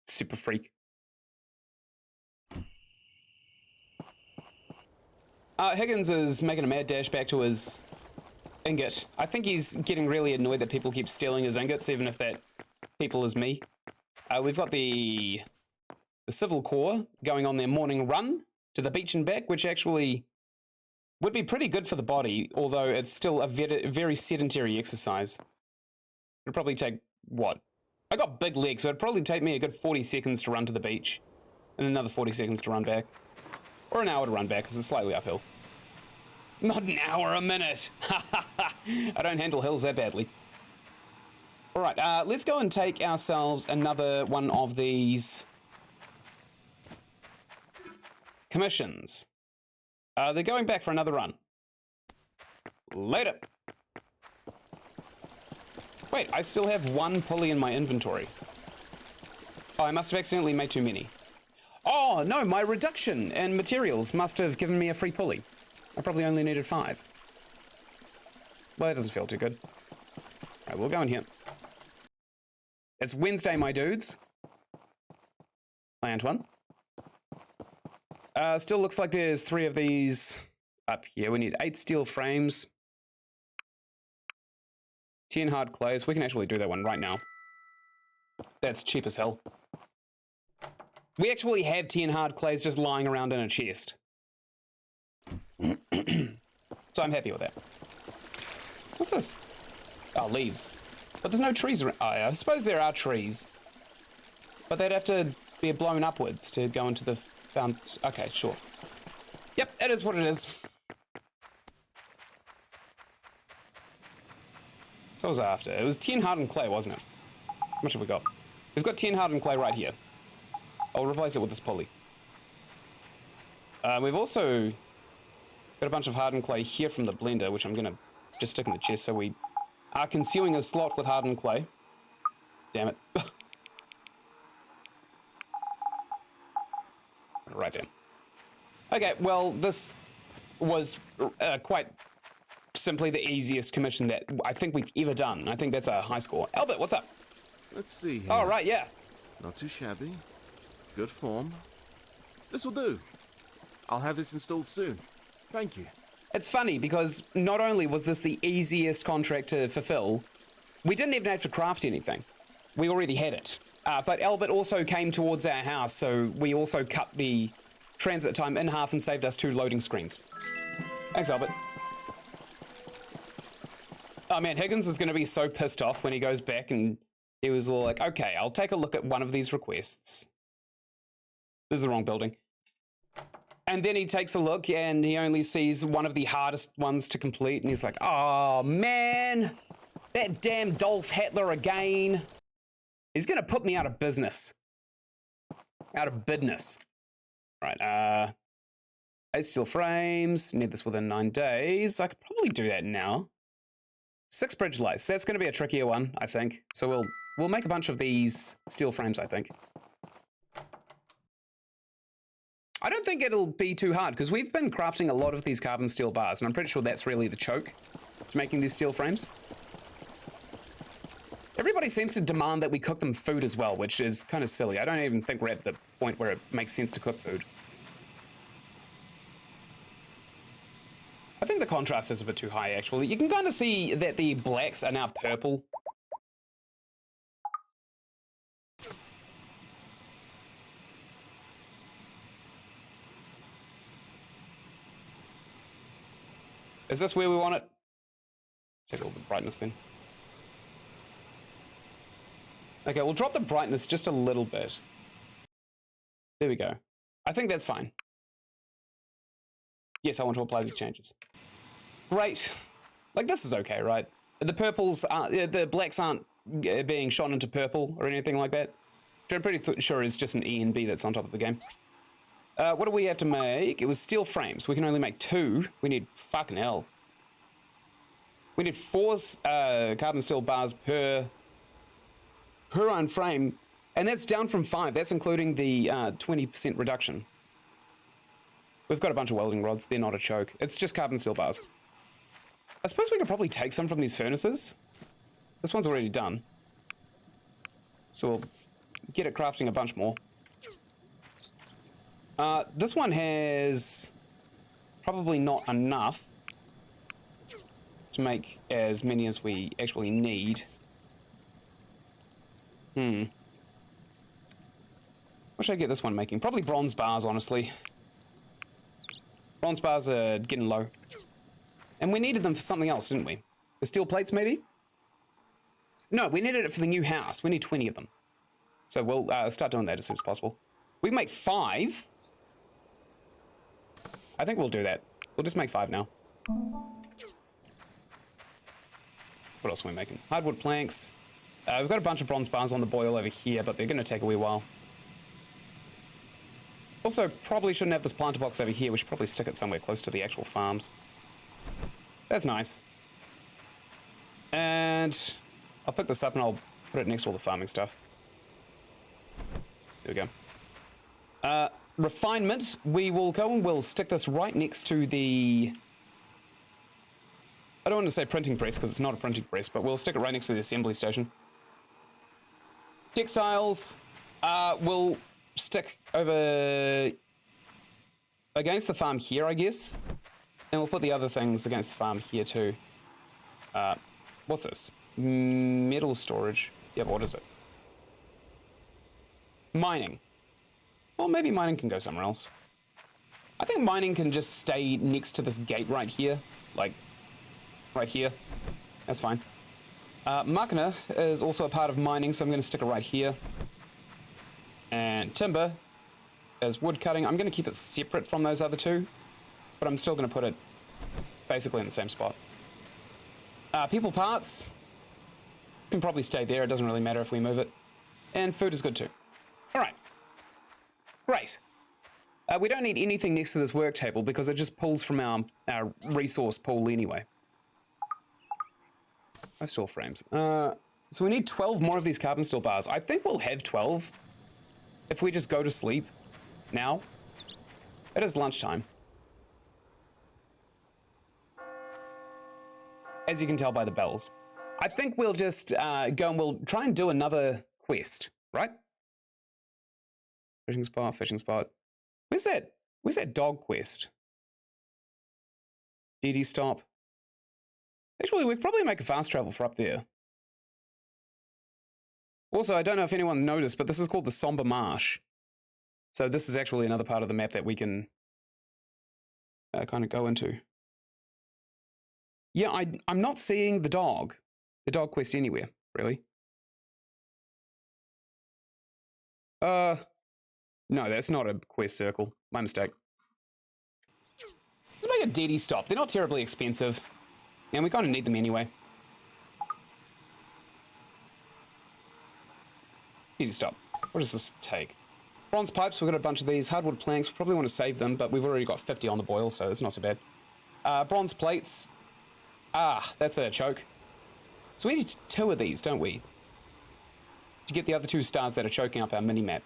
Super freak. Higgins is making a mad dash back to his ingot. I think he's getting really annoyed that people keep stealing his ingots, even if that people is me. We've got the Civil Corps going on their morning run to the beach and back, which actually would be pretty good for the body, although it's still a very sedentary exercise. It'd probably take, what? I got big legs, so it'd probably take me a good 40 seconds to run to the beach, and another 40 seconds to run back. Or an hour to run back, because it's slightly uphill. Not an hour, a minute! I don't handle hills that badly. Alright, let's go and take ourselves another one of these commissions. They're going back for another run. Later. Wait, I still have one pulley in my inventory. Oh, I must have accidentally made too many. Oh, no, my reduction in materials must have given me a free pulley. I probably only needed 5. Well, that doesn't feel too good. Alright, we'll go in here. It's Wednesday, my dudes. Hi, Antoine. Still looks like there's 3 of these up here. We need 8 steel frames. 10 hard clays. We can actually do that one right now. That's cheap as hell. We actually had 10 hard clays just lying around in a chest. So I'm happy with that. What's this? Oh, leaves. But there's no trees around. Oh, yeah, I suppose there are trees. But they'd have to be blown upwards to go into the fount. Okay, sure. Yep, it is what it is. So I was after. It was 10 hardened clay, wasn't it? How much have we got? We've got 10 hardened clay right here. I'll replace it with this pulley. We've also got a bunch of hardened clay here from the blender, which I'm going to just stick in the chest so we are consuming a slot with hardened clay. Damn it. Right then. Okay, well, this was quite simply the easiest commission that I think we've ever done. I think that's a high score. Albert, what's up? Let's see here. Oh, right, yeah. Not too shabby. Good form. This will do. I'll have this installed soon. Thank you. It's funny because not only was this the easiest contract to fulfill, we didn't even have to craft anything. We already had it. But Albert also came towards our house, so we also cut the transit time in half and saved us 2 loading screens. Thanks, Albert. Oh man, Higgins is going to be so pissed off when he goes back and he was all like, okay, I'll take a look at one of these requests. This is the wrong building. And then he takes a look and he only sees one of the hardest ones to complete and he's like, oh man, that damn Dolph Hitler again. He's going to put me out of business. Out of business. Right, 8 steel frames, need this within 9 days. I could probably do that now. 6 bridge lights, that's going to be a trickier one, I think. So we'll make a bunch of these steel frames, I think. I don't think it'll be too hard, because we've been crafting a lot of these carbon steel bars, and I'm pretty sure that's really the choke to making these steel frames. Everybody seems to demand that we cook them food as well, which is kind of silly. I don't even think we're at the point where it makes sense to cook food. I think the contrast is a bit too high, actually. You can kind of see that the blacks are now purple. Is this where we want it? Take all the brightness then. Okay, we'll drop the brightness just a little bit. There we go. I think that's fine. Yes, I want to apply these changes. Great. Like, this is okay, right? The purples aren't, the blacks aren't being shone into purple or anything like that. Which I'm pretty sure is just an E and B that's on top of the game. What do we have to make? It was steel frames. We can only make 2. We need fucking hell. We need 4 carbon steel bars per iron frame, and that's down from 5. That's including the 20% reduction. We've got a bunch of welding rods. They're not a choke. It's just carbon steel bars. I suppose we could probably take some from these furnaces. This one's already done. So we'll get it crafting a bunch more. This one has probably not enough to make as many as we actually need. What should I get this one making? Probably bronze bars, honestly. Bronze bars are getting low. And we needed them for something else, didn't we? The steel plates, maybe? No, we needed it for the new house. We need 20 of them. So we'll start doing that as soon as possible. We can make 5. I think we'll do that. We'll just make 5 now. What else are we making? Hardwood planks. We've got a bunch of bronze bars on the boil over here, but they're going to take a wee while. Also, probably shouldn't have this planter box over here. We should probably stick it somewhere close to the actual farms. That's nice. And I'll pick this up and I'll put it next to all the farming stuff. There we go. Refinement. We will go and we'll stick this right next to the... I don't want to say printing press because it's not a printing press, but we'll stick it right next to the assembly station. Textiles. We'll stick over against the farm here, I guess. And we'll put the other things against the farm here too. What's this? Metal storage. Yeah, but what is it? Mining. Well, maybe mining can go somewhere else. I think mining can just stay next to this gate right here. Like, right here. That's fine. Machina is also a part of mining, so I'm going to stick it right here. And timber is wood cutting. I'm going to keep it separate from those other two, but I'm still going to put it basically in the same spot. People parts can probably stay there. It doesn't really matter if we move it. And food is good too. All right. Great. We don't need anything next to this work table because it just pulls from our resource pool anyway. I still frames. So we need 12 more of these carbon steel bars. I think we'll have 12 if we just go to sleep now. It is lunchtime. As you can tell by the bells. I think we'll just go and we'll try and do another quest, right? Fishing spot, fishing spot. Where's that dog quest? DD stop. Actually, we could probably make a fast travel for up there. Also, I don't know if anyone noticed, but this is called the Somber Marsh. So this is actually another part of the map that we can kind of go into. Yeah, I'm not seeing the dog quest anywhere, really. No, that's not a quest circle. My mistake. Let's make a DD stop. They're not terribly expensive. And we kind of need them anyway. DD stop. What does this take? Bronze pipes, we've got a bunch of these. Hardwood planks, we probably want to save them, but we've already got 50 on the boil, so it's not so bad. Bronze plates. Ah, that's a choke. So we need 2 of these, don't we? To get the other 2 stars that are choking up our mini-map.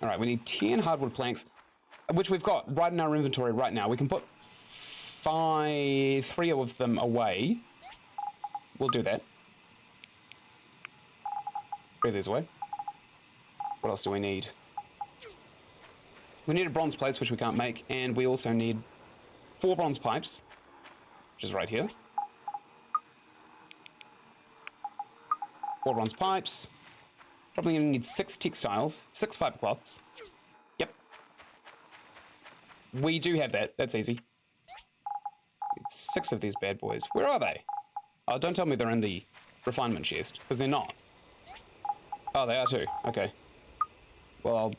Alright, we need 10 hardwood planks, which we've got right in our inventory right now. We can put 3 of them away. We'll do that. 3 of these away. What else do we need? We need a bronze plates, which we can't make, and we also need 4 bronze pipes, which is right here. 4 bronze pipes. Probably gonna need 6 textiles, 6 fiber cloths. Yep. We do have that. That's easy. 6 of these bad boys. Where are they? Oh, don't tell me they're in the refinement chest, because they're not. Oh, they are too. Okay. Well,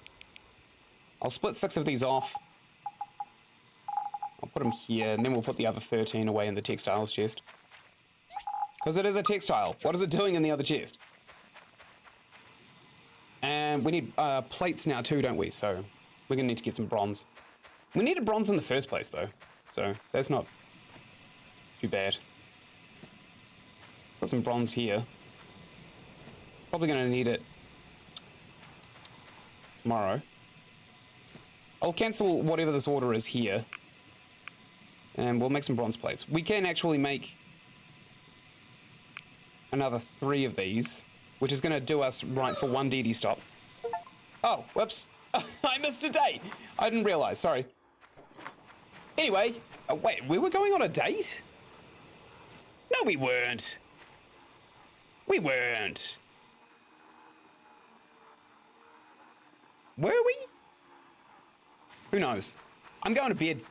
I'll split 6 of these off. I'll put them here, and then we'll put the other 13 away in the textiles chest. Because it is a textile. What is it doing in the other chest? And we need plates now too, don't we? So we're going to need to get some bronze. We needed bronze in the first place, though. So that's not too bad. Got some bronze here. Probably going to need it tomorrow. I'll cancel whatever this order is here. And we'll make some bronze plates. We can actually make another 3 of these, which is going to do us right for 1 DD stop. Oh, whoops. I missed a date. I didn't realize, sorry. Anyway, wait, we were going on a date? No, we weren't. We weren't. Were we? Who knows? I'm going to bed.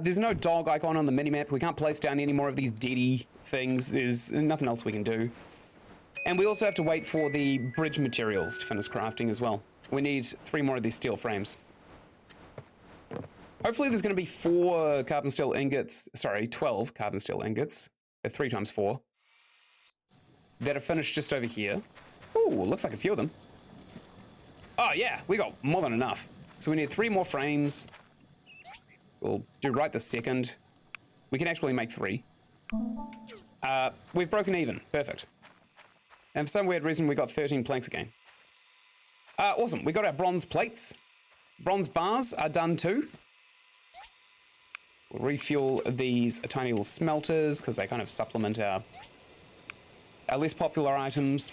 There's no dog icon on the minimap. We can't place down any more of these DD things. There's nothing else we can do. And we also have to wait for the bridge materials to finish crafting as well. We need 3 more of these steel frames. Hopefully there's going to be 4 carbon steel ingots, sorry, 12 carbon steel ingots. They're 3 times 4. That are finished just over here. Ooh, looks like a few of them. Oh yeah, we got more than enough. So we need 3 more frames. We'll do right this second. We can actually make 3. We've broken even. Perfect. And for some weird reason, we got 13 planks again. Awesome. We got our bronze plates. Bronze bars are done too. We'll refuel these tiny little smelters because they kind of supplement our less popular items.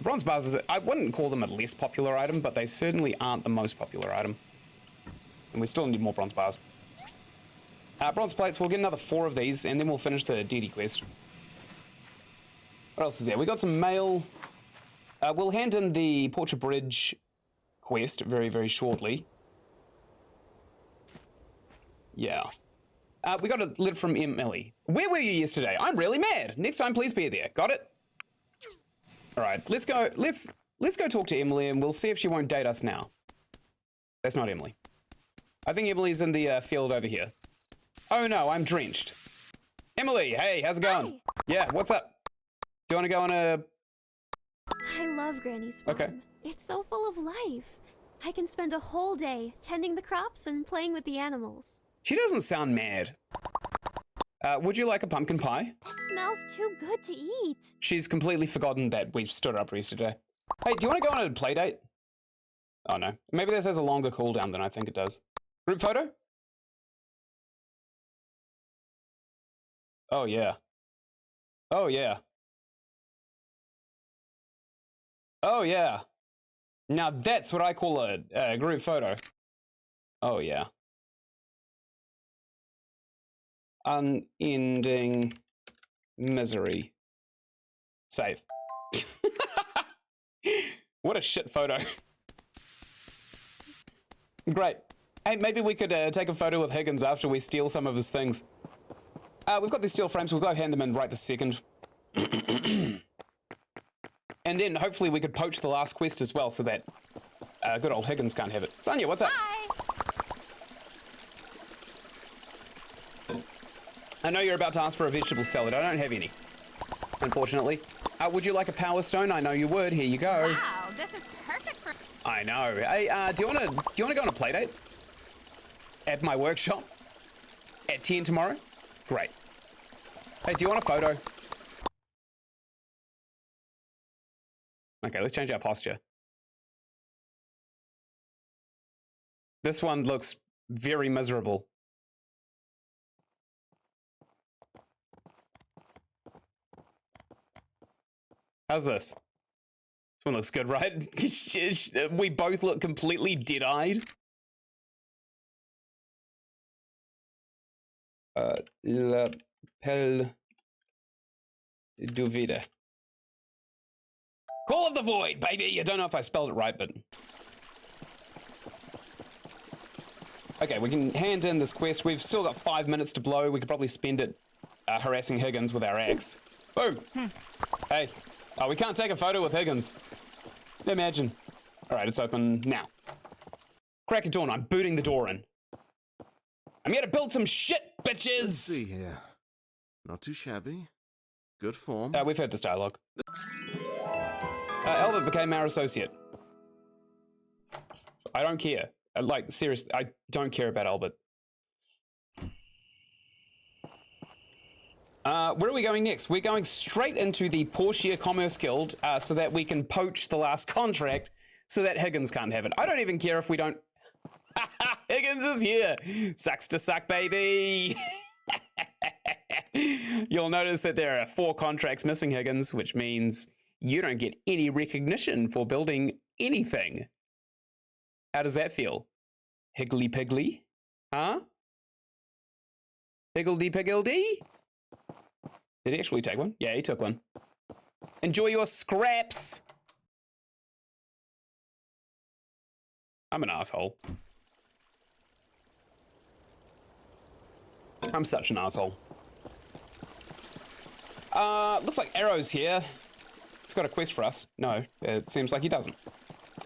Bronze bars, I wouldn't call them a less popular item, but they certainly aren't the most popular item. And we still need more bronze bars. Bronze plates, we'll get another 4 of these, and then we'll finish the deity quest. What else is there? We got some mail. We'll hand in the Portia Bridge quest very, very shortly. Yeah. We got a letter from Emily. Where were you yesterday? I'm really mad. Next time, please be there. Got it? All right, let's go. Let's go talk to Emily, and we'll see if she won't date us now. That's not Emily. I think Emily's in the field over here. Oh no, I'm drenched. Emily, hey, how's it going? Hi. Yeah, what's up? Do you want to go on a... I love Granny's farm. Okay. It's so full of life. I can spend a whole day tending the crops and playing with the animals. She doesn't sound mad. Would you like a pumpkin pie? It smells too good to eat. She's completely forgotten that we stood up yesterday. Hey, do you want to go on a play date? Oh no, maybe this has a longer cooldown than I think it does. Group photo? Oh yeah. Oh yeah. Oh yeah. Now that's what I call a group photo. Oh yeah. Unending misery. Save. What a shit photo. Great. Hey, maybe we could take a photo with Higgins after we steal some of his things. We've got these steel frames. We'll go hand them in right this second. And then hopefully we could poach the last quest as well so that good old Higgins can't have it. Sonia, what's up? Hi. I know you're about to ask for a vegetable salad. I don't have any, unfortunately. Would you like a power stone? I know you would. Here you go. Wow, this is perfect for... I know. Hey, do you wanna go on a play date? At my workshop? At 10 tomorrow? Great. Hey, do you want a photo? Okay, let's change our posture. This one looks very miserable. How's this? This one looks good, right? We both look completely dead-eyed. La Pelle du Vide. Call of the Void, baby! I don't know if I spelled it right, but... Okay, we can hand in this quest. We've still got 5 minutes to blow. We could probably spend it harassing Higgins with our axe. Boom! Hey. Oh, we can't take a photo with Higgins. Imagine. Alright, it's open now. Crack of dawn, I'm booting the door in. I'm here to build some shit, bitches! Let's see here. Not too shabby. Good form. We've heard this dialogue. Albert became our associate. I don't care. Like, seriously, I don't care about Albert. Where are we going next? We're going straight into the Portia Commerce Guild so that we can poach the last contract so that Higgins can't have it. I don't even care if we don't... Higgins is here! Sucks to suck, baby! You'll notice that there are 4 contracts missing, Higgins, which means you don't get any recognition for building anything. How does that feel? Higgly-piggly? Huh? Higgledy-piggledy? Did he actually take one? Yeah, he took one. Enjoy your scraps! I'm an asshole. I'm such an asshole. Looks like Arrow's here. He's got a quest for us. No, it seems like he doesn't.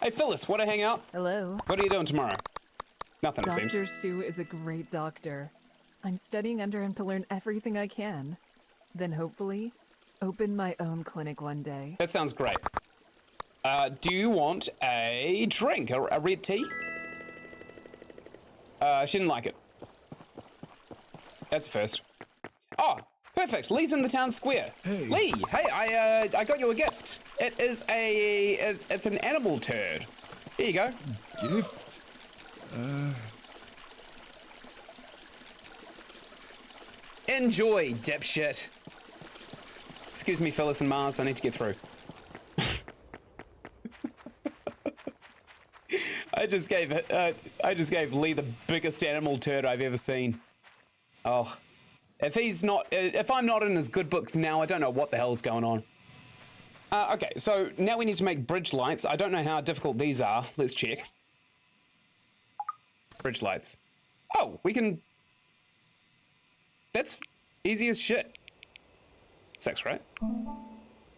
Hey, Phyllis, wanna hang out? Hello. What are you doing tomorrow? Nothing, it seems. Dr. Sue is a great doctor. I'm studying under him to learn everything I can. Then hopefully, open my own clinic one day. That sounds great. Do you want a drink? A red tea? She didn't like it. That's first. Oh, perfect. Lee's in the town square. Hey. Lee, hey, I got you a gift. It is it's an animal turd. Here you go. Gift? Enjoy, dipshit. Excuse me, Phyllis and Mars. I need to get through. I just gave Lee the biggest animal turd I've ever seen. Oh, if I'm not in his good books now, I don't know what the hell's going on. Okay, so now we need to make bridge lights. I don't know how difficult these are. Let's check. Bridge lights. Oh, we can. That's easy as shit. 6, right?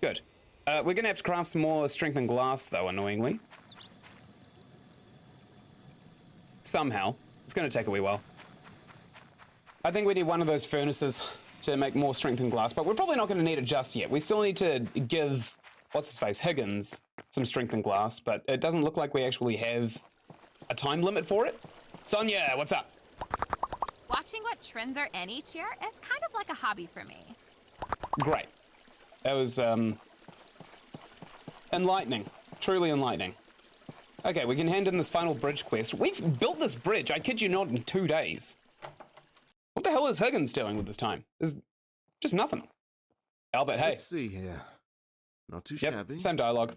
Good. We're gonna have to craft some more strengthened glass, though, annoyingly. Somehow. It's gonna take a wee while. I think we need one of those furnaces to make more strengthened glass, but we're probably not gonna need it just yet. We still need to give, what's his face, Higgins, some strengthened glass, but it doesn't look like we actually have a time limit for it. Sonia, what's up? Watching what trends are in each year is kind of like a hobby for me. Great. That was, enlightening. Truly enlightening. Okay, we can hand in this final bridge quest. We've built this bridge, I kid you not, in 2 days. What the hell is Higgins doing with his time? There's just nothing. Albert, hey. Let's see here. Not too shabby. Same dialogue.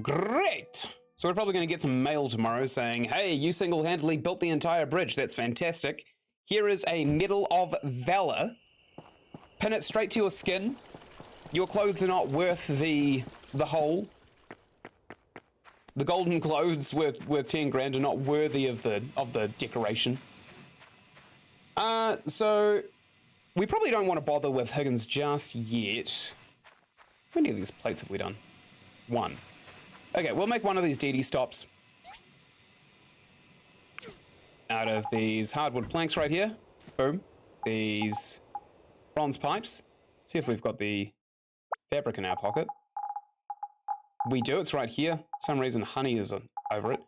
Great! So we're probably going to get some mail tomorrow saying, hey, you single-handedly built the entire bridge. That's fantastic. Here is a Medal of Valor. Pin it straight to your skin. Your clothes are not worth the whole. The golden clothes worth 10 grand are not worthy of the decoration. So we probably don't want to bother with Higgins just yet. How many of these plates have we done? 1. Okay, we'll make one of these DD stops out of these hardwood planks right here. Boom. These bronze pipes. See if we've got the fabric in our pocket. We do, it's right here. For some reason, honey is over it.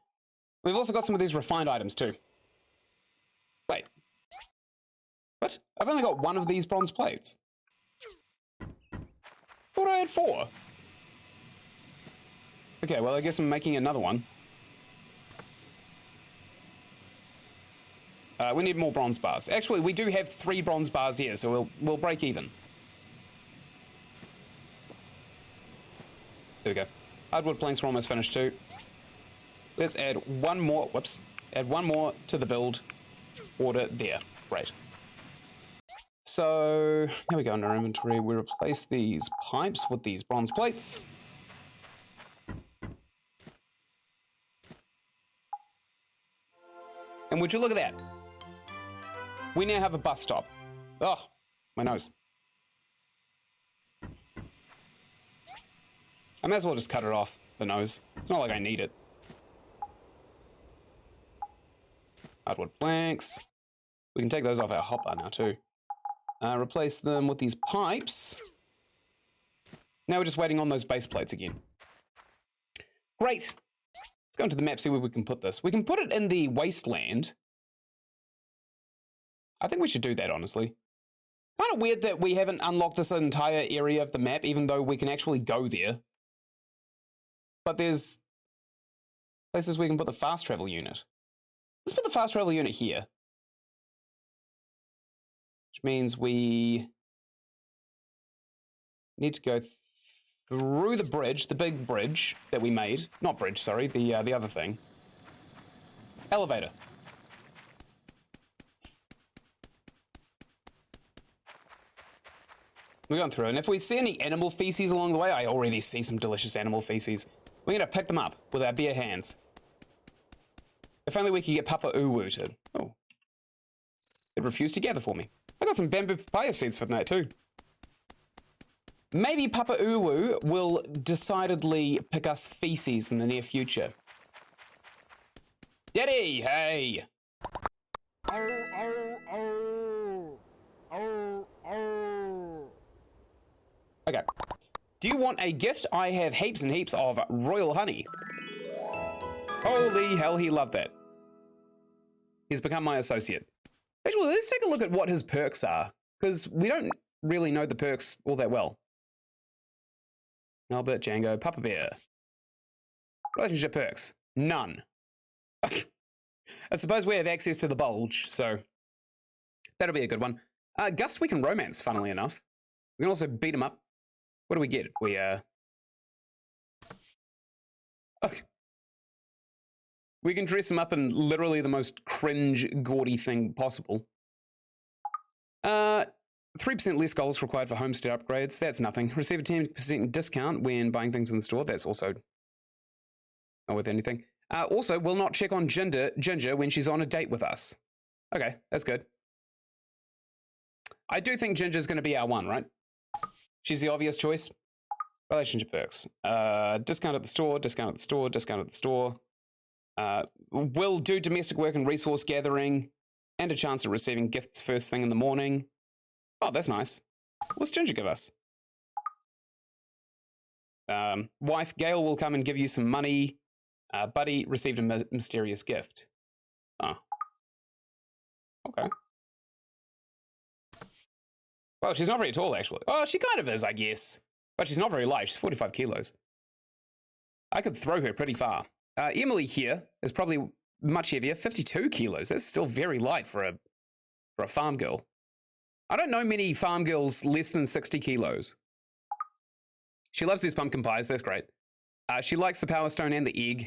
We've also got some of these refined items too. Wait. What? I've only got 1 of these bronze plates. Thought I had 4. Okay, well, I guess I'm making another one. We need more bronze bars. Actually, we do have 3 bronze bars here, so we'll break even. There we go. Hardwood planks are almost finished too. Let's add 1 more. Whoops. Add 1 more to the build order there. Great. So now we go under inventory. We replace these pipes with these bronze plates. And would you look at that? We now have a bus stop. Oh, my nose. I may as well just cut it off, the nose. It's not like I need it. Hardwood planks. We can take those off our hopper now too. Replace them with these pipes. Now we're just waiting on those base plates again. Great. Let's go into the map, see where we can put this. We can put it in the wasteland. I think we should do that, honestly. Kind of weird that we haven't unlocked this entire area of the map, even though we can actually go there. But there's places we can put the fast travel unit. Let's put the fast travel unit here. Which means we need to go through the bridge, the big bridge that we made. Not bridge, sorry, the other thing. Elevator. We're going through, and if we see any animal feces along the way, I already see some delicious animal feces. We're gonna pick them up with our bare hands. If only we could get Papa Uwu to... Oh. It refused to gather for me. I got some bamboo papaya seeds for tonight too. Maybe Papa Uwu will decidedly pick us feces in the near future. Daddy, hey! Okay. Do you want a gift? I have heaps and heaps of royal honey. Holy hell, he loved that. He's become my associate. Actually, let's take a look at what his perks are, because we don't really know the perks all that well. Albert, Django, Papa Bear. Relationship perks. None. I suppose we have access to the bulge, so that'll be a good one. Gus we can romance, funnily enough. We can also beat him up. What do we get? We, we can dress him up in literally the most cringe, gaudy thing possible. 3% less goals required for homestead upgrades. That's nothing. Receive a 10% discount when buying things in the store. That's also not worth anything. Also, will not check on Ginger when she's on a date with us. Okay, that's good. I do think Ginger's going to be our one, right? She's the obvious choice. Relationship perks. Discount at the store, discount at the store, discount at the store. Will do domestic work and resource gathering, and a chance at receiving gifts first thing in the morning. Oh, that's nice. What's Ginger give us? Wife, Gail will come and give you some money. Buddy received a mysterious gift. Oh. Okay. Well, she's not very tall, actually. Oh, she kind of is, I guess. But she's not very light. She's 45 kilos. I could throw her pretty far. Emily here is probably much heavier, 52 kilos. That's still very light for a farm girl. I don't know many farm girls less than 60 kilos. She loves these pumpkin pies. That's great. She likes the Power Stone and the egg.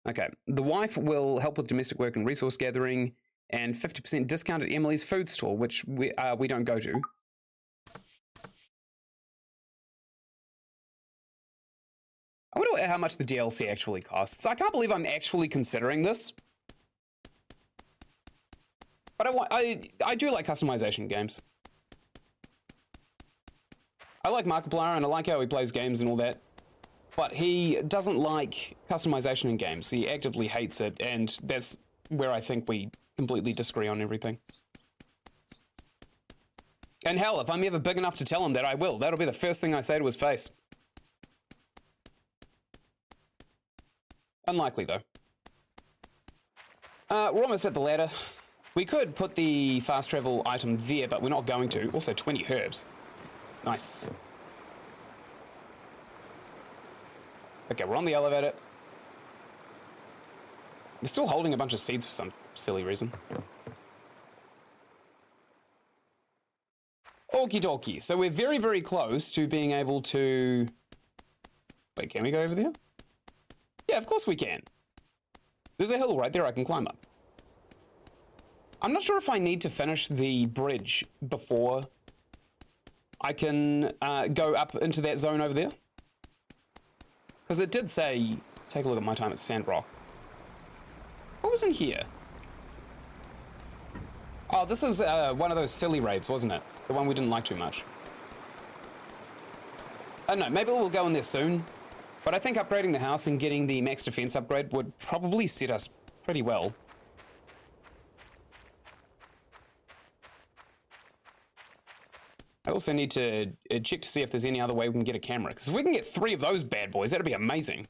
Okay. The wife will help with domestic work and resource gathering, and 50% discount at Emily's food store, which we don't go to. I wonder how much the DLC actually costs. I can't believe I'm actually considering this. But I do like customization games. I like Markiplier and I like how he plays games and all that. But he doesn't like customization in games. He actively hates it, and that's where I think we completely disagree on everything. And hell, if I'm ever big enough to tell him that, I will. That'll be the first thing I say to his face. Unlikely, though. We're almost at the ladder. We could put the fast travel item there, but we're not going to. Also, 20 herbs. Nice. Okay, we're on the elevator. We're still holding a bunch of seeds for some silly reason. Okie dokie. So we're very, very close to being able to... Wait, can we go over there? Yeah, of course we can. There's a hill right there I can climb up. I'm not sure if I need to finish the bridge before I can go up into that zone over there. Because it did say, take a look at my time at Sandrock. What was in here? Oh, this was one of those silly raids, wasn't it? The one we didn't like too much. I don't know, maybe we'll go in there soon. But I think upgrading the house and getting the max defense upgrade would probably set us pretty well. I also need to check to see if there's any other way we can get a camera. Because if we can get 3 of those bad boys, that'd be amazing.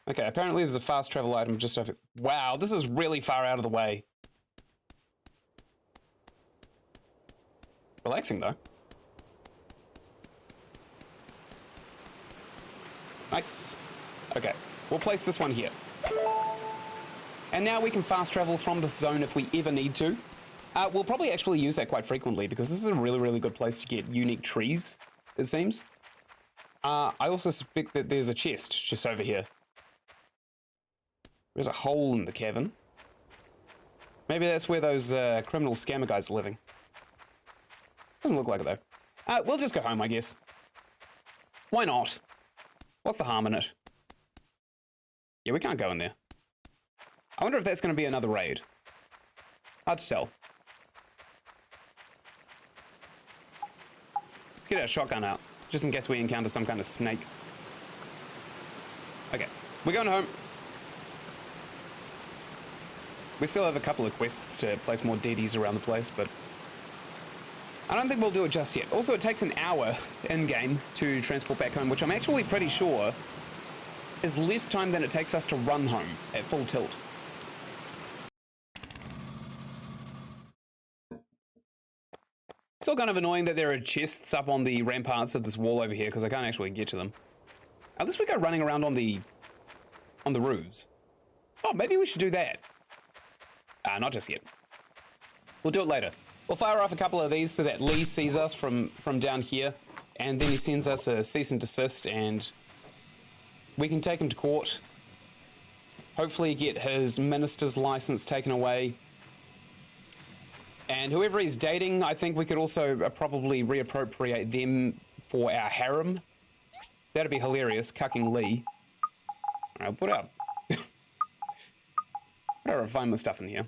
Okay, apparently there's a fast travel item just over... Wow, this is really far out of the way. Relaxing, though. Nice. Okay, we'll place this one here. And now we can fast travel from this zone if we ever need to. We'll probably actually use that quite frequently because this is a really, really good place to get unique trees, it seems. I also suspect that there's a chest just over here. There's a hole in the cavern. Maybe that's where those criminal scammer guys are living. Doesn't look like it though. We'll just go home, I guess. Why not? What's the harm in it? Yeah, we can't go in there. I wonder if that's going to be another raid. Hard to tell. Let's get our shotgun out, just in case we encounter some kind of snake. Okay, we're going home. We still have a couple of quests to place more DDs around the place, but I don't think we'll do it just yet. Also, it takes an hour in-game to transport back home, which I'm actually pretty sure is less time than it takes us to run home at full tilt. Still kind of annoying that there are chests up on the ramparts of this wall over here because I can't actually get to them. Unless we go running around on the roofs. Oh, maybe we should do that. Not just yet. We'll do it later. We'll fire off a couple of these so that Lee sees us from down here, and then he sends us a cease and desist, and we can take him to court. Hopefully get his minister's license taken away. And whoever he's dating, I think we could also probably reappropriate them for our harem. That'd be hilarious, cucking Lee. Alright, put our refinement stuff in here.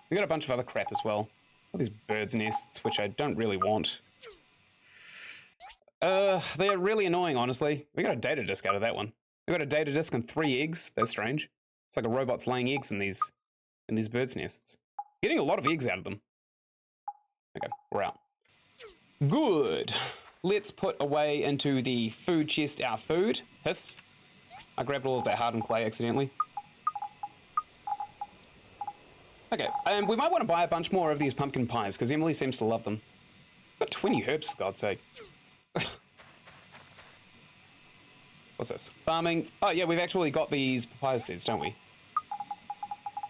We got a bunch of other crap as well. All these birds' nests, which I don't really want. They're really annoying, honestly. We got a data disk out of that one. We got a data disk and 3 eggs. That's strange. It's like a robot's laying eggs in these birds' nests. Getting a lot of eggs out of them. Okay, we're out. Good. Let's put away into the food chest our food. Hiss. I grabbed all of that hardened clay accidentally. Okay, and we might want to buy a bunch more of these pumpkin pies, because Emily seems to love them. I've got 20 herbs, for God's sake. What's this? Farming. Oh, yeah, we've actually got these papaya seeds, don't we?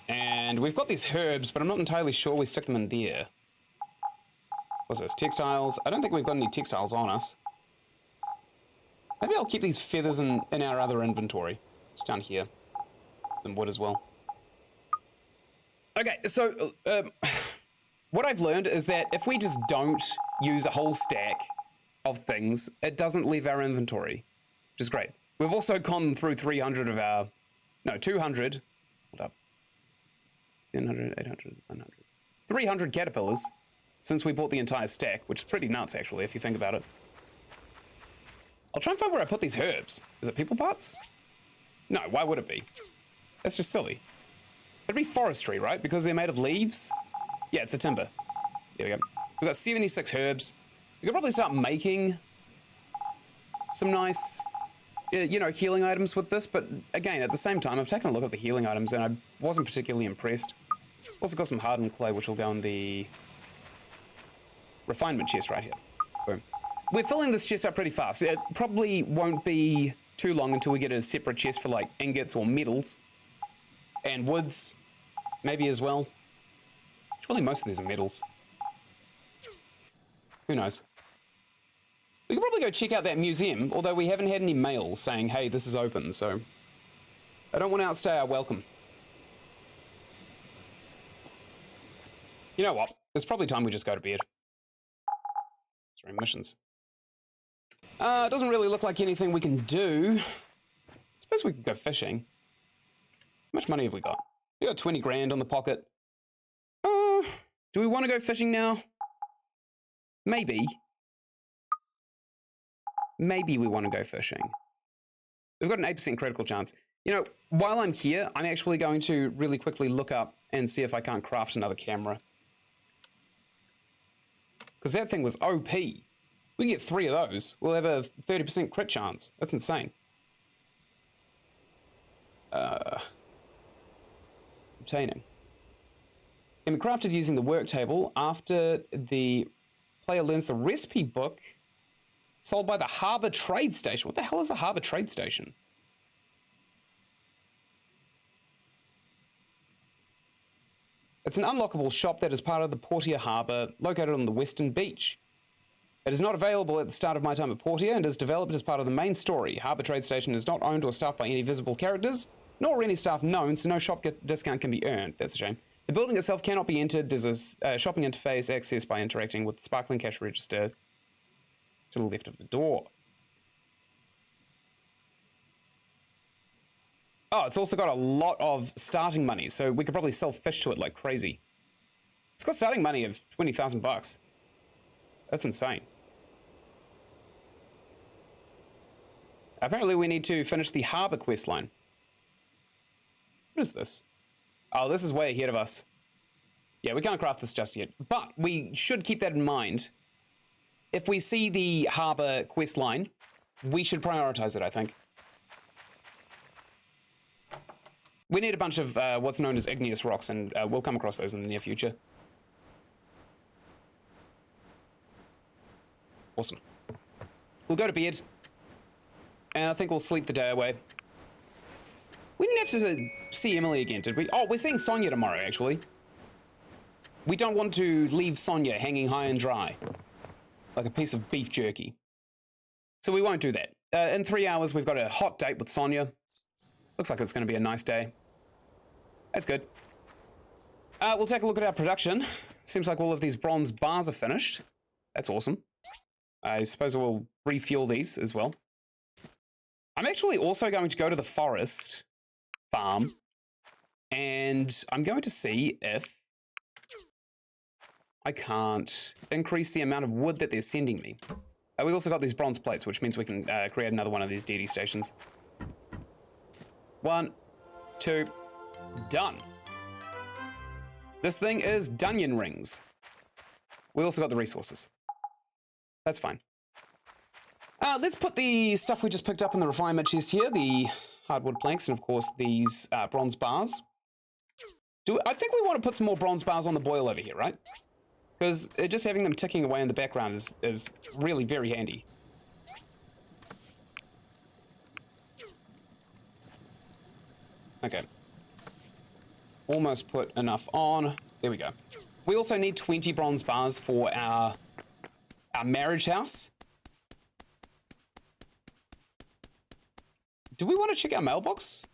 And we've got these herbs, but I'm not entirely sure we stick them in there. What's this? Textiles. I don't think we've got any textiles on us. Maybe I'll keep these feathers in our other inventory. Just down here. Some wood as well. Okay, so what I've learned is that if we just don't use a whole stack of things, it doesn't leave our inventory, which is great. We've also gone through 300 of our, no, 200, hold up, 700, 800, 900, 300 caterpillars since we bought the entire stack, which is pretty nuts, actually, if you think about it. I'll try and find where I put these herbs. Is it people parts? No, why would it be? That's just silly. It'd be forestry, right? Because they're made of leaves? Yeah, it's a timber. There we go. We've got 76 herbs. We could probably start making some nice, you know, healing items with this, but again, at the same time, I've taken a look at the healing items and I wasn't particularly impressed. Also got some hardened clay, which will go in the refinement chest right here. Boom. We're filling this chest up pretty fast. It probably won't be too long until we get a separate chest for like ingots or metals. And woods, maybe as well. Surely most of these are metals. Who knows? We could probably go check out that museum, although we haven't had any mail saying, hey, this is open, so I don't want to outstay our welcome. You know what? It's probably time we just go to bed. Sorry, missions. It doesn't really look like anything we can do. I suppose we could go fishing. How much money have we got? We got 20 grand on the pocket. Do we want to go fishing now? Maybe. Maybe we want to go fishing. We've got an 8% critical chance. You know, while I'm here, I'm actually going to really quickly look up and see if I can't craft another camera. Because that thing was OP. We can get 3 of those. We'll have a 30% crit chance. That's insane. Obtaining. Can be crafted using the work table after the player learns the recipe book. Sold by the Harbour Trade Station. What the hell is a Harbour Trade Station? It's an unlockable shop that is part of the Portia Harbour, located on the western beach. It is not available at the start of my time at Portia and is developed as part of the main story. Harbour Trade Station is not owned or staffed by any visible characters, nor any staff known, so no shop discount can be earned. That's a shame. The building itself cannot be entered. There's a shopping interface accessed by interacting with the sparkling cash register to the left of the door. Oh, it's also got a lot of starting money, so we could probably sell fish to it like crazy. It's got starting money of 20,000 bucks. That's insane. Apparently we need to finish the harbour quest line. What is this? Oh, this is way ahead of us. Yeah, we can't craft this just yet, but we should keep that in mind. If we see the harbour quest line, we should prioritize it, I think. We need a bunch of what's known as igneous rocks, and we'll come across those in the near future. Awesome. We'll go to bed, and I think we'll sleep the day away. We didn't have to see Emily again, did we? Oh, we're seeing Sonia tomorrow, actually. We don't want to leave Sonia hanging high and dry, like a piece of beef jerky. So we won't do that. In 3 hours, we've got a hot date with Sonia. Looks like it's going to be a nice day. That's good. We'll take a look at our production. Seems like all of these bronze bars are finished. That's awesome. I suppose we'll refuel these as well. I'm actually also going to go to the forest farm, and I'm going to see if I can't increase the amount of wood that they're sending me. We've also got these bronze plates, which means we can create another one of these deity stations. 1, 2, done. This thing is Dunyan rings. We also got the resources. That's fine. Let's put the stuff we just picked up in the refinement chest here, the hardwood planks, and of course these bronze bars. I think we want to put some more bronze bars on the boil over here, right? Because just having them ticking away in the background is really very handy. Okay. Almost put enough on. There we go. We also need 20 bronze bars for our marriage house. Do we want to check our mailbox?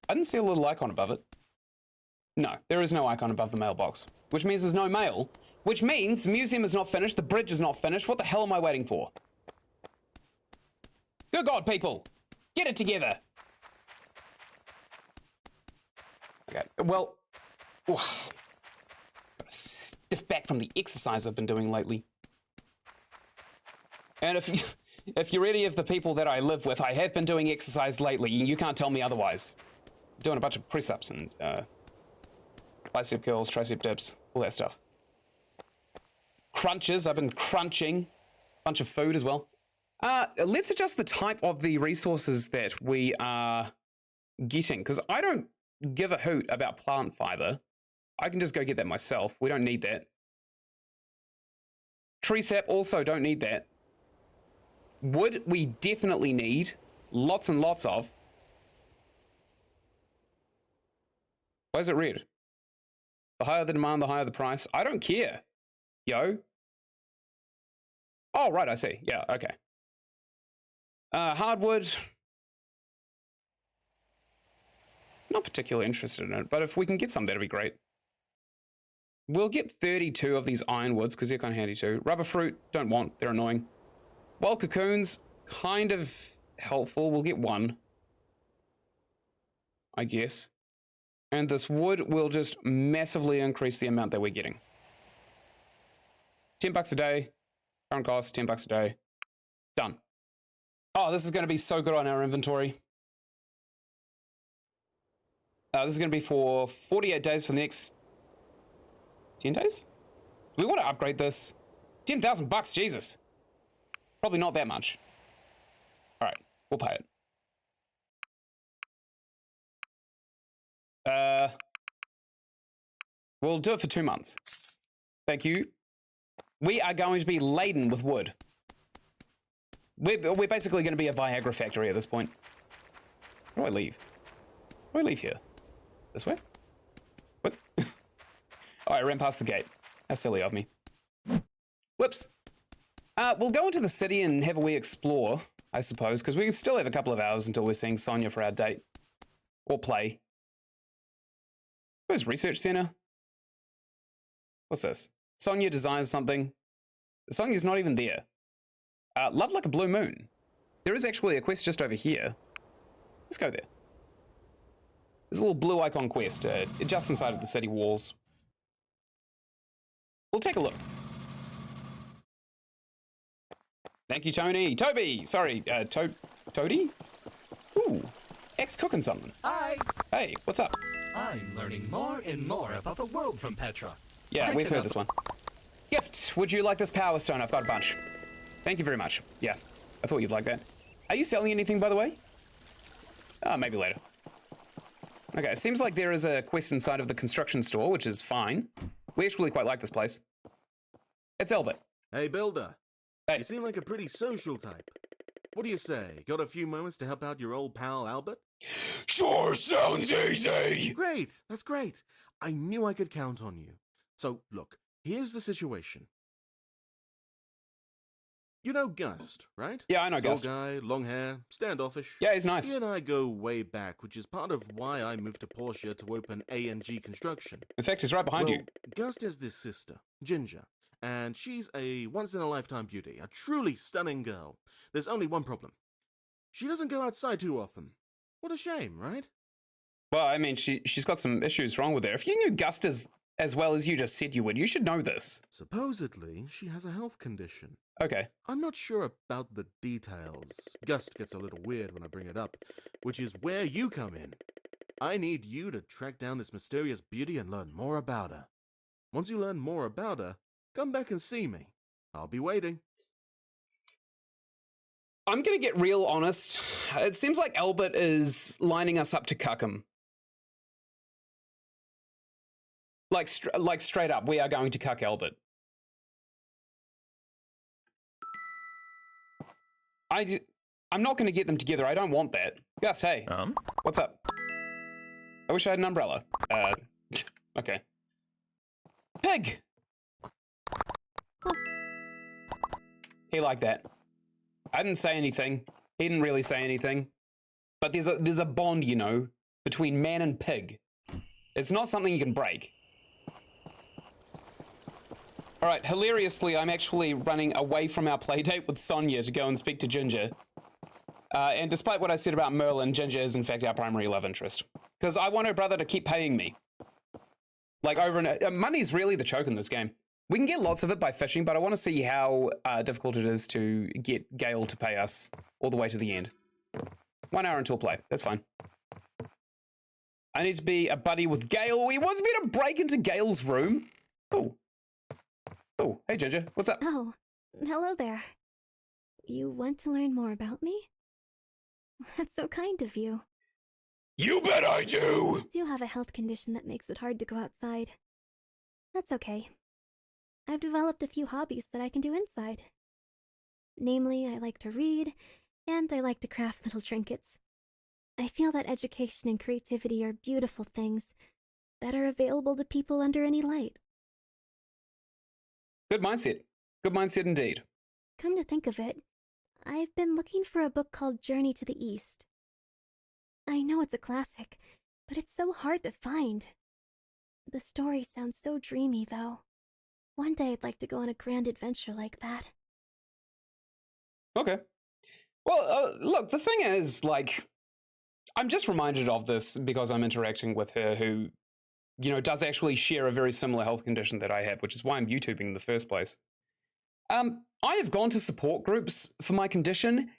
I didn't see a little icon above it. No, there is no icon above the mailbox, which means there's no mail, which means the museum is not finished, the bridge is not finished. What the hell am I waiting for? Good God, people! Get it together! Okay, well, gotta stiff back from the exercise I've been doing lately. And if you're any of the people that I live with, I have been doing exercise lately, and you can't tell me otherwise. I'm doing a bunch of press-ups and bicep curls, tricep dips, all that stuff. Crunches, I've been crunching. Bunch of food as well. Let's adjust the type of the resources that we are getting, because I don't give a hoot about plant fiber. I can just go get that myself. We don't need that. Tree sap also don't need that. Wood we definitely need. Lots and lots of. Why is it red? The higher the demand, the higher the price. I don't care. Yo. Oh, right, I see. Yeah, okay. Hardwood. Not particularly interested in it, but if we can get some, that'd be great. We'll get 32 of these ironwoods, because they're kind of handy too. Rubber fruit, don't want. They're annoying. Wild cocoons, kind of helpful. We'll get 1. I guess. And this wood will just massively increase the amount that we're getting. $10 a day. Current cost, $10 a day. Done. Oh, this is going to be so good on our inventory. This is going to be for 48 days for the next 10 days? Do we want to upgrade this? $10,000, Jesus. Probably not that much. All right, we'll pay it. We'll do it for 2 months. Thank you. We are going to be laden with wood. We're basically going to be a Viagra factory at this point. Where do I leave? Where do I leave here? This way? What? Oh, I ran past the gate. How silly of me. Whoops. We'll go into the city and have a wee explore, I suppose, because we still have a couple of hours until we're seeing Sonia for our date. Or play. Where's Research Center? What's this? Sonia designs something. Sonia's not even there. Love like a blue moon. There is actually a quest just over here. Let's go there. There's a little blue icon quest, just inside of the city walls. We'll take a look. Thank you, Tony. Toby! Sorry, Toady? Ooh, X cooking something. Hi! Hey, what's up? I'm learning more and more about the world from Petra. Yeah, we've heard this one. Gift, would you like this power stone? I've got a bunch. Thank you very much. Yeah, I thought you'd like that. Are you selling anything, by the way? Maybe later. Okay, it seems like there is a quest inside of the construction store, which is fine. We actually quite like this place. It's Albert. Hey, Builder. Hey. You seem like a pretty social type. What do you say? Got a few moments to help out your old pal Albert? Sure, sounds easy. Great, that's great. I knew I could count on you. So, look, here's the situation. You know Gust, right? Yeah, I know Tall Gust. guy, long hair, standoffish. Yeah, he's nice. He and I go way back, which is part of why I moved to Portia to open A&G Construction. In fact, he's right behind you. Gust has this sister, Ginger, and she's a once-in-a-lifetime beauty, a truly stunning girl. There's only one problem. She doesn't go outside too often. What a shame, right? Well, I mean, she's got some issues wrong with her. If you knew Gust as well as you just said you would, you should know this. Supposedly, she has a health condition. Okay. I'm not sure about the details. Gust gets a little weird when I bring it up, which is where you come in. I need you to track down this mysterious beauty and learn more about her. Once you learn more about her, come back and see me. I'll be waiting. I'm gonna get real honest. It seems like Albert is lining us up to cuck him. Like straight up, we are going to cuck Albert. I'm not going to get them together. I don't want that. Gus, hey. What's up? I wish I had an umbrella. Okay. Pig! He liked that. I didn't say anything. He didn't really say anything. But there's a bond, you know, between man and pig. It's not something you can break. All right, hilariously, I'm actually running away from our playdate with Sonia to go and speak to Ginger. And despite what I said about Merlin, Ginger is in fact our primary love interest. Because I want her brother to keep paying me. Like over and money's really the choke in this game. We can get lots of it by fishing, but I want to see how difficult it is to get Gale to pay us all the way to the end. 1 hour until play, that's fine. I need to be a buddy with Gale. He wants me to break into Gale's room. Oh. Oh, hey Ginger, what's up? Oh, hello there. You want to learn more about me? That's so kind of you. You bet I do! I do have a health condition that makes it hard to go outside. That's okay. I've developed a few hobbies that I can do inside. Namely, I like to read, and I like to craft little trinkets. I feel that education and creativity are beautiful things that are available to people under any light. Good mindset. Good mindset indeed. Come to think of it, I've been looking for a book called Journey to the East. I know it's a classic, but it's so hard to find. The story sounds so dreamy, though. One day I'd like to go on a grand adventure like that. Okay. Well, look, the thing is, like, I'm just reminded of this because I'm interacting with her who, you know, does actually share a very similar health condition that I have, which is why I'm YouTubing in the first place. I have gone to support groups for my condition,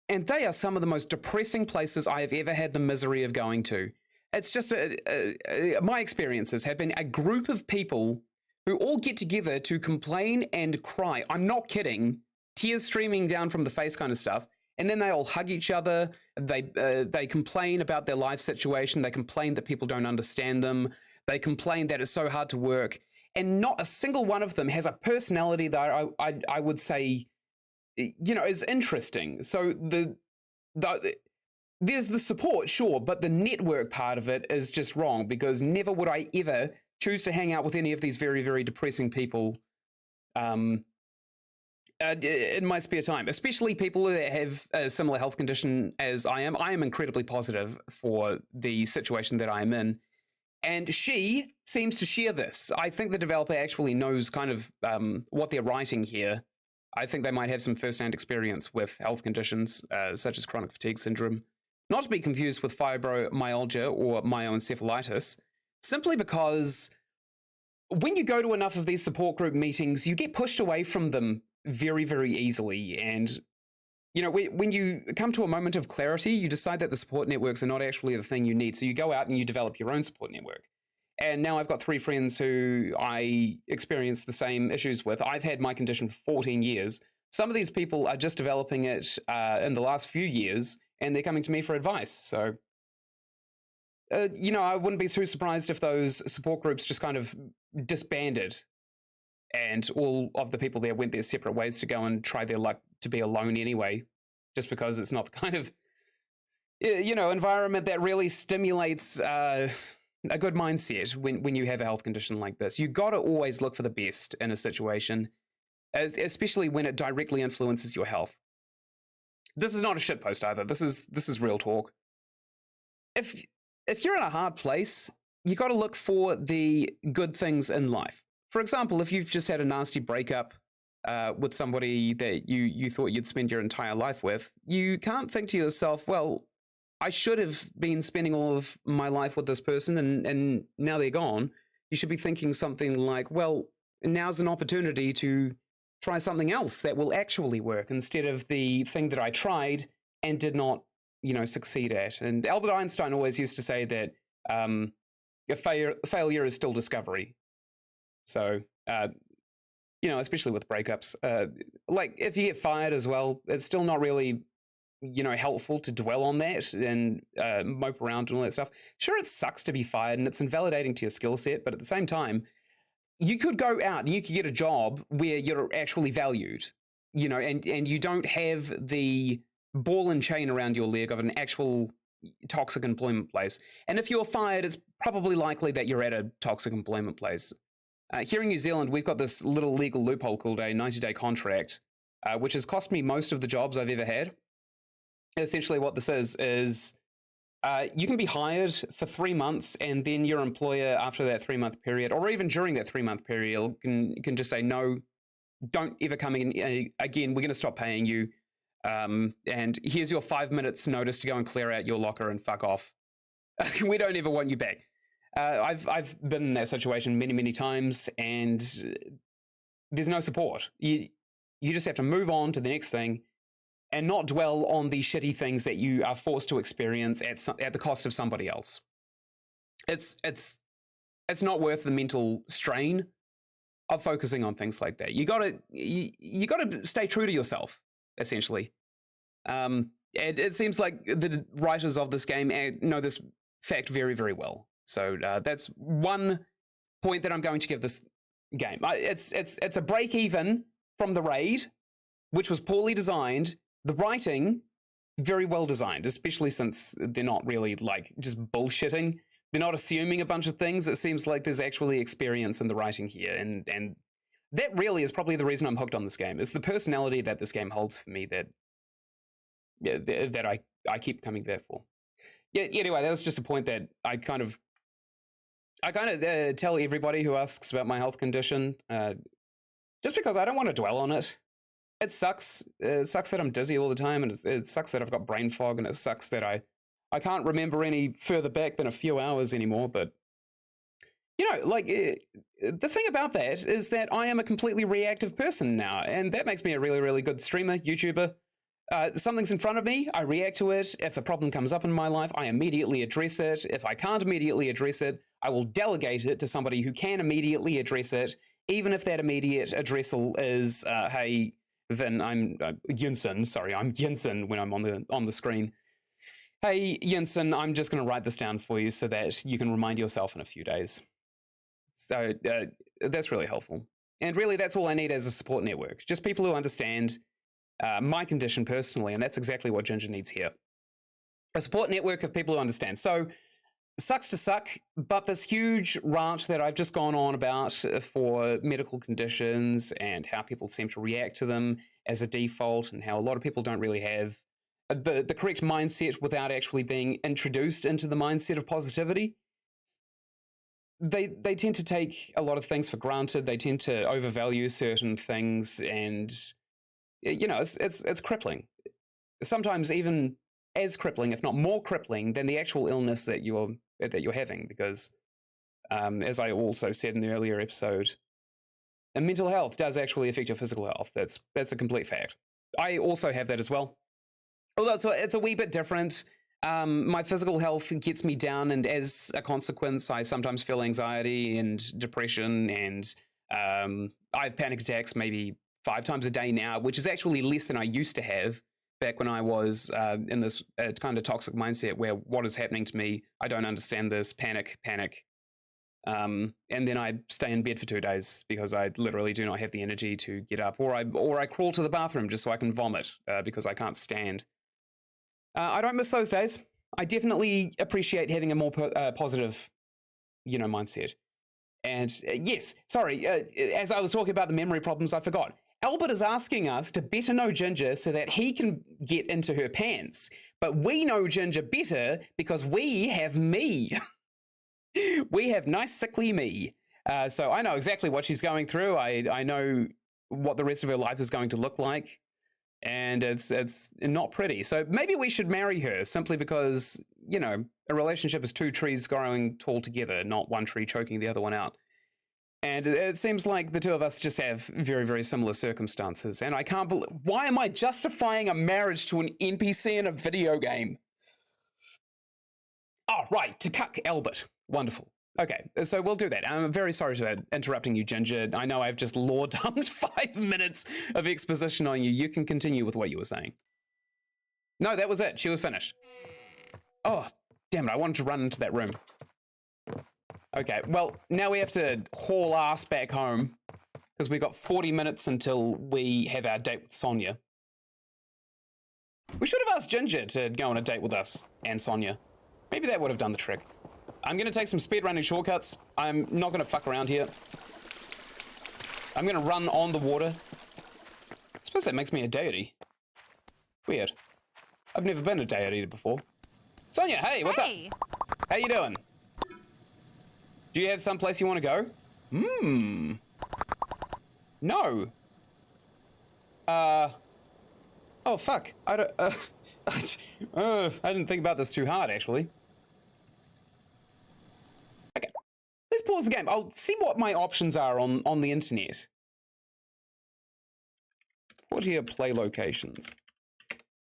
and they are some of the most depressing places I have ever had the misery of going to. It's just, my experiences have been a group of people who all get together to complain and cry. I'm not kidding. Tears streaming down from the face kind of stuff. And then they all hug each other. They complain about their life situation. They complain that people don't understand them. They complain that it's so hard to work. And not a single one of them has a personality that I would say, you know, is interesting. So there's the support, sure, but the network part of it is just wrong, because never would I ever choose to hang out with any of these very, very depressing people in my spare time, especially people that have a similar health condition as I am. I am incredibly positive for the situation that I am in. And she seems to share this. I think the developer actually knows kind of what they're writing here. I think they might have some first-hand experience with health conditions such as chronic fatigue syndrome, not to be confused with fibromyalgia or myoencephalitis, simply because when you go to enough of these support group meetings, you get pushed away from them very, very easily. And, you know, when you come to a moment of clarity, you decide that the support networks are not actually the thing you need. So you go out and you develop your own support network. And now I've got 3 friends who I experience the same issues with. I've had my condition for 14 years. Some of these people are just developing it in the last few years, and they're coming to me for advice. So you know, I wouldn't be too surprised if those support groups just kind of disbanded and all of the people there went their separate ways to go and try their luck to be alone anyway, just because it's not the kind of, you know, environment that really stimulates a good mindset when you have a health condition like this. You got to always look for the best in a situation, especially when it directly influences your health. This is not a shitpost either. This is real talk. If you're in a hard place, you got to look for the good things in life. For example, if you've just had a nasty breakup with somebody that you thought you'd spend your entire life with, you can't think to yourself, well, I should have been spending all of my life with this person and now they're gone. You should be thinking something like, well, now's an opportunity to try something else that will actually work instead of the thing that I tried and did not, you know, succeed at. And Albert Einstein always used to say that failure is still discovery. So, you know, especially with breakups, like if you get fired as well, it's still not really, you know, helpful to dwell on that and mope around and all that stuff. Sure, it sucks to be fired and it's invalidating to your skill set, but at the same time, you could go out and you could get a job where you're actually valued, you know, and you don't have the ball and chain around your leg of an actual toxic employment place. And if you're fired, it's probably likely that you're at a toxic employment place. Here in New Zealand, we've got this little legal loophole called a 90-day contract, which has cost me most of the jobs I've ever had. Essentially what this is you can be hired for 3 months and then your employer after that 3-month period, or even during that 3-month period, can just say, no, don't ever come in again, we're going to stop paying you. And here's your 5 minutes notice to go and clear out your locker and fuck off. We don't ever want you back. I've been in that situation many times, and there's no support. You just have to move on to the next thing and not dwell on the shitty things that you are forced to experience at the cost of somebody else. It's not worth the mental strain of focusing on things like that. You gotta stay true to yourself, essentially. And it seems like the writers of this game know this fact very well. So that's one point that I'm going to give this game. It's a break even from the raid, which was poorly designed. The writing, very well designed, especially since they're not really like just bullshitting. They're not assuming a bunch of things. It seems like there's actually experience in the writing here, and that really is probably the reason I'm hooked on this game. It's the personality that this game holds for me that I keep coming back for. Yeah. Anyway, that was just a point that I kind of tell everybody who asks about my health condition, just because I don't want to dwell on it. It sucks. It sucks that I'm dizzy all the time, and it sucks that I've got brain fog, and it sucks that I can't remember any further back than a few hours anymore. But you know, like the thing about that is that I am a completely reactive person now, and that makes me a really good streamer, YouTuber. Something's in front of me, I react to it. If a problem comes up in my life, I immediately address it. If I can't immediately address it, I will delegate it to somebody who can immediately address it, even if that immediate addressal is, hey, Vin, I'm Ynsin. Sorry, I'm Ynsin when I'm on the screen. Hey, Ynsin, I'm just going to write this down for you so that you can remind yourself in a few days. So that's really helpful. And really, that's all I need as a support network. Just people who understand my condition personally, and that's exactly what Ginger needs here. A support network of people who understand. So, sucks to suck, but this huge rant that I've just gone on about for medical conditions and how people seem to react to them as a default, and how a lot of people don't really have the correct mindset without actually being introduced into the mindset of positivity. They tend to take a lot of things for granted. They tend to overvalue certain things, and you know, it's crippling. Sometimes even as crippling, if not more crippling, than the actual illness that you're having. Because, as I also said in the earlier episode, mental health does actually affect your physical health. That's a complete fact. I also have that as well. Although it's a wee bit different. My physical health gets me down, and as a consequence, I sometimes feel anxiety and depression, and I have panic attacks maybe 5 times a day now, which is actually less than I used to have back when I was in this kind of toxic mindset where what is happening to me? I don't understand this. Panic. And then I stay in bed for 2 days because I literally do not have the energy to get up, or I crawl to the bathroom just so I can vomit because I can't stand. I don't miss those days. I definitely appreciate having a more positive, mindset. And yes, sorry, as I was talking about the memory problems, I forgot. Albert is asking us to better know Ginger so that he can get into her pants. But we know Ginger better because we have me. We have nice, sickly me. So I know exactly what she's going through. I know what the rest of her life is going to look like. And it's not pretty. So maybe we should marry her simply because, a relationship is two trees growing tall together, not one tree choking the other one out. And it seems like the two of us just have very, very similar circumstances. And I can't believe, why am I justifying a marriage to an NPC in a video game? Oh, right, to cuck Albert. Wonderful. Okay, so we'll do that. I'm very sorry for interrupting you, Ginger. I know I've just lore dumped 5 minutes of exposition on you. You can continue with what you were saying. No, that was it. She was finished. Oh, damn it. I wanted to run into that room. Okay, well, now we have to haul ass back home because we've got 40 minutes until we have our date with Sonia. We should have asked Ginger to go on a date with us and Sonia. Maybe that would have done the trick. I'm going to take some speedrunning shortcuts. I'm not going to fuck around here. I'm going to run on the water. I suppose that makes me a deity. Weird. I've never been a deity before. Sonia, hey, what's up? How you doing? Do you have some place you want to go? No. Oh, fuck. I don't, I didn't think about this too hard, actually. Okay. Let's pause the game. I'll see what my options are on the internet. What are your play locations?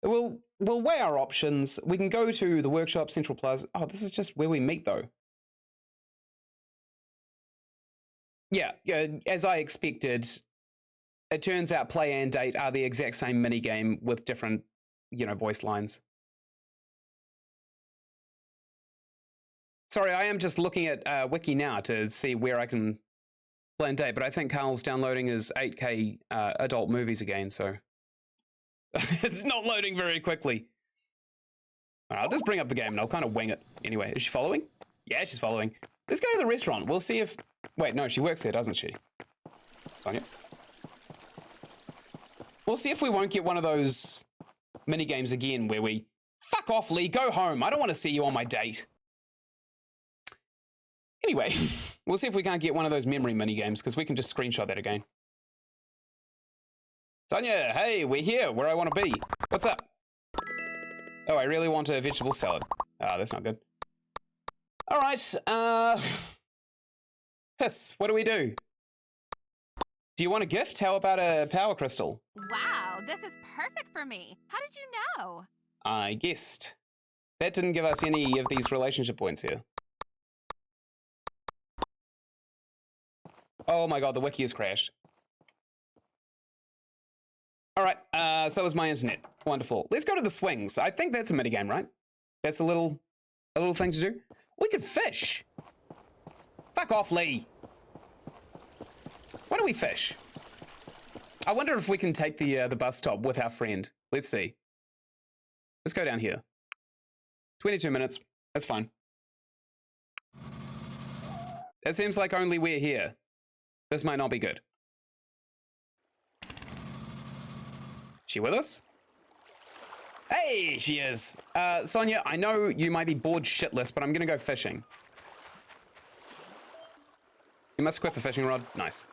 We'll weigh our options. We can go to the workshop, Central Plaza. Oh, this is just where we meet, though. Yeah, as I expected, it turns out play and date are the exact same minigame with different, voice lines. Sorry, I am just looking at Wiki now to see where I can play and date, but I think Carl's downloading his 8K adult movies again, so it's not loading very quickly. I'll just bring up the game and I'll kind of wing it. Anyway, is she following? Yeah, she's following. Let's go to the restaurant. We'll see if... Wait, no, she works there, doesn't she? Sonia? We'll see if we won't get one of those mini games again where we... Fuck off, Lee. Go home. I don't want to see you on my date. Anyway, we'll see if we can't get one of those memory mini games because we can just screenshot that again. Sonia, hey, we're here where I want to be. What's up? Oh, I really want a vegetable salad. Oh, that's not good. All right, Hiss, what do we do? Do you want a gift? How about a power crystal? Wow, this is perfect for me. How did you know? I guessed. That didn't give us any of these relationship points here. Oh my god, the wiki has crashed. All right, so is my internet. Wonderful. Let's go to the swings. I think that's a minigame, right? That's a little thing to do. We could fish. Fuck off, Lee. Why don't we fish? I wonder if we can take the bus stop with our friend. Let's see. Let's go down here. 22 minutes. That's fine. It seems like only we're here. This might not be good. She with us? Hey, she is. Sonia, I know you might be bored shitless, but I'm gonna go fishing. You must equip a fishing rod. Nice.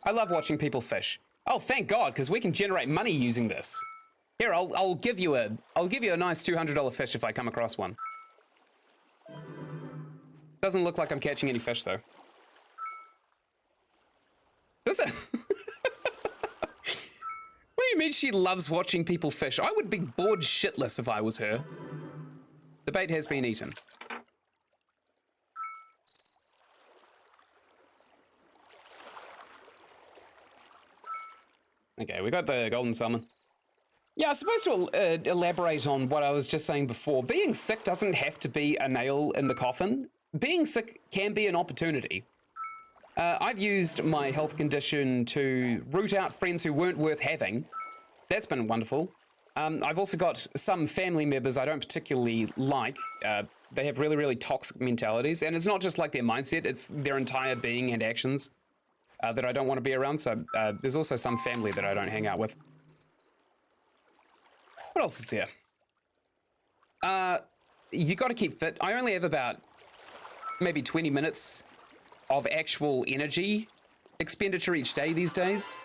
I love watching people fish. Oh, thank God, because we can generate money using this. Here, I'll give you a nice $200 fish if I come across one. Doesn't look like I'm catching any fish though. Does it? What do you mean she loves watching people fish? I would be bored shitless if I was her. The bait has been eaten. Okay, we got the golden salmon. Yeah, I was supposed to elaborate on what I was just saying before. Being sick doesn't have to be a nail in the coffin. Being sick can be an opportunity. I've used my health condition to root out friends who weren't worth having. That's been wonderful. I've also got some family members I don't particularly like. They have really, really toxic mentalities, and it's not just like their mindset, it's their entire being and actions that I don't want to be around. So there's also some family that I don't hang out with. What else is there? You got to keep fit. I only have about maybe 20 minutes of actual energy expenditure each day these days.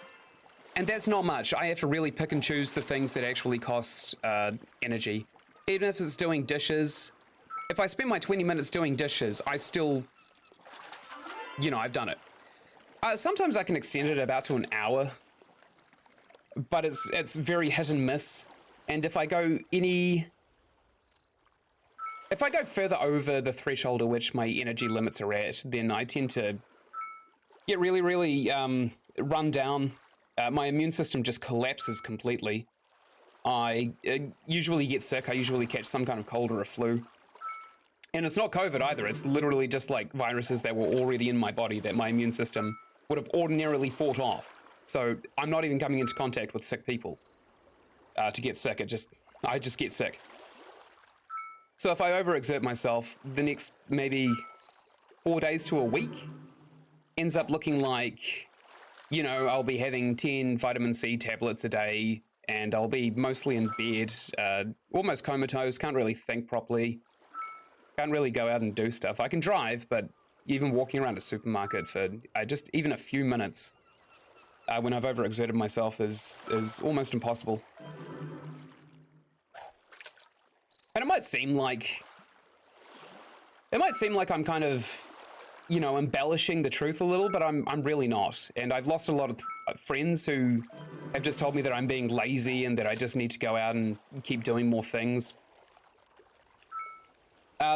And that's not much. I have to really pick and choose the things that actually cost energy. Even if it's doing dishes. If I spend my 20 minutes doing dishes, I still, you know, I've done it. Sometimes I can extend it about to an hour, but it's very hit and miss. And if I go further over the threshold at which my energy limits are at, then I tend to get really, really run down. My immune system just collapses completely. I usually get sick. I usually catch some kind of cold or a flu. And it's not COVID either. It's literally just like viruses that were already in my body that my immune system would have ordinarily fought off. So I'm not even coming into contact with sick people to get sick. I just get sick. So if I overexert myself, the next maybe 4 days to a week ends up looking like, you know, I'll be having 10 vitamin C tablets a day, and I'll be mostly in bed, almost comatose, can't really think properly, can't really go out and do stuff. I can drive, but even walking around a supermarket for just even a few minutes when I've overexerted myself is almost impossible. And it might seem like I'm kind of, you know, embellishing the truth a little, but I'm really not. And I've lost a lot of friends who have just told me that I'm being lazy and that I just need to go out and keep doing more things.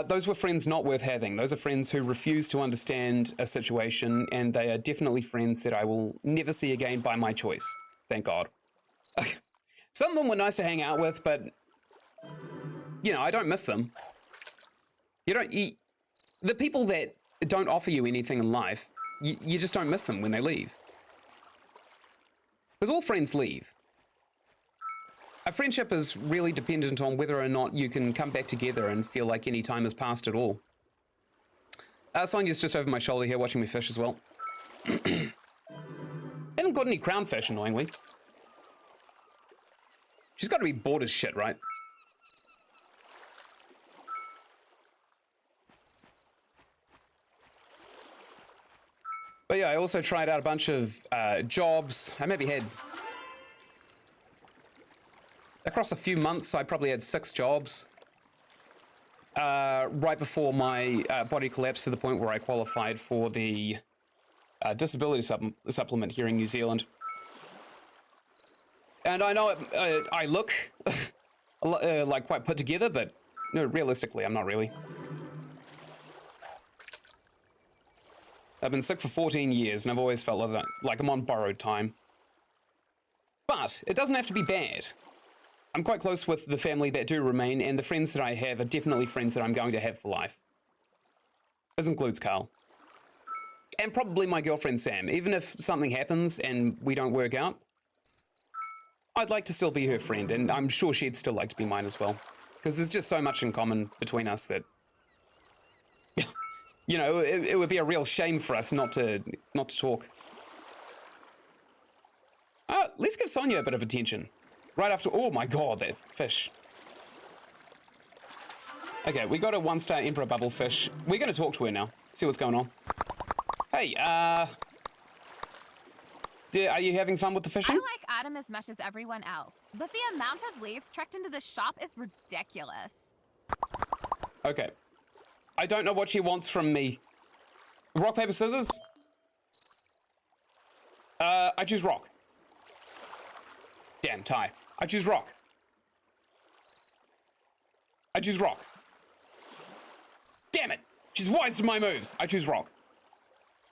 Those were friends not worth having. Those are friends who refuse to understand a situation, and they are definitely friends that I will never see again by my choice. Thank God. Some of them were nice to hang out with, but, you know, I don't miss them. The people that don't offer you anything in life, you just don't miss them when they leave. Because all friends leave. A friendship is really dependent on whether or not you can come back together and feel like any time has passed at all. Sonia's just over my shoulder here watching me fish as well. Haven't got any crownfish, annoyingly. She's got to be bored as shit, right? But yeah, I also tried out a bunch of jobs. I maybe had... Across a few months, I probably had 6 jobs. Right before my body collapsed to the point where I qualified for the disability supplement here in New Zealand. And I know I look like quite put together, but no, realistically, I'm not really. I've been sick for 14 years, and I've always felt like I'm on borrowed time. But it doesn't have to be bad. I'm quite close with the family that do remain, and the friends that I have are definitely friends that I'm going to have for life. This includes Carl. And probably my girlfriend Sam. Even if something happens and we don't work out, I'd like to still be her friend, and I'm sure she'd still like to be mine as well. Because there's just so much in common between us that... You know, it would be a real shame for us not to talk. Let's give Sonia a bit of attention. Right after... Oh my god, that fish. Okay, we got a 1-star Emperor Bubble fish. We're going to talk to her now. See what's going on. Hey, are you having fun with the fishing? I like Adam as much as everyone else, but the amount of leaves trekked into the shop is ridiculous. Okay. I don't know what she wants from me. Rock, paper, scissors? I choose rock. Damn, tie. I choose rock. I choose rock. Damn it! She's wise to my moves. I choose rock.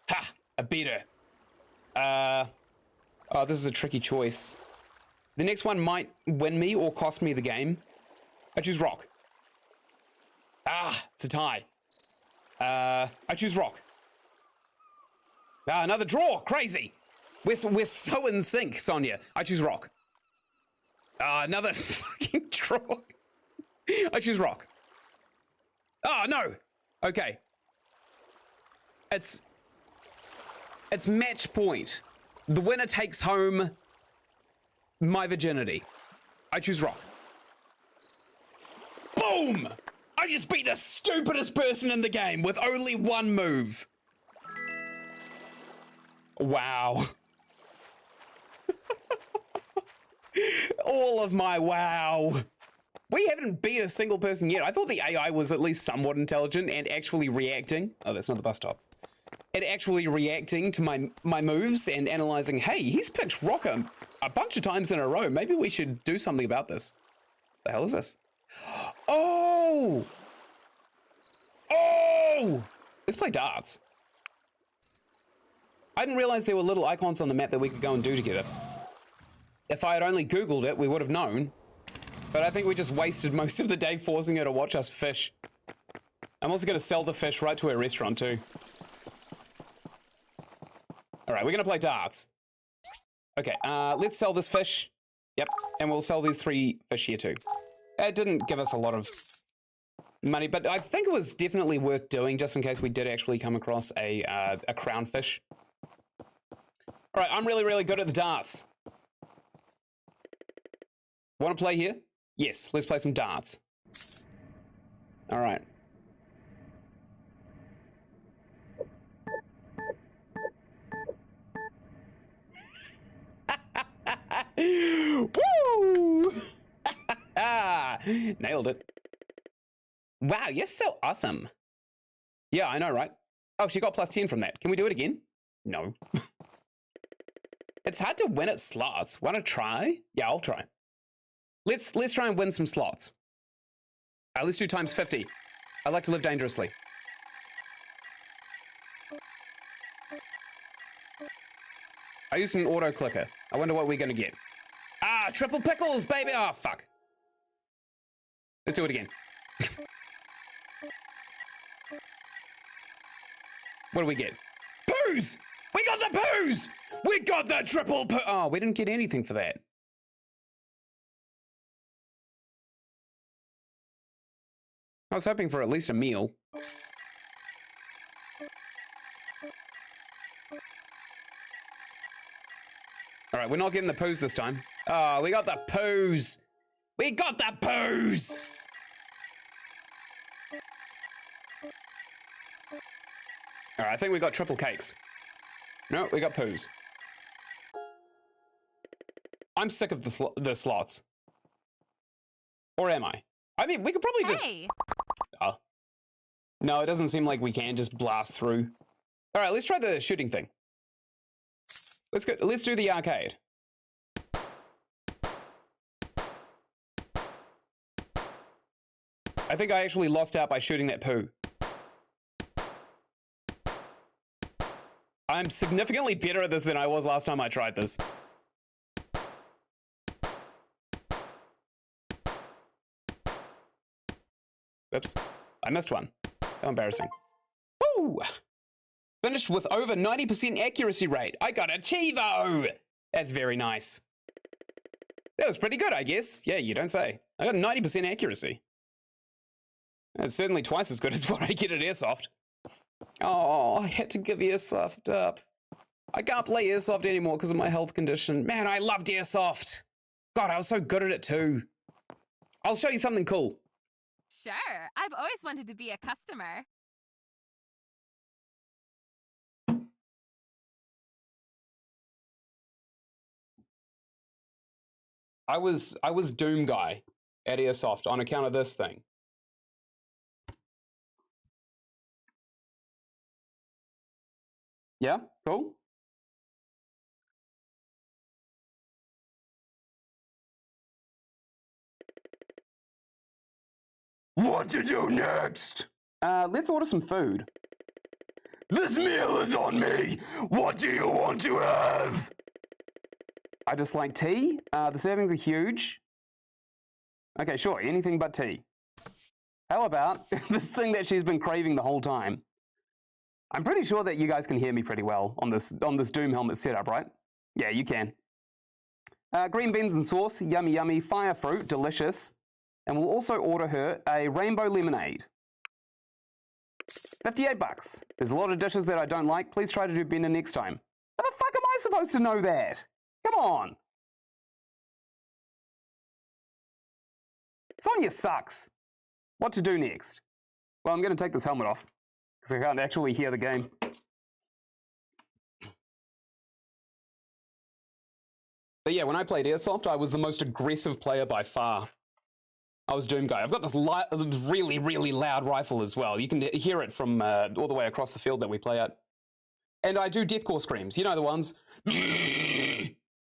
Ha! I beat her. Oh, this is a tricky choice. The next one might win me or cost me the game. I choose rock. Ah, it's a tie. I choose rock. Ah, another draw. Crazy. We're so in sync, Sonia. I choose rock. Ah, another fucking draw. I choose rock. Oh, no. Okay. It's match point. The winner takes home my virginity. I choose rock. Boom! I just beat the stupidest person in the game with only one move. Wow. All of my wow. We haven't beat a single person yet. I thought the AI was at least somewhat intelligent and actually reacting. Oh, that's not the bus stop. And actually reacting to my moves and analyzing, hey, he's picked rock a bunch of times in a row. Maybe we should do something about this. The hell is this? Oh! Oh! Let's play darts. I didn't realize there were little icons on the map that we could go and do together. If I had only Googled it, we would have known. But I think we just wasted most of the day forcing her to watch us fish. I'm also going to sell the fish right to her restaurant too. All right, we're going to play darts. Okay, let's sell this fish. Yep, and we'll sell these 3 fish here too. It didn't give us a lot of money, but I think it was definitely worth doing just in case we did actually come across a crown fish. All right, I'm really, really good at the darts. Want to play here? Yes, let's play some darts. All right. Woo! Nailed it. Wow, you're so awesome. Yeah, I know, right? Oh, she got +10 from that. Can we do it again? No. It's hard to win at slots. Want to try? Yeah, I'll try. Let's try and win some slots. Let's do times 50. I like to live dangerously. I used an auto clicker. I wonder what we're gonna get. Ah, triple pickles, baby! Oh, fuck. Let's do it again. What do we get? Poos! We got the poos! We got the triple poo- Oh, we didn't get anything for that. I was hoping for at least a meal. All right, we're not getting the poos this time. Oh, we got the poos. We got the poos. All right, I think we got triple cakes. No, we got poos. I'm sick of the slots. Or am I? I mean, we could probably just... No, it doesn't seem like we can just blast through. All right, let's try the shooting thing. Let's do the arcade. I think I actually lost out by shooting that poo. I'm significantly better at this than I was last time I tried this. Oops, I missed one. How embarrassing. Woo! Finished with over 90% accuracy rate. I got a Chivo! That's very nice. That was pretty good, I guess. Yeah, you don't say. I got 90% accuracy. That's certainly twice as good as what I get at Airsoft. Oh, I had to give Airsoft up. I can't play Airsoft anymore because of my health condition. Man, I loved Airsoft. God, I was so good at it too. I'll show you something cool. Sure, I've always wanted to be a customer. I was Doom guy at Airsoft on account of this thing. Yeah, cool. What to do next? Let's order some food. This meal is on me. What do you want to have? I just like tea. The servings are huge. Okay, sure, anything but tea. How about this thing that she's been craving the whole time? I'm pretty sure that you guys can hear me pretty well on this Doom helmet setup, right? Yeah, you can. Green beans and sauce, yummy yummy. Fire fruit, delicious. And we'll also order her a rainbow lemonade. 58 bucks. There's a lot of dishes that I don't like. Please try to do better next time. How the fuck am I supposed to know that? Come on. Sonia sucks. What to do next? Well, I'm going to take this helmet off because I can't actually hear the game. But yeah, when I played Airsoft, I was the most aggressive player by far. I was Doom guy. I've got this really, really loud rifle as well. You can hear it from all the way across the field that we play at. And I do deathcore screams. You know the ones?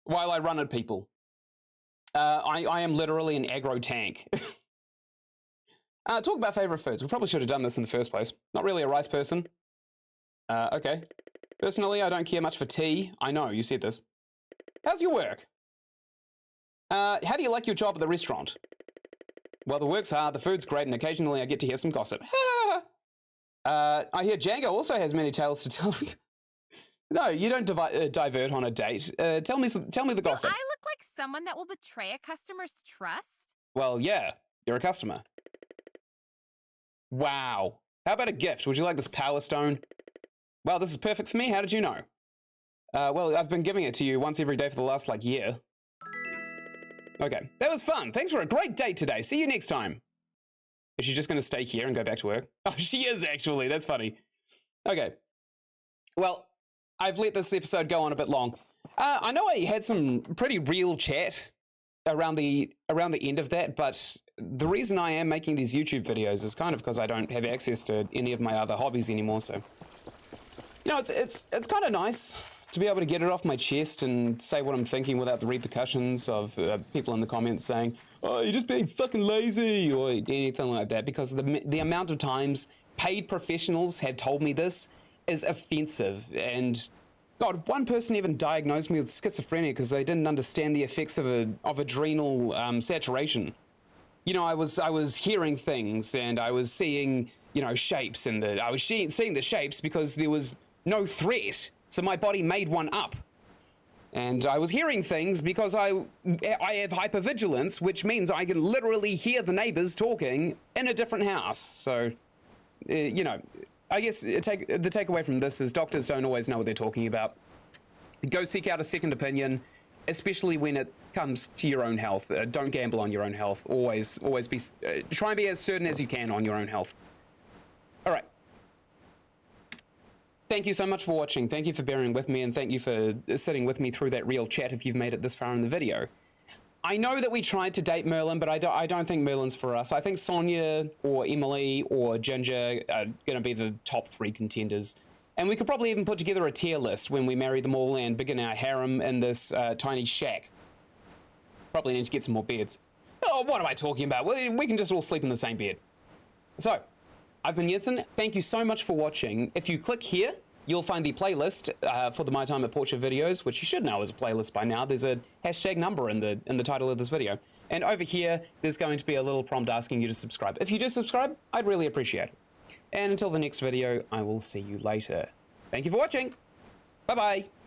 While I run at people. I am literally an aggro tank. Talk about favorite foods. We probably should have done this in the first place. Not really a rice person. Okay. Personally, I don't care much for tea. I know, you said this. How's your work? How do you like your job at the restaurant? Well, the work's hard, the food's great, and occasionally I get to hear some gossip. I hear Django also has many tales to tell. No, you don't divert on a date. Tell me the gossip. Do I look like someone that will betray a customer's trust? Well, yeah, you're a customer. Wow. How about a gift? Would you like this Power Stone? Well, this is perfect for me. How did you know? Well, I've been giving it to you once every day for the last, year. Okay, that was fun. Thanks for a great date today. See you next time. Is she just going to stay here and go back to work? Oh, she is actually. That's funny. Okay. Well, I've let this episode go on a bit long. I know I had some pretty real chat around the end of that, but the reason I am making these YouTube videos is kind of because I don't have access to any of my other hobbies anymore. So, you know, it's kind of nice to be able to get it off my chest and say what I'm thinking without the repercussions of people in the comments saying, "Oh, you're just being fucking lazy," or anything like that. Because the amount of times paid professionals have told me this is offensive. And God, one person even diagnosed me with schizophrenia because they didn't understand the effects of adrenal saturation. You know, I was hearing things and I was seeing, you know, shapes, and I was seeing the shapes because there was no threat. So my body made one up. And I was hearing things because I have hypervigilance, which means I can literally hear the neighbors talking in a different house. So, you know, I guess the takeaway from this is doctors don't always know what they're talking about. Go seek out a second opinion, especially when it comes to your own health. Don't gamble on your own health. Always be, try and be as certain as you can on your own health. All right. Thank you so much for watching. Thank you for bearing with me, and thank you for sitting with me through that real chat if you've made it this far in the video. I know that we tried to date Merlin, but I don't think Merlin's for us. I think Sonia or Emily or Ginger are going to be the top 3 contenders. And we could probably even put together a tier list when we marry them all and begin our harem in this tiny shack. Probably need to get some more beds. Oh, what am I talking about? We can just all sleep in the same bed. So, I've been Ynsin. Thank you so much for watching. If you click here, you'll find the playlist for the My Time at Portia videos, which you should know is a playlist by now. There's a hashtag number in the title of this video. And over here, there's going to be a little prompt asking you to subscribe. If you do subscribe, I'd really appreciate it. And until the next video, I will see you later. Thank you for watching. Bye-bye.